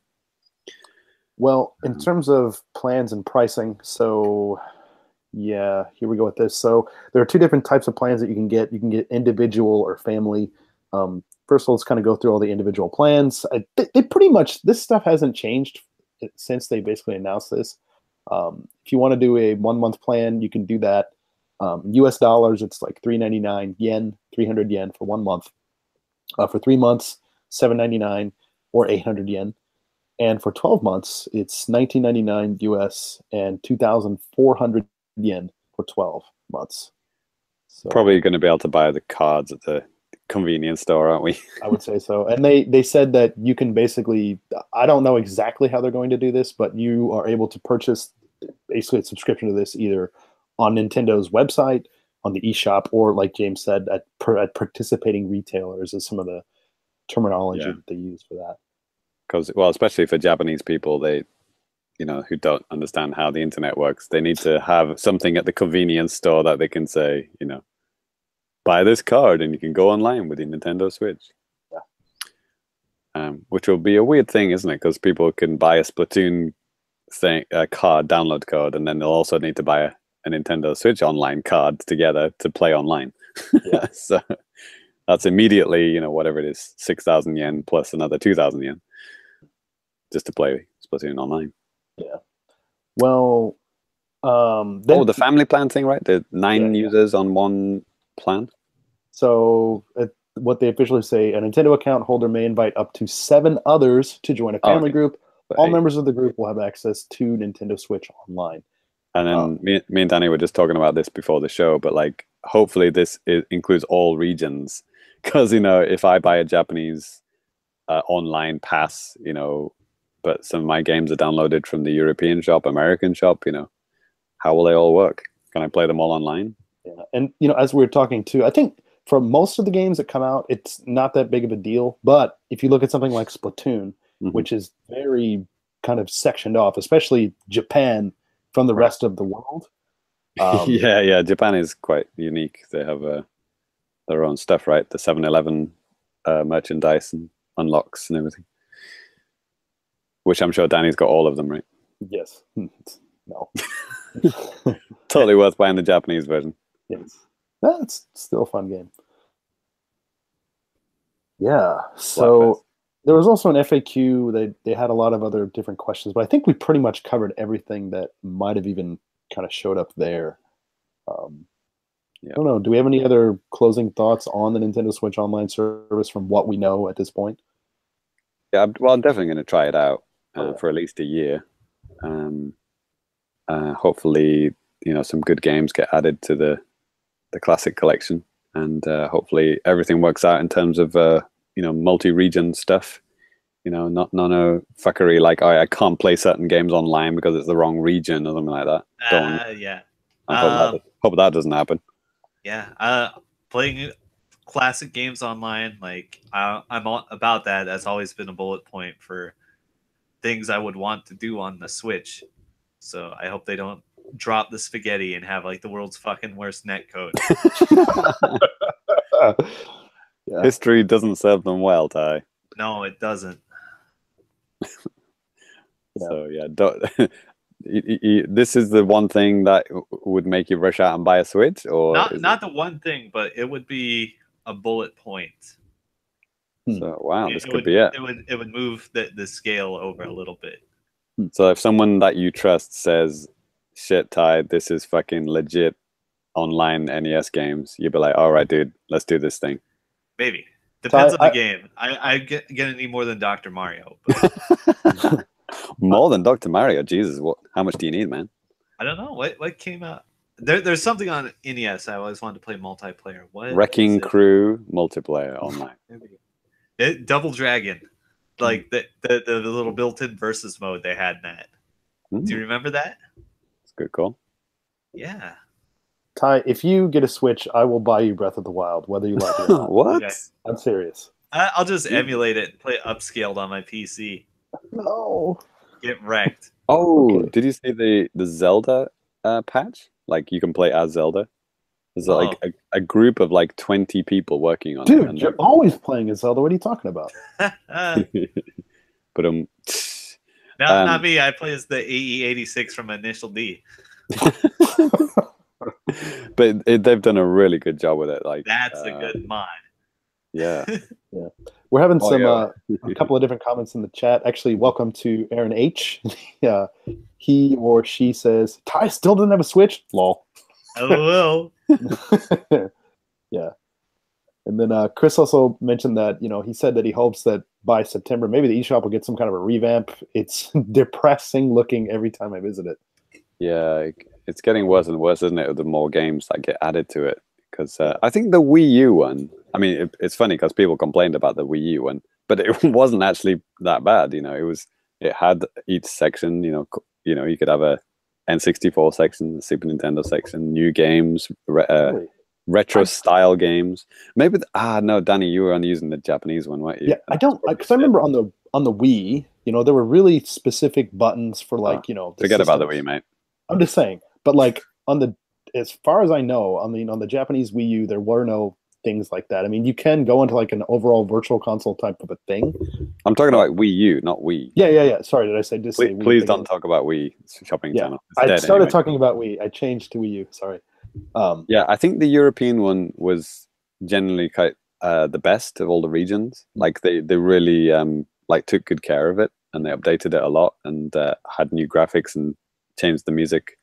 Well, in terms of plans and pricing, so yeah, here we go with this. So there are two different types of plans that you can get. You can get individual or family. First of all, let's kind of go through all the individual plans. They pretty much, this stuff hasn't changed since they basically announced this. If you want to do a 1 month plan, you can do that. US dollars, it's like 399 yen, 300 yen for 1 month. For 3 months, 799 or 800 yen. And for 12 months, it's 1999 US and 2,400 yen for 12 months. So, probably going to be able to buy the cards at the convenience store, aren't we? I would say so. And they said that you can basically, I don't know exactly how they're going to do this, but you are able to purchase basically a subscription to this either on Nintendo's website, on the eShop, or like James said, at participating retailers is some of the terminology that they use for that. Because, well, especially for Japanese people, they, who don't understand how the internet works, they need to have something at the convenience store that they can say, buy this card and you can go online with the Nintendo Switch. Yeah. Which will be a weird thing, isn't it? Because people can buy a Splatoon card, download code, and then they'll also need to buy a Nintendo Switch online card together to play online. Yeah. So that's immediately, whatever it is, 6,000 yen plus another 2,000 yen. Just to play Splatoon online. Yeah. Well, the family plan thing, right? The 9 users on one plan. So what they officially say, a Nintendo account holder may invite up to 7 others to join a family group. But all members of the group will have access to Nintendo Switch online. And then me and Danny were just talking about this before the show, but hopefully this includes all regions. Because, if I buy a Japanese online pass, but some of my games are downloaded from the European shop, American shop, how will they all work? Can I play them all online? Yeah. And, as we were talking too, I think for most of the games that come out, it's not that big of a deal. But if you look at something like Splatoon, which is very kind of sectioned off, especially Japan from the rest of the world. Yeah. Japan is quite unique. They have their own stuff, right? The 7-Eleven merchandise and unlocks and everything. Which I'm sure Danny's got all of them, right? Yes. No. Totally worth buying the Japanese version. Yes. That's still a fun game. Yeah. So there was also an FAQ. They had a lot of other different questions, but I think we pretty much covered everything that might have even kind of showed up there. I don't know. Do we have any other closing thoughts on the Nintendo Switch Online service from what we know at this point? Yeah, well, I'm definitely going to try it out Oh, yeah. for at least a year. Hopefully, some good games get added to the classic collection, and hopefully everything works out in terms of multi-region stuff. Not no fuckery like I can't play certain games online because it's the wrong region or something like that. Yeah. I hope that doesn't happen. Yeah. Playing classic games online, like I'm all about that. That's always been a bullet point for things I would want to do on the Switch. So I hope they don't drop the spaghetti and have like the world's fucking worst netcode. Yeah. History doesn't serve them well, Ty. No, it doesn't. So yeah, this is the one thing that would make you rush out and buy a Switch, or not the one thing, but it would be a bullet point. So wow, this could be it. It would move the scale over a little bit. So if someone that you trust says, "Shit, Ty, this is fucking legit online NES games," you'd be like, "All right, dude, let's do this thing." Maybe depends on the game. I gonna need more than Dr. Mario. But... More than Dr. Mario, Jesus! How much do you need, man? I don't know what came out. There's something on NES I always wanted to play multiplayer. What? Wrecking Crew multiplayer online. Double Dragon, like the little built-in versus mode they had in that. Do you remember that? It's a good call. Yeah. Ty, if you get a Switch, I will buy you Breath of the Wild, whether you like it or not. What? Okay. I'm serious. I'll just emulate it and play it upscaled on my PC. No. Get wrecked. Oh, okay. Did you see the Zelda patch? Like you can play as Zelda. There's like a group of like 20 people working on it. Dude, you're always playing as Zelda. What are you talking about? But not me. I play as the AE86 from Initial D. But they've done a really good job with it. Like that's a good mod. Yeah. Yeah. We're having a couple of different comments in the chat. Actually, welcome to Aaron H. He or she says, Ty still doesn't have a Switch? Lol. LOL. Yeah. And then Chris also mentioned that, he said that he hopes that by September, maybe the eShop will get some kind of a revamp. It's depressing looking every time I visit it. Yeah, it's getting worse and worse, isn't it? The more games that get added to it. Because I think the Wii U one, I mean, it's funny because people complained about the Wii U one, but it wasn't actually that bad. It had each section, you could have a N64 section, a Super Nintendo section, new games, retro style games. Maybe no, Danny, you were only using the Japanese one, weren't you? Yeah, because I remember on the Wii, there were really specific buttons for forget about the Wii, mate. I'm just saying, but like as far as I know, on the Japanese Wii U, there were no things like that. I mean, you can go into like an overall virtual console type of a thing. I'm talking about Wii U, not Wii. Yeah. Sorry, did I say just say Wii? Please don't talk about Wii shopping channel. I started talking about Wii. I changed to Wii U. Sorry. Yeah, I think the European one was generally quite the best of all the regions. Like they really took good care of it, and they updated it a lot and had new graphics and changed the music.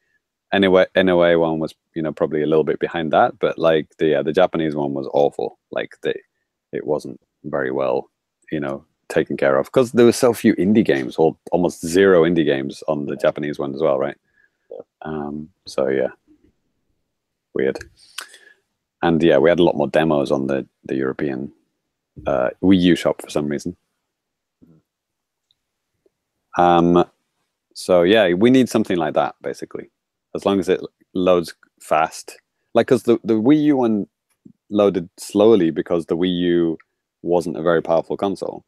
Anyway, NOA one was probably a little bit behind that, but like the Japanese one was awful. Like it wasn't very well taken care of because there were so few indie games, or almost zero indie games on the Japanese one as well, right? So yeah, weird. And yeah, we had a lot more demos on the European Wii U shop for some reason. So yeah, we need something like that basically. As long as it loads fast, like because the Wii U one loaded slowly because the Wii U wasn't a very powerful console.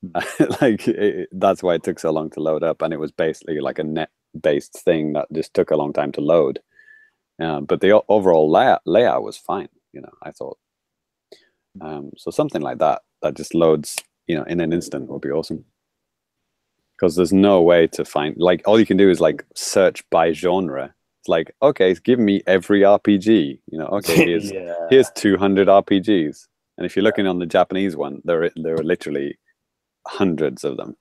That's why it took so long to load up, and it was basically like a net-based thing that just took a long time to load. But the overall layout was fine, I thought. So something like that just loads, in an instant would be awesome. Because there's no way to find, like, all you can do is like search by genre. It's like, okay, give me every RPG. Okay, here's 200 RPGs. And if you're looking on the Japanese one, there are literally hundreds of them.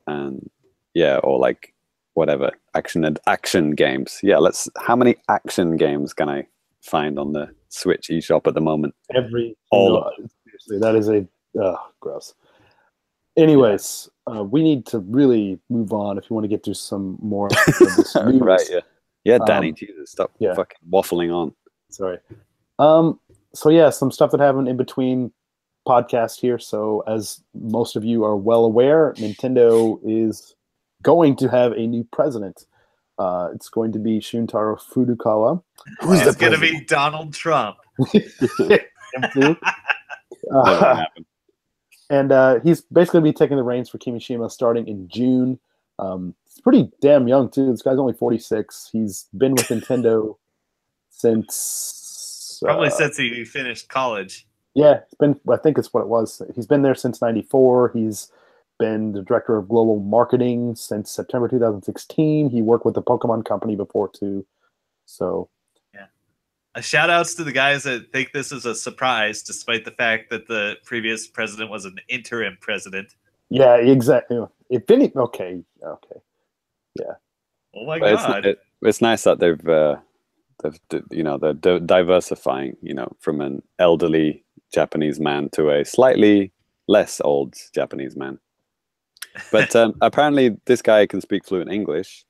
And yeah, or like whatever action games. Yeah, how many action games can I find on the Switch eShop at the moment. All of them. Seriously, that is gross. Anyways, we need to really move on if you want to get through some more of this news. Right, yeah, Danny, Jesus, stop fucking waffling on. Sorry. So yeah, some stuff that happened in between podcasts here. So as most of you are well aware, Nintendo is going to have a new president. It's going to be Shuntaro Furukawa. Who's going to be Donald Trump? And he's basically be taking the reins for Kimishima starting in June. He's pretty damn young too. This guy's only 46. He's been with Nintendo since probably since he finished college. Yeah, it's been. I think it's what it was. He's been there since '94. He's been the director of global marketing since September 2016. He worked with the Pokemon Company before too. So, yeah. Shout outs to the guys that think this is a surprise, despite the fact that the previous president was an interim president. Yeah, exactly. If any, okay, yeah. Oh my god! It's nice that they're diversifying, from an elderly Japanese man to a slightly less old Japanese man. But apparently this guy can speak fluent English,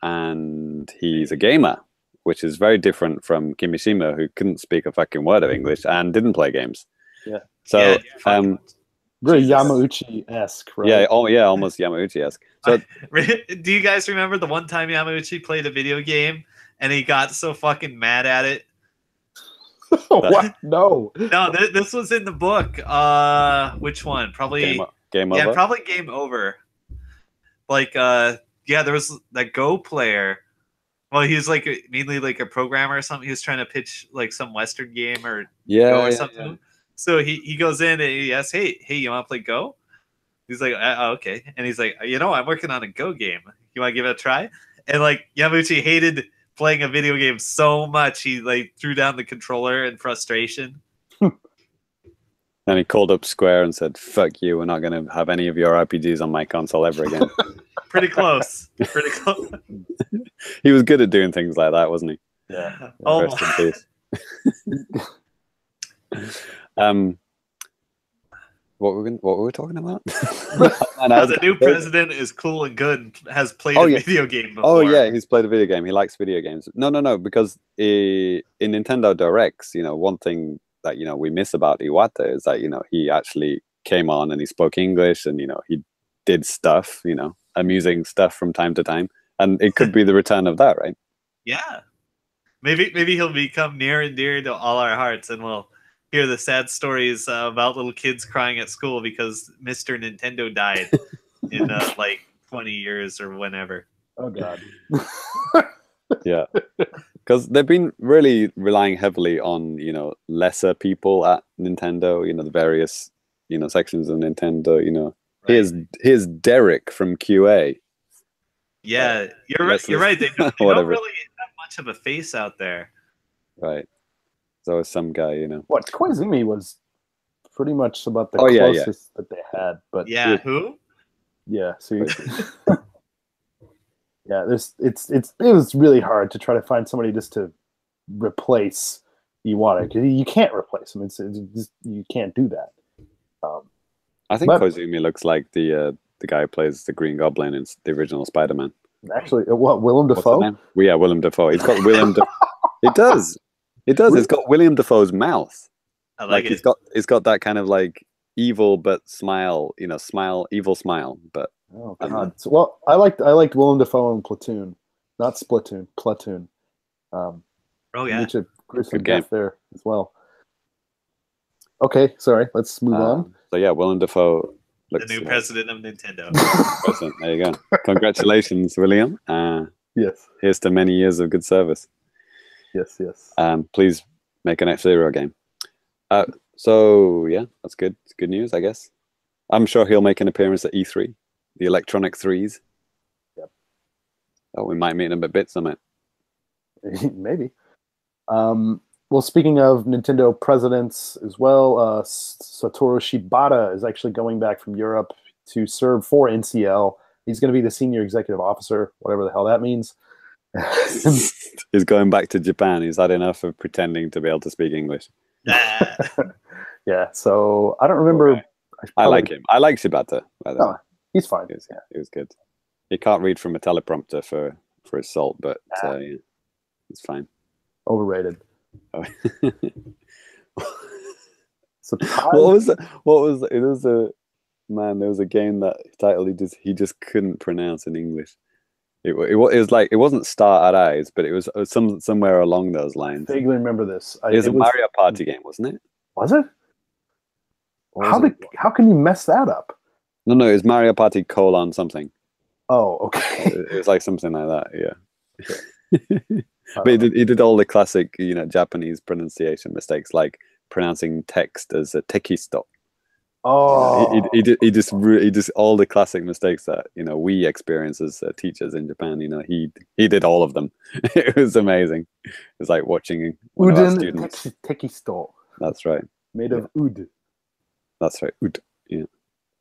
and he's a gamer, which is very different from Kimishima, who couldn't speak a fucking word of English and didn't play games. Yeah. So, very Yamauchi-esque, right? Yeah, almost Yamauchi-esque. So, do you guys remember the one time Yamauchi played a video game and he got so fucking mad at it? What? No. No, this was in the book. Which one? Probably Game Over? Yeah, probably Game Over. Like, there was that Go player. Well, he was like mainly like a programmer or something. He was trying to pitch like some Western game or Go or something. Yeah. So he goes in and he asks, hey, you want to play Go? He's like, okay. And he's like, I'm working on a Go game. You want to give it a try? And like Yamauchi hated playing a video game so much, he like threw down the controller in frustration. And he called up Square and said, fuck you, we're not going to have any of your RPGs on my console ever again. Pretty close. Pretty close. He was good at doing things like that, wasn't he? Yeah. Rest in peace. What were we talking about? The new president is cool and good and has played a video game before. Oh yeah, he's played a video game. He likes video games. No, because in Nintendo Directs, one thing that we miss about Iwata is that he actually came on and he spoke English and he did stuff, amusing stuff from time to time, and it could be the return of that, right? Yeah, maybe he'll become near and dear to all our hearts, and we'll hear the sad stories about little kids crying at school because Mr. Nintendo died in like 20 years or whenever. Oh god. Yeah, because they've been really relying heavily on lesser people at Nintendo, the various sections of Nintendo. Right. Here's Derek from QA. Yeah, you're right. They don't really have much of a face out there. Right. So some guy, What, Koizumi was pretty much about the closest that they had. But who? Yeah, so yeah, it was really hard to try to find somebody just to replace Iwata, because you can't replace him. It's just, you can't do that. I think Koizumi looks like the guy who plays the Green Goblin in the original Spider-Man. Actually, what, Willem Dafoe? Well, yeah, Willem Dafoe. He's got Willem. It does. It's got William Dafoe's mouth. I like it. It's got that kind of like evil but smile, evil smile. But oh god. Well, I liked Willem Dafoe in Platoon, not Splatoon, Platoon. Oh yeah. Which a gruesome death there as well. Okay, sorry. Let's move on. So yeah, Willem Dafoe. The new president of Nintendo. There you go. Congratulations, William. Yes. Here's to many years of good service. Yes. Please make an F-Zero game. So yeah, that's good. It's good news, I guess. I'm sure he'll make an appearance at E3, the Electronic 3s. Yep. Oh, we might meet him at Bit Summit. Maybe. Well, speaking of Nintendo presidents as well, Satoru Shibata is actually going back from Europe to serve for NCL. He's going to be the senior executive officer, whatever the hell that means. He's going back to Japan. He's had enough of pretending to be able to speak English. Yeah, so I don't remember. Okay. I like him. I like Shibata. Oh, he's fine. He was good. He can't read from a teleprompter for his salt, but yeah, it's fine. Overrated. Oh. So What was it? It was a man. There was a game that title he just couldn't pronounce in English. It was like it wasn't Star at Eyes, but it was somewhere along those lines. I vaguely remember this. It was a Mario Party game, wasn't it? Was it? How can you mess that up? No, it was Mario Party : something. Oh, okay. It was like something like that. Yeah. But he did all the classic, Japanese pronunciation mistakes, like pronouncing text as a tekisto. Oh, he just all the classic mistakes that we experience as teachers in Japan. He did all of them. It was amazing. It was like watching one of our students. tekisto. That's right. Made of ud. That's right. Ud. Yeah.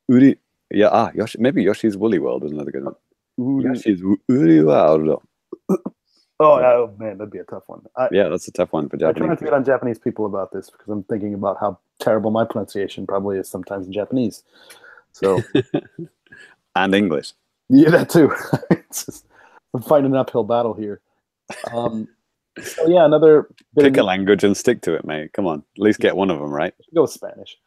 Uri. Yeah. Yoshi. Maybe Yoshi's Woolly World was another good one. Yoshi's Uri World. Oh man, that'd be a tough one. Yeah, that's a tough one for Japanese. I try not to get on Japanese people about this because I'm thinking about how terrible my pronunciation probably is sometimes in Japanese. So, and English. Yeah, that too. I'm fighting an uphill battle here. So yeah, another pick a language and stick to it, mate. Come on, at least get one of them right. Go with Spanish.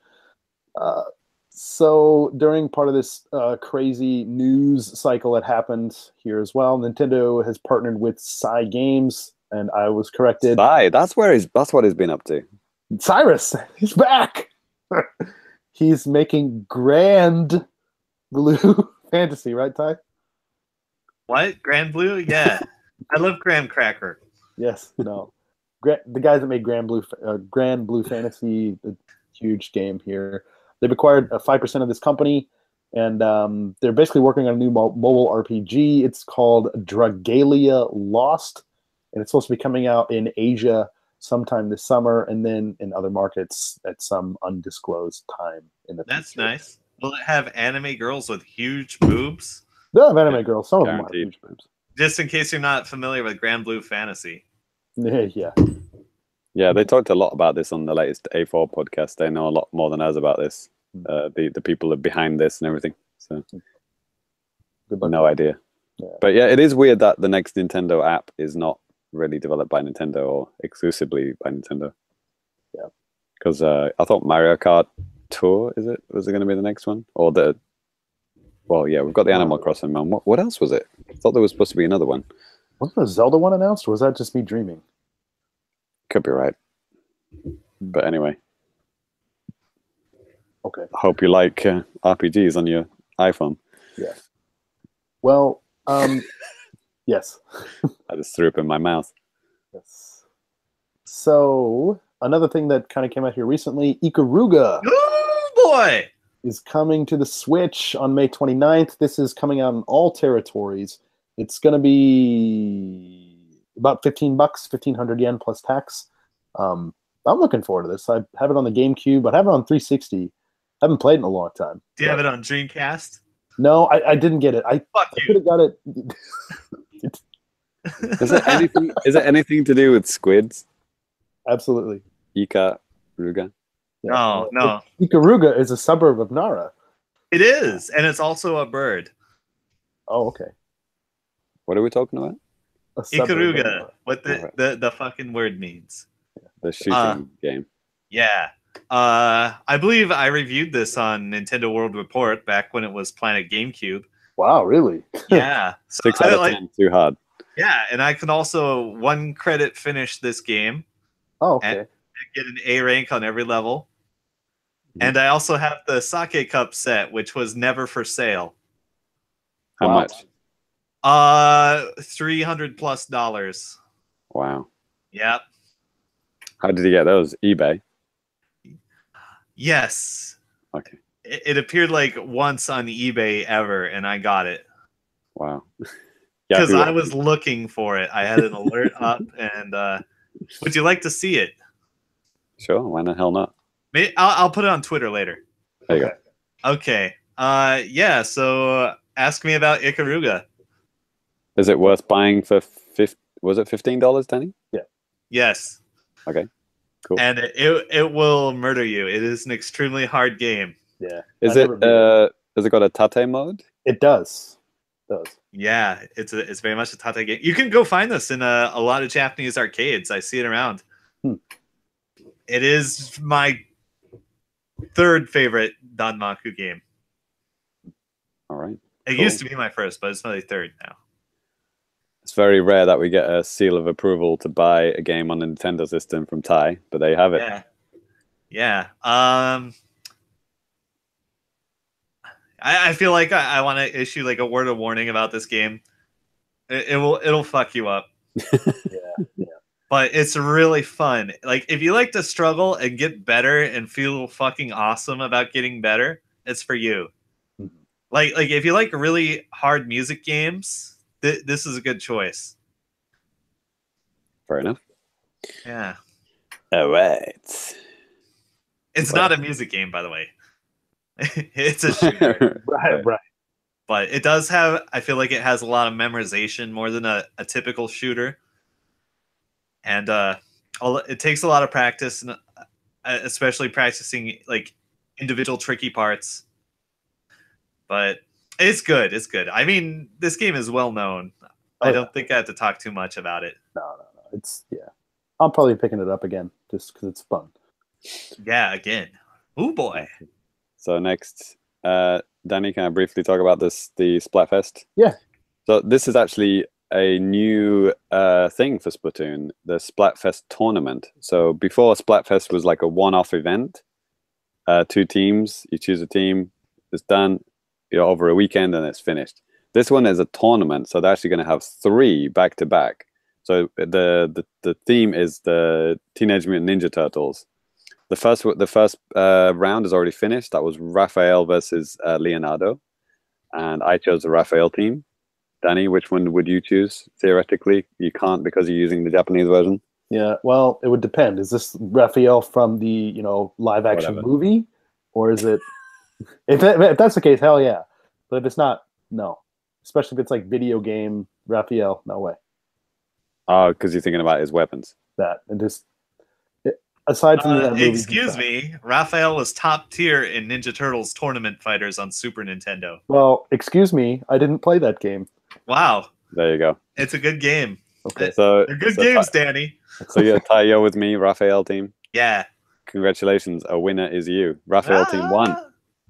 So during part of this crazy news cycle that happened here as well, Nintendo has partnered with Psy Games, and I was corrected. Psy, that's what he's been up to. Cyrus, he's back. He's making Grand Blue Fantasy, right, Ty? What? Grand Blue? Yeah, I love Graham Cracker. Yes, no. The guys that made Grand Blue Fantasy, the huge game here. They've acquired 5% of this company, and they're basically working on a new mobile RPG. It's called Dragalia Lost, and it's supposed to be coming out in Asia sometime this summer, and then in other markets at some undisclosed time in the future. That's nice. Will it have anime girls with huge boobs? They'll have anime girls. Some of them have huge boobs. Just in case you're not familiar with Grand Blue Fantasy. Yeah. Yeah, they talked a lot about this on the latest A4 podcast. They know a lot more than us about this. The people are behind this and everything. So, no idea. Yeah. But yeah, it is weird that the next Nintendo app is not really developed by Nintendo or exclusively by Nintendo. Yeah. Because I thought Mario Kart Tour, was it going to be the next one? Or well, yeah, we've got the Animal Crossing one. What else was it? I thought there was supposed to be another one. Wasn't a Zelda one announced, or was that just me dreaming? Could be right. But anyway. Okay. I hope you like RPGs on your iPhone. Yeah. Well, yes. I just threw up in my mouth. Yes. So, another thing that kind of came out here recently, Ikaruga. Oh, boy! Is coming to the Switch on May 29th. This is coming out in all territories. It's going to be about $15, 1,500 yen plus tax. I'm looking forward to this. I have it on the GameCube. I have it on 360. I haven't played in a long time. Do you have it on Dreamcast? No, I didn't get it. I could have got it. Is it anything to do with squids? Absolutely. Ikaruga? Yeah. No. Ikaruga is a suburb of Nara. It is, and it's also a bird. Oh, okay. What are we talking about? Ikaruga, what the fucking word means. The shooting game. Yeah. I believe I reviewed this on Nintendo World Report back when it was Planet GameCube. Wow, really? Yeah. So 6 out of 10, too hard. Yeah, and I can also 1 credit finish this game. Oh, okay. And get an A rank on every level. And I also have the Sake Cup set, which was never for sale. How much? $300+. Wow. Yep. How did you get those? eBay? Yes. Okay. It appeared like once on eBay ever, and I got it. Wow. Because I was looking for it. I had an alert up, and would you like to see it? Sure. Why the hell not? Maybe, I'll put it on Twitter later. There you go. Okay. Yeah. So ask me about Ikaruga. Is it worth buying for was it $15, Danny? Yeah. Yes. Okay. Cool. And it will murder you. It is an extremely hard game. Yeah. Has it got a tate mode? It does. Yeah, it's very much a tate game. You can go find this in a lot of Japanese arcades. I see it around. It is my third favorite Danmaku game. All right. It used to be my first, but it's my third now. It's very rare that we get a seal of approval to buy a game on a Nintendo system from Tai, but there you have it. Yeah. I feel like I want to issue like a word of warning about this game. It'll fuck you up. Yeah. But it's really fun. Like if you like to struggle and get better and feel fucking awesome about getting better, it's for you. Mm-hmm. Like if you like really hard music games, this is a good choice. Fair enough. Yeah. All right. It's not a music game, by the way. It's a shooter. Right. But it does have, I feel like it has a lot of memorization more than a typical shooter. And it takes a lot of practice, especially practicing like individual tricky parts. But it's good. It's good. I mean, this game is well known. I don't think I have to talk too much about it. No. It's I'm probably picking it up again just because it's fun. Yeah, again. Oh boy. So next, Danny, can I briefly talk about the Splatfest? Yeah. So this is actually a new thing for Splatoon, the Splatfest tournament. So before, Splatfest was like a one-off event. 2 teams, you choose a team, it's done, over a weekend and it's finished. This one is a tournament, so they're actually going to have 3 back-to-back. So the theme is the Teenage Mutant Ninja Turtles. The first round is already finished. That was Raphael versus Leonardo, and I chose the Raphael team. Danny, which one would you choose? Theoretically, you can't because you're using the Japanese version. Yeah, well, it would depend. Is this Raphael from the live action movie, or is it? If that's the case, hell yeah. But if it's not, no. Especially if it's like video game Raphael, no way. Oh, because you're thinking about his weapons. That and just aside from that movie. Excuse me, Raphael was top tier in Ninja Turtles Tournament Fighters on Super Nintendo. Well, excuse me, I didn't play that game. Wow. There you go. It's a good game. Okay. So they're good games, Danny. So you're Taiyo with me, Raphael team. Yeah. Congratulations, a winner is you. Raphael team won.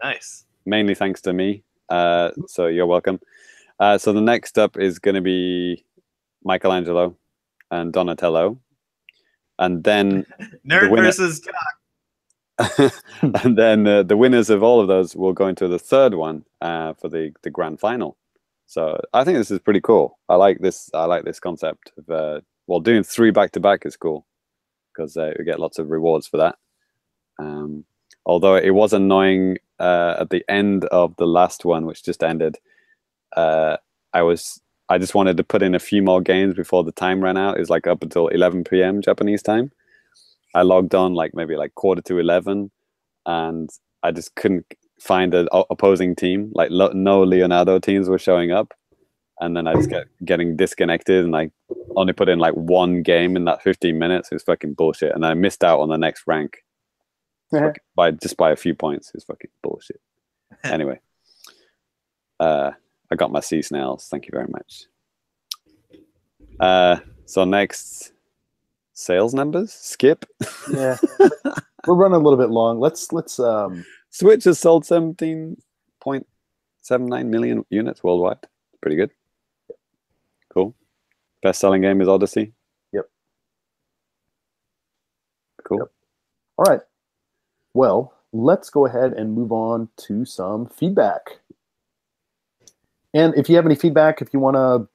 Nice. Mainly thanks to me. So you're welcome. So the next up is going to be Michelangelo and Donatello, and then Nerd versus Jock. And then the winners of all of those will go into the third one for the grand final. So I think this is pretty cool. I like this concept of doing 3 back-to-back is cool because we get lots of rewards for that. Although it was annoying at the end of the last one, which just ended. I just wanted to put in a few more games before the time ran out. It was like up until 11 p.m. Japanese time. I logged on maybe 11:15, and I just couldn't find an opposing team. No Leonardo teams were showing up, and then I just kept getting disconnected, and I only put in 1 game in that 15 minutes. It was fucking bullshit, and I missed out on the next rank by a few points. It was fucking bullshit. Anyway, I got my sea snails. Thank you very much. So next, sales numbers. Skip. Yeah, we're running a little bit long. Let's. Switch has sold 17.79 million units worldwide. Pretty good. Cool. Best-selling game is Odyssey. Yep. Cool. Yep. All right. Well, let's go ahead and move on to some feedback. And if you have any feedback, if you want to,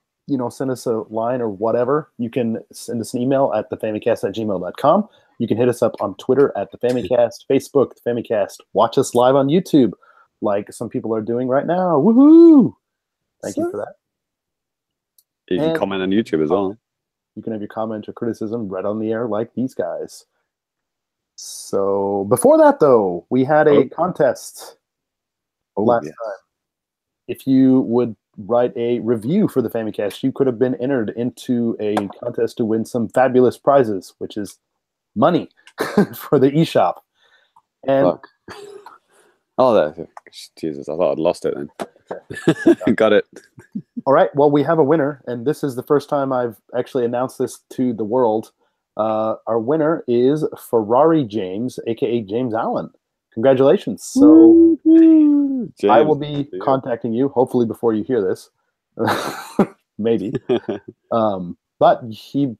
send us a line or whatever, you can send us an email at thefamicast@gmail.com. You can hit us up on Twitter at thefamicast, Facebook, the Famicast. Watch us live on YouTube, like some people are doing right now. Woohoo! Thank you for that. You can comment on YouTube as well. You can have your comment or criticism read on the air like these guys. So before that, though, we had a contest last time. If you would write a review for the Famicast, you could have been entered into a contest to win some fabulous prizes, which is money for the eShop. And Fuck. Oh, that, Jesus! I thought I'd lost it then. Okay. Got it. All right. Well, we have a winner, and this is the first time I've actually announced this to the world. Our winner is Ferrari James, aka James Allen. Congratulations! So James, I will be contacting you, hopefully before you hear this, maybe. But he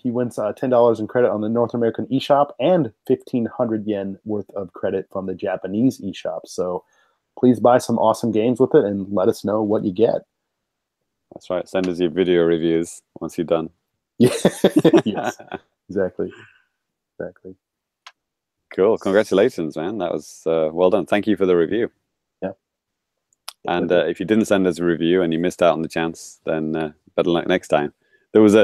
wins $10 in credit on the North American eShop and 1,500 yen worth of credit from the Japanese eShop. So please buy some awesome games with it and let us know what you get. That's right. Send us your video reviews once you're done. Yes, exactly. Cool. Congratulations, man. That was well done. Thank you for the review. Yeah. And if you didn't send us a review and you missed out on the chance, then better luck next time. There was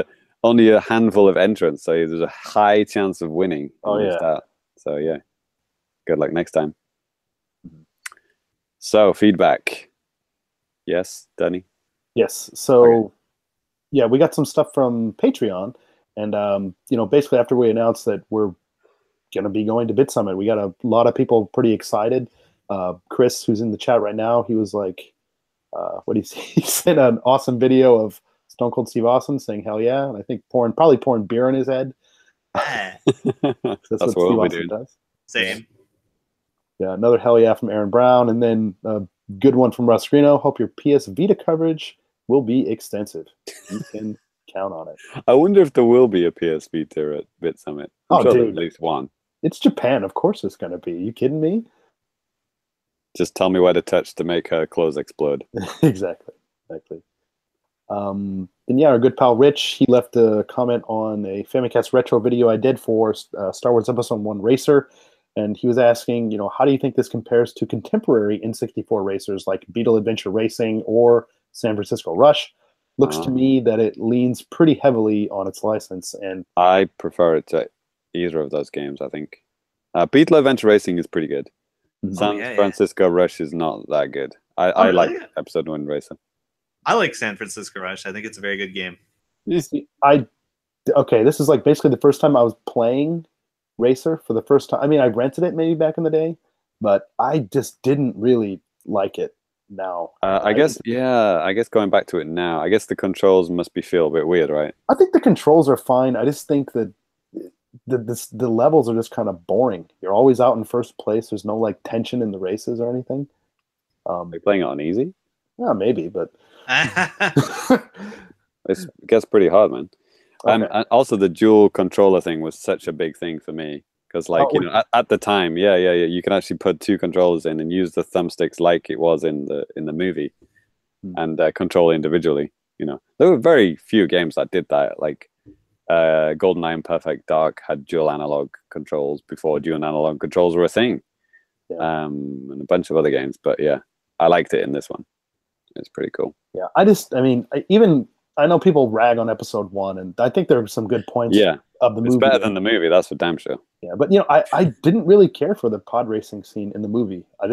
only a handful of entrants, so there's a high chance of winning. Oh, yeah. Missed out. So yeah, good luck next time. So feedback. Yes, Danny. Yes. So Okay. yeah, we got some stuff from Patreon, and basically after we announced that we're going to be going to Bit Summit, we got a lot of people pretty excited. Chris, who's in the chat right now, he was like, he sent an awesome video of Stone Cold Steve Austin saying "Hell yeah," and I think probably pouring beer in his head. That's what Steve what we'll Austin does. Same. Yeah, another hell yeah from Aaron Brown, and then a good one from Russ Greeno. Hope your PS Vita coverage will be extensive. You can count on it. I wonder if there will be a PS Vita at Bit Summit. I'm sure there's dude, at least one. It's Japan, of course it's going to be. You kidding me? Just tell me where to touch to make her clothes explode. Exactly. And yeah, our good pal Rich, he left a comment on a Famicast retro video I did for Star Wars Episode 1 Racer, and he was asking, how do you think this compares to contemporary N64 racers like Beetle Adventure Racing or San Francisco Rush? Looks to me that it leans pretty heavily on its license, and I prefer it to either of those games, I think. Beetle Adventure Racing is pretty good. San Francisco Rush is not that good. I really? like Episode 1 Racer. I like San Francisco Rush. I think it's a very good game. See, this is like basically the first time I was playing Racer for the first time. I mean, I rented it maybe back in the day, but I just didn't really like it now. I guess going back to it now, I guess the controls must feel a bit weird, right? I think the controls are fine. I just think that the levels are just kind of boring. You're always out in first place. There's no like tension in the races or anything. Are you playing it on easy? Yeah, maybe, but it gets pretty hard, man. Okay. And also the dual controller thing was such a big thing for me because, like, at the time, you can actually put two controllers in and use the thumbsticks like it was in the movie, and control individually. There were very few games that did that. Like GoldenEye and Perfect Dark had dual analog controls before dual analog controls were a thing, and a bunch of other games. But yeah, I liked it in this one. It's pretty cool. Yeah, I know people rag on Episode 1, and I think there are some good points of the movie. It's better than the movie, that's for damn sure. Yeah, but I didn't really care for the pod racing scene in the movie. That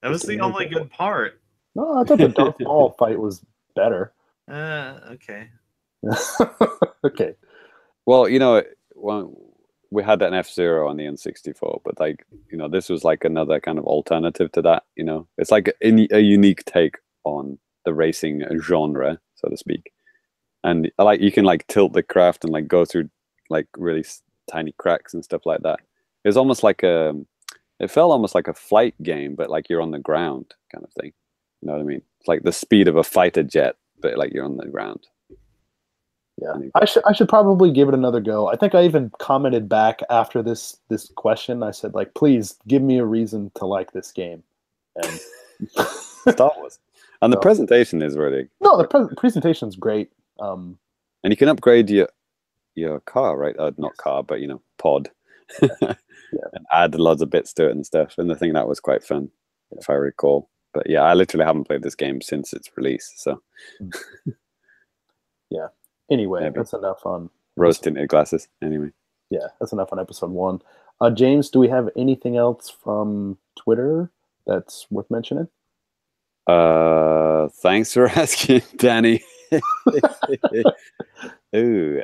was the only good part. No, I thought the Darth Maul fight was better. Okay. Okay. Well, we had an F-Zero on the N64, but this was like another kind of alternative to that. It's like a unique take on the racing genre, so to speak. And you can tilt the craft and go through really tiny cracks and stuff like that. It felt almost like a flight game, but you're on the ground kind of thing. You know what I mean? It's like the speed of a fighter jet, but you're on the ground. Yeah, I should probably give it another go. I think I even commented back after this question. I said, please give me a reason to like this game. And Star Wars. And the presentation is really... No, the presentation's great. And you can upgrade your car, right? Not car, but, pod. And add lots of bits to it and stuff. And I think that was quite fun, if I recall. But yeah, I literally haven't played this game since its release, so... Yeah. Anyway, that's enough on... Rose-tinted glasses, anyway. Yeah, that's enough on Episode 1. James, do we have anything else from Twitter that's worth mentioning? Thanks for asking, Danny. Ooh,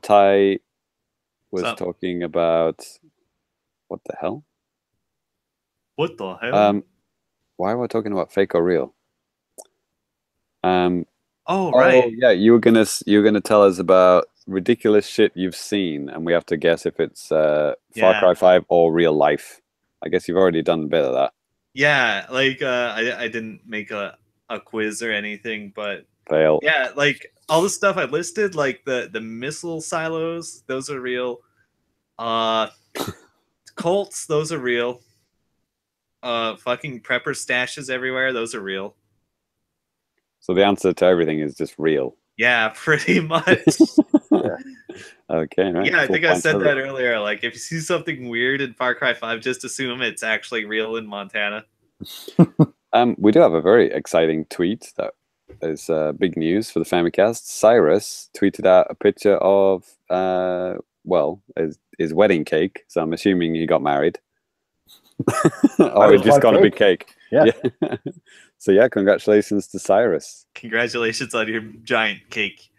Ty was talking about what the hell? What the hell? Why were we talking about fake or real? Oh, Oh right. yeah, you were gonna tell us about ridiculous shit you've seen, and we have to guess if it's Far Cry 5 or real life. I guess you've already done a bit of that. Yeah, like I didn't make a quiz or anything, but Fail. yeah, like all the stuff I listed, like the missile silos, those are real. Cults, those are real. Fucking prepper stashes everywhere, those are real. So the answer to everything is just real. Yeah, pretty much. Yeah. Okay, right. Yeah, I think I said that earlier. Like, if you see something weird in Far Cry 5, just assume it's actually real in Montana. We do have a very exciting tweet that is big news for the Famicast. Cyrus tweeted out a picture of, well, his wedding cake. So I'm assuming he got married. Or he just got a big cake. Yeah. So yeah, congratulations to Cyrus. Congratulations on your giant cake.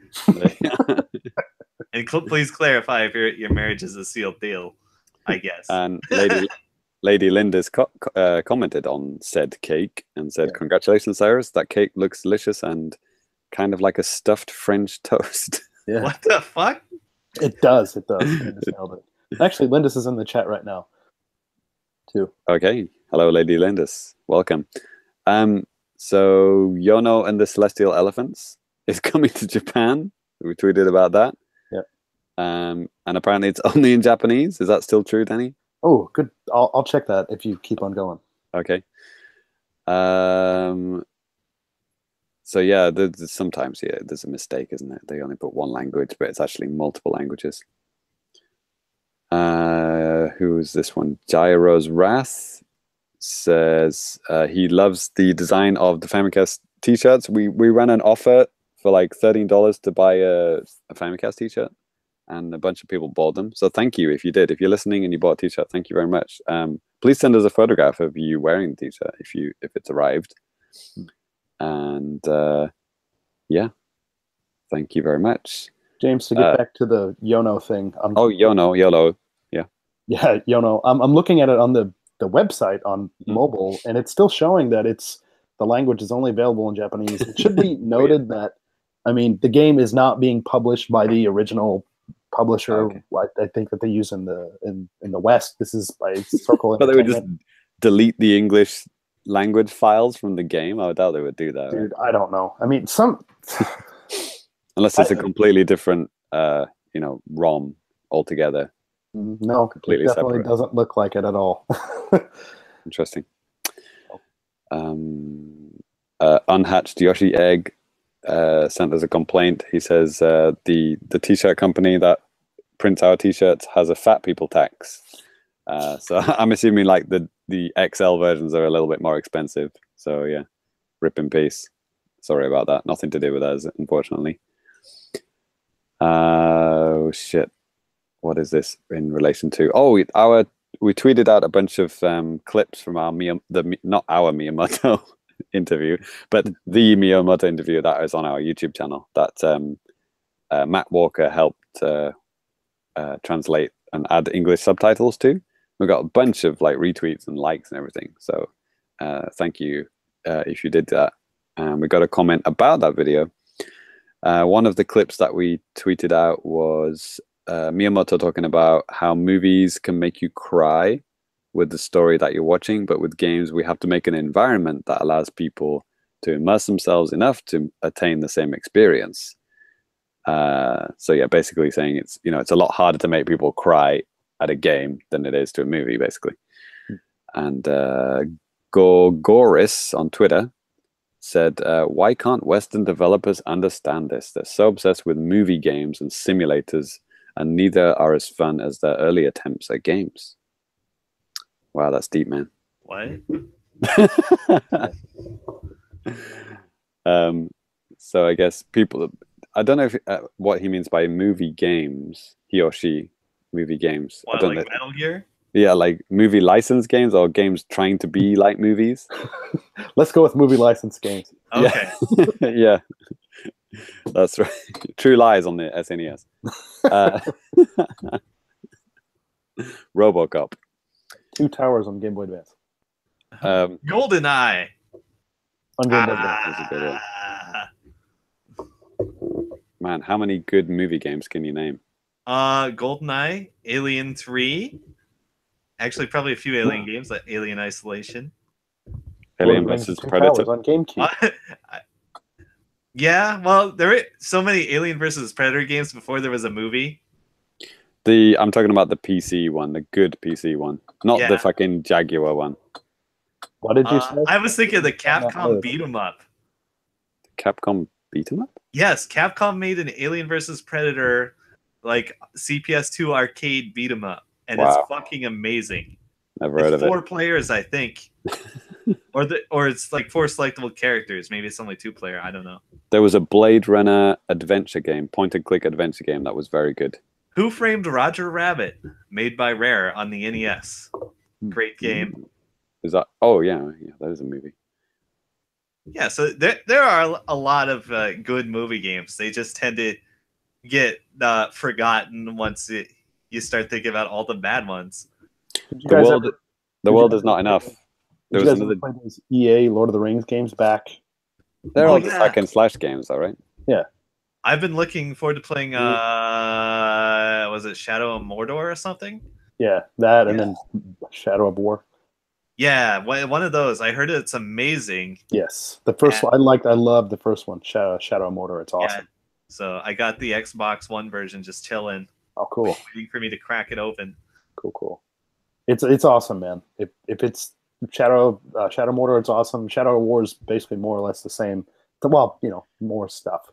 And please clarify if your marriage is a sealed deal, I guess. And Lady Linda's commented on said cake and said, "Congratulations, Cyrus. That cake looks delicious and kind of like a stuffed French toast." Yeah. What the fuck? It does. It does. Actually, Lindis is in the chat right now, too. Okay. Hello, Lady Lindis. Welcome. So Yono and the Celestial Elephants is coming to Japan. We tweeted about that. Yeah. And apparently it's only in Japanese. Is that still true, Danny? Oh, good. I'll check that if you keep on going. Okay. So yeah, there's sometimes there's a mistake, isn't it? They only put one language, but it's actually multiple languages. Who is this one? Gyro's Wrath says he loves the design of the Famicast t-shirts. We ran an offer for like $13 to buy a Famicast t-shirt, and a bunch of people bought them. So thank you if you did. If you're listening and you bought a t-shirt, thank you very much. Please send us a photograph of you wearing the t-shirt if it's arrived. And yeah, thank you very much. James, to get back to the Yono thing. YOLO. Yeah, Yono. I'm looking at it on the website on mobile, and it's still showing that the language is only available in Japanese. It should be noted that, I mean, the game is not being published by the original publisher. Okay. I think that they use in the West. This is by Circle But they would just Entertainment. delete the English language files from the game. I doubt they would do that. Dude, I don't know. I mean, unless it's a completely different, ROM altogether. No, completely it definitely separate. Doesn't look like it at all. Interesting. Unhatched Yoshi Egg sent us a complaint. He says the t-shirt company that prints our t-shirts has a fat people tax. So I'm assuming like the XL versions are a little bit more expensive. So yeah, rip in peace. Sorry about that. Nothing to do with us, unfortunately. Oh shit. What is this in relation to? Oh, we tweeted out a bunch of clips from our not our Miyamoto interview, but the Miyamoto interview that is on our YouTube channel that Matt Walker helped translate and add English subtitles to. We got a bunch of like retweets and likes and everything. So thank you if you did that. And we got a comment about that video. One of the clips that we tweeted out was Miyamoto talking about how movies can make you cry with the story that you're watching, but with games we have to make an environment that allows people to immerse themselves enough to attain the same experience. So yeah, basically saying it's a lot harder to make people cry at a game than it is to a movie, basically. And Goris on Twitter said, why can't Western developers understand this? They're so obsessed with movie games and simulators, and neither are as fun as their early attempts at games. Wow, that's deep, man. What? So I guess people, I don't know if what he means by movie games, he or she, movie games. What, I don't like know. Metal Gear? Yeah, like movie license games or games trying to be like movies. Let's go with movie license games. Okay. Yeah, yeah, that's right. True Lies on the SNES. Uh, RoboCop. Two Towers on Game Boy Advance. GoldenEye. On Game Boy Advance. That's a good one. Ah. Man, how many good movie games can you name? GoldenEye, Alien 3. Actually, probably a few Alien games, like Alien Isolation. Alien Lord of the Rings versus and Two Predator. Towers on GameCube. Yeah, well, there were so many Alien versus Predator games before there was a movie. I'm talking about the PC one, the good PC one, not Yeah. the fucking Jaguar one. What did you say? I was thinking the Capcom beat 'em up. Capcom beat 'em up? Yes, Capcom made an Alien versus Predator like CPS2 arcade beat 'em up, and Wow. it's fucking amazing. Never heard It's of 4 players, I think. or it's like 4 selectable characters. Maybe it's only 2-player. I don't know. There was a Blade Runner adventure game, point-and-click adventure game that was very good. Who Framed Roger Rabbit, made by Rare on the NES. Great game. Is that? Oh yeah, that is a movie. Yeah, so there are a lot of good movie games. They just tend to get forgotten once you start thinking about all the bad ones. Did you The guys world, ever, the did world you is guys not ever enough. play- There did was you guys ever another. play those EA Lord of the Rings games back? They're Oh, like yeah. hack and slash games, all right. Yeah. I've been looking forward to playing. Was it Shadow of Mordor or something? Yeah, that and then Shadow of War. Yeah, one of those. I heard it's amazing. Yes, the first one I loved the first one, Shadow of Mordor. It's awesome. Yeah. So I got the Xbox One version just chilling, Oh, cool, waiting for me to crack it open. cool. It's awesome, man. If it's Shadow of Mordor, it's awesome. Shadow of War is basically more or less the same. Well, more stuff.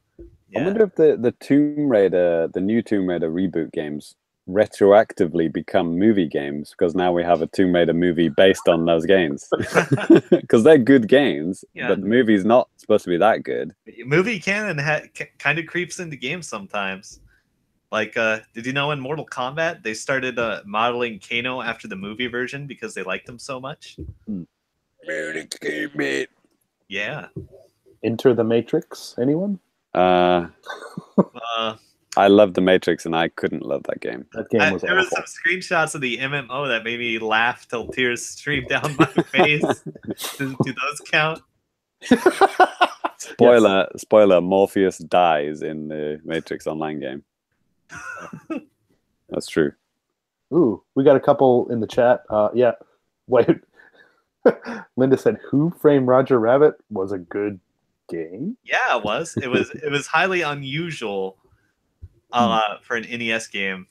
Yeah. I wonder if the Tomb Raider, the new Tomb Raider reboot games, retroactively become movie games because now we have a Tomb Raider movie based on those games. Because they're good games, Yeah. but the movie's not supposed to be that good. Movie canon kind of creeps into games sometimes. Like, did you know in Mortal Kombat they started modeling Kano after the movie version because they liked him so much? Yeah. Enter the Matrix. Anyone? Uh, I love The Matrix, and I couldn't love that game. That game was there was awful. some screenshots of the MMO that made me laugh till tears streamed down my face. Do those count? Spoiler: Morpheus dies in the Matrix Online game. That's true. Ooh, we got a couple in the chat. Yeah. Wait. Linda said, "Who Framed Roger Rabbit" was a good game. Yeah, it was. It was highly unusual for an NES game.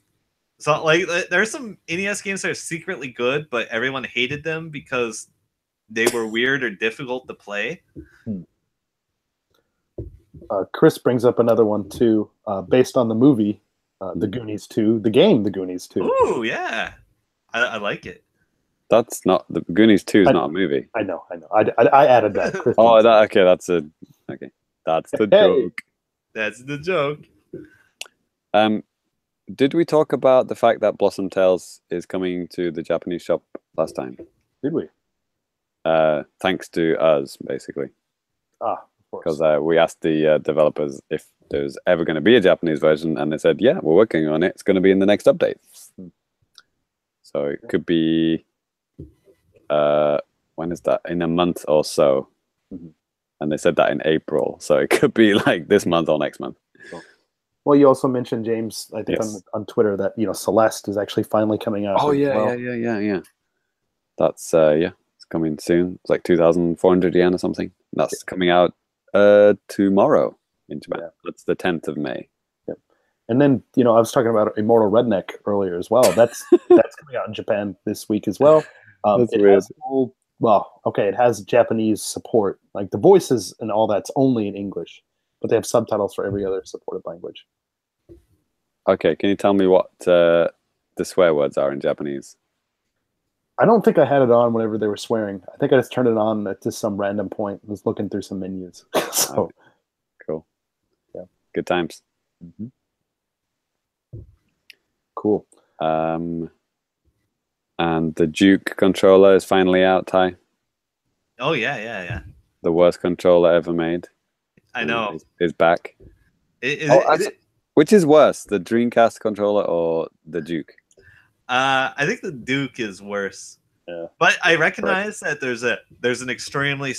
So like there are some NES games that are secretly good, but everyone hated them because they were weird or difficult to play. Chris brings up another one too, based on the movie, The Goonies 2, the game The Goonies 2. Ooh, yeah. I like it. That's not the Goonies 2 is not a movie. I know. I added that. Chris Oh, didn't say okay. That's the Hey. joke. That's the joke. Did we talk about the fact that Blossom Tales is coming to the Japanese shop last time? Did we? Thanks to us, basically. Of course. Because we asked the developers if there's ever going to be a Japanese version, and they said, yeah, we're working on it. It's going to be in the next update. So it could be, when is that? In a month or so. Mm-hmm. And they said that in April. So it could be like this month or next month. Well, you also mentioned, James, I think Yes. on Twitter that, Celeste is actually finally coming out. Oh, as yeah, well. yeah. That's, it's coming soon. It's like 2,400 yen or something. That's coming out tomorrow in Japan. Yeah. That's the 10th of May. Yep. And then, I was talking about Immortal Redneck earlier as well. That's coming out in Japan this week as well. That's it weird. has it has Japanese support. Like the voices and all that's only in English, but they have subtitles for every other supported language. Okay, can you tell me what the swear words are in Japanese? I don't think I had it on whenever they were swearing. I think I just turned it on at just some random point. I was looking through some menus. So, Okay. Cool. Yeah. Good times. Mm-hmm. Cool. And the Duke controller is finally out, Ty. Oh yeah. The worst controller ever made. I know. Is back. Is it, which is worse, the Dreamcast controller or the Duke? I think the Duke is worse. Yeah. But I recognize that there's an extremely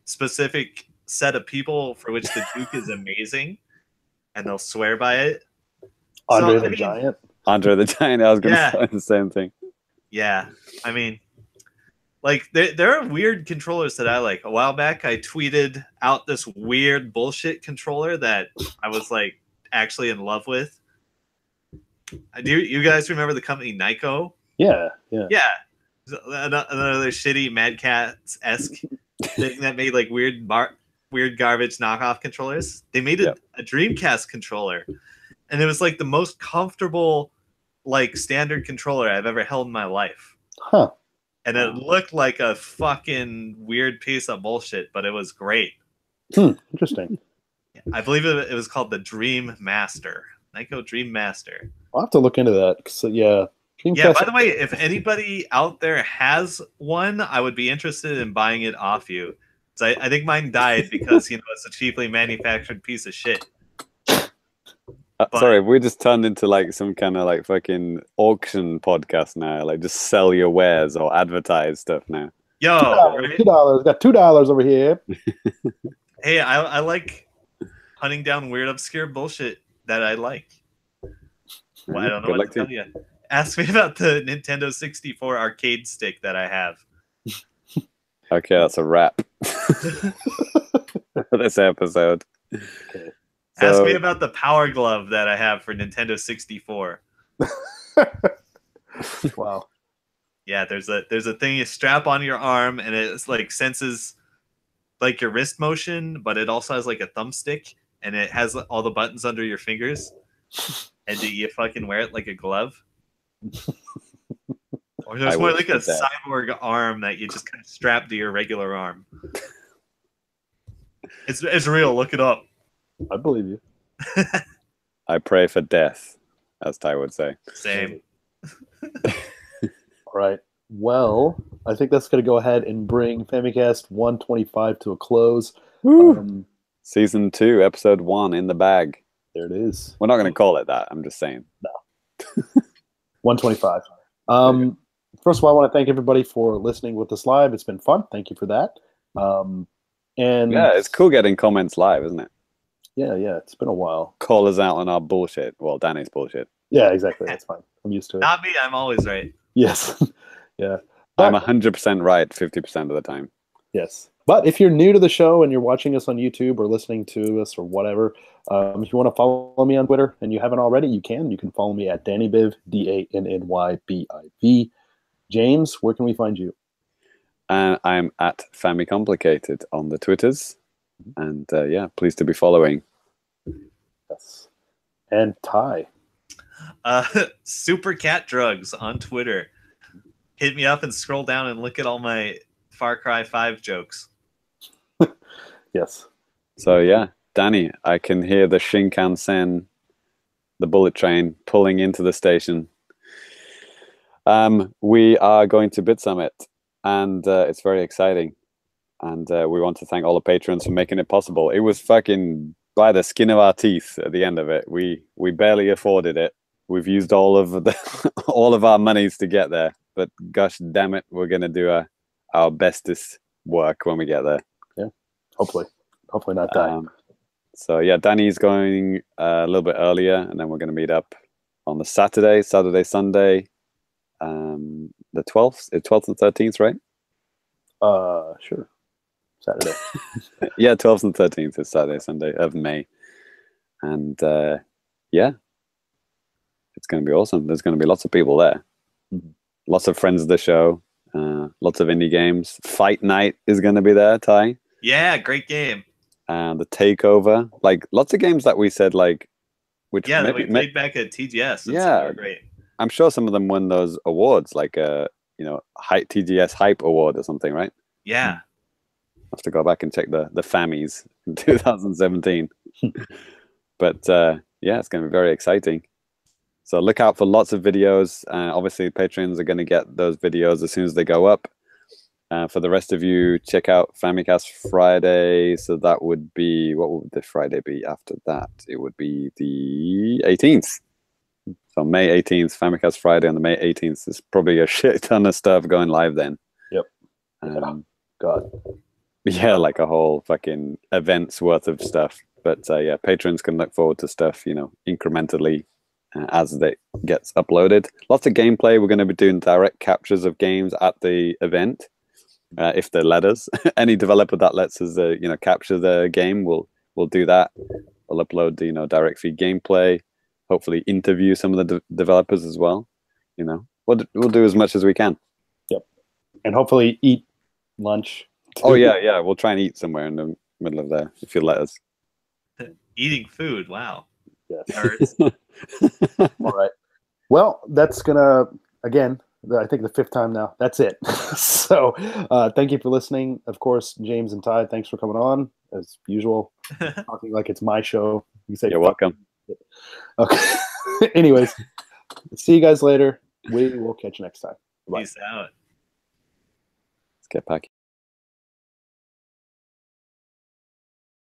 specific set of people for which the Duke is amazing, and they'll swear by it. Andre the Giant. Andre the Giant. I was going to say the same thing. Yeah, I mean, like there are weird controllers that I like. A while back, I tweeted out this weird bullshit controller that I was like actually in love with. Do you guys remember the company Nyko? Yeah. Another shitty Mad Catz-esque thing that made like weird garbage knockoff controllers. They made a Dreamcast controller, and it was like the most comfortable like standard controller I've ever held in my life. Huh. And it looked like a fucking weird piece of bullshit, but it was great. Interesting. I believe it was called the Dream Master. Nyko Dream Master. I'll have to look into that. So, yeah. Yeah, by the way, if anybody out there has one, I would be interested in buying it off you. So I think mine died because, it's a cheaply manufactured piece of shit. Sorry, we just turned into like some kind of like fucking auction podcast now. Like just sell your wares or advertise stuff now. Yo, $2. Got $2 over here. Hey, I like hunting down weird, obscure bullshit that I like. Well, I don't know what to tell you. Ask me about the Nintendo 64 arcade stick that I have. Okay, that's a wrap for this episode. Okay. Ask me about the Power Glove that I have for Nintendo 64. Wow. Yeah, there's a thing you strap on your arm, and it's like senses like your wrist motion, but it also has like a thumbstick, and it has all the buttons under your fingers. And do you fucking wear it like a glove? Or there's more like a cyborg arm that you just kind of strap to your regular arm. It's real. Look it up. I believe you. I pray for death, as Ty would say. Same. All right. Well, I think that's going to go ahead and bring Famicast 125 to a close. Season 2, episode 1 in the bag. There it is. We're not going to call it that. I'm just saying. No. 125. First of all, I want to thank everybody for listening with us live. It's been fun. Thank you for that. And yeah, it's cool getting comments live, isn't it? Yeah. It's been a while. Call us out on our bullshit. Well, Danny's bullshit. Yeah, exactly. That's fine. I'm used to it. Not me. I'm always right. Yes. Yeah. I'm 100% right 50% of the time. Yes. But if you're new to the show and you're watching us on YouTube or listening to us or whatever, if you want to follow me on Twitter and you haven't already, you can. You can follow me at DannyBiv, DannyBiv. James, where can we find you? I'm at Famicomplicated on the Twitters. And yeah, pleased to be following. Yes. And Ty. Super Cat Drugs on Twitter. Hit me up and scroll down and look at all my Far Cry 5 jokes. Yes. So yeah, Danny, I can hear the Shinkansen, the bullet train, pulling into the station. We are going to Bit Summit, and it's very exciting. And we want to thank all the patrons for making it possible. It was fucking by the skin of our teeth at the end of it. We barely afforded it. We've used all of our monies to get there. But gosh damn it, we're gonna do our bestest work when we get there. Yeah, hopefully not die. So yeah, Danny's going a little bit earlier, and then we're gonna meet up on the Saturday, Sunday, the 12th, 12th and 13th, right? Sure. Saturday. Yeah, 12th and 13th is Saturday, Sunday of May. And yeah, it's going to be awesome. There's going to be lots of people there. Mm-hmm. Lots of friends of the show. Lots of indie games. Fight Night is going to be there, Ty. Yeah, great game. The Takeover. Like, lots of games that we said, like... which yeah, that we played back at TGS. Yeah. Great. I'm sure some of them won those awards, like TGS Hype Award or something, right? Yeah. I'll have to go back and check the Fammies in 2017. But yeah, it's going to be very exciting. So look out for lots of videos. Obviously, Patreons are going to get those videos as soon as they go up. For the rest of you, check out Famicast Friday. So that would be, what would the Friday be after that? It would be the 18th. So May 18th, Famicast Friday on the May 18th. There's probably a shit ton of stuff going live then. Yep. God. Yeah, like a whole fucking event's worth of stuff. But yeah, patrons can look forward to stuff, you know, incrementally as it gets uploaded. Lots of gameplay. We're going to be doing direct captures of games at the event, if they let us. Any developer that lets us, you know, capture the game, we'll do that. We'll upload, you know, direct feed gameplay. Hopefully, interview some of the developers as well. You know, we'll do as much as we can. Yep, and hopefully eat lunch. Oh yeah. We'll try and eat somewhere in the middle of there if you let us. Eating food. Wow. Yes. All right. Well, that's gonna, again, I think the 5th time now. That's it. So thank you for listening. Of course, James and Ty, thanks for coming on as usual. Talking like it's my show. You say You're welcome. Okay. Anyways, see you guys later. We will catch you next time. Bye. Peace out. Let's get back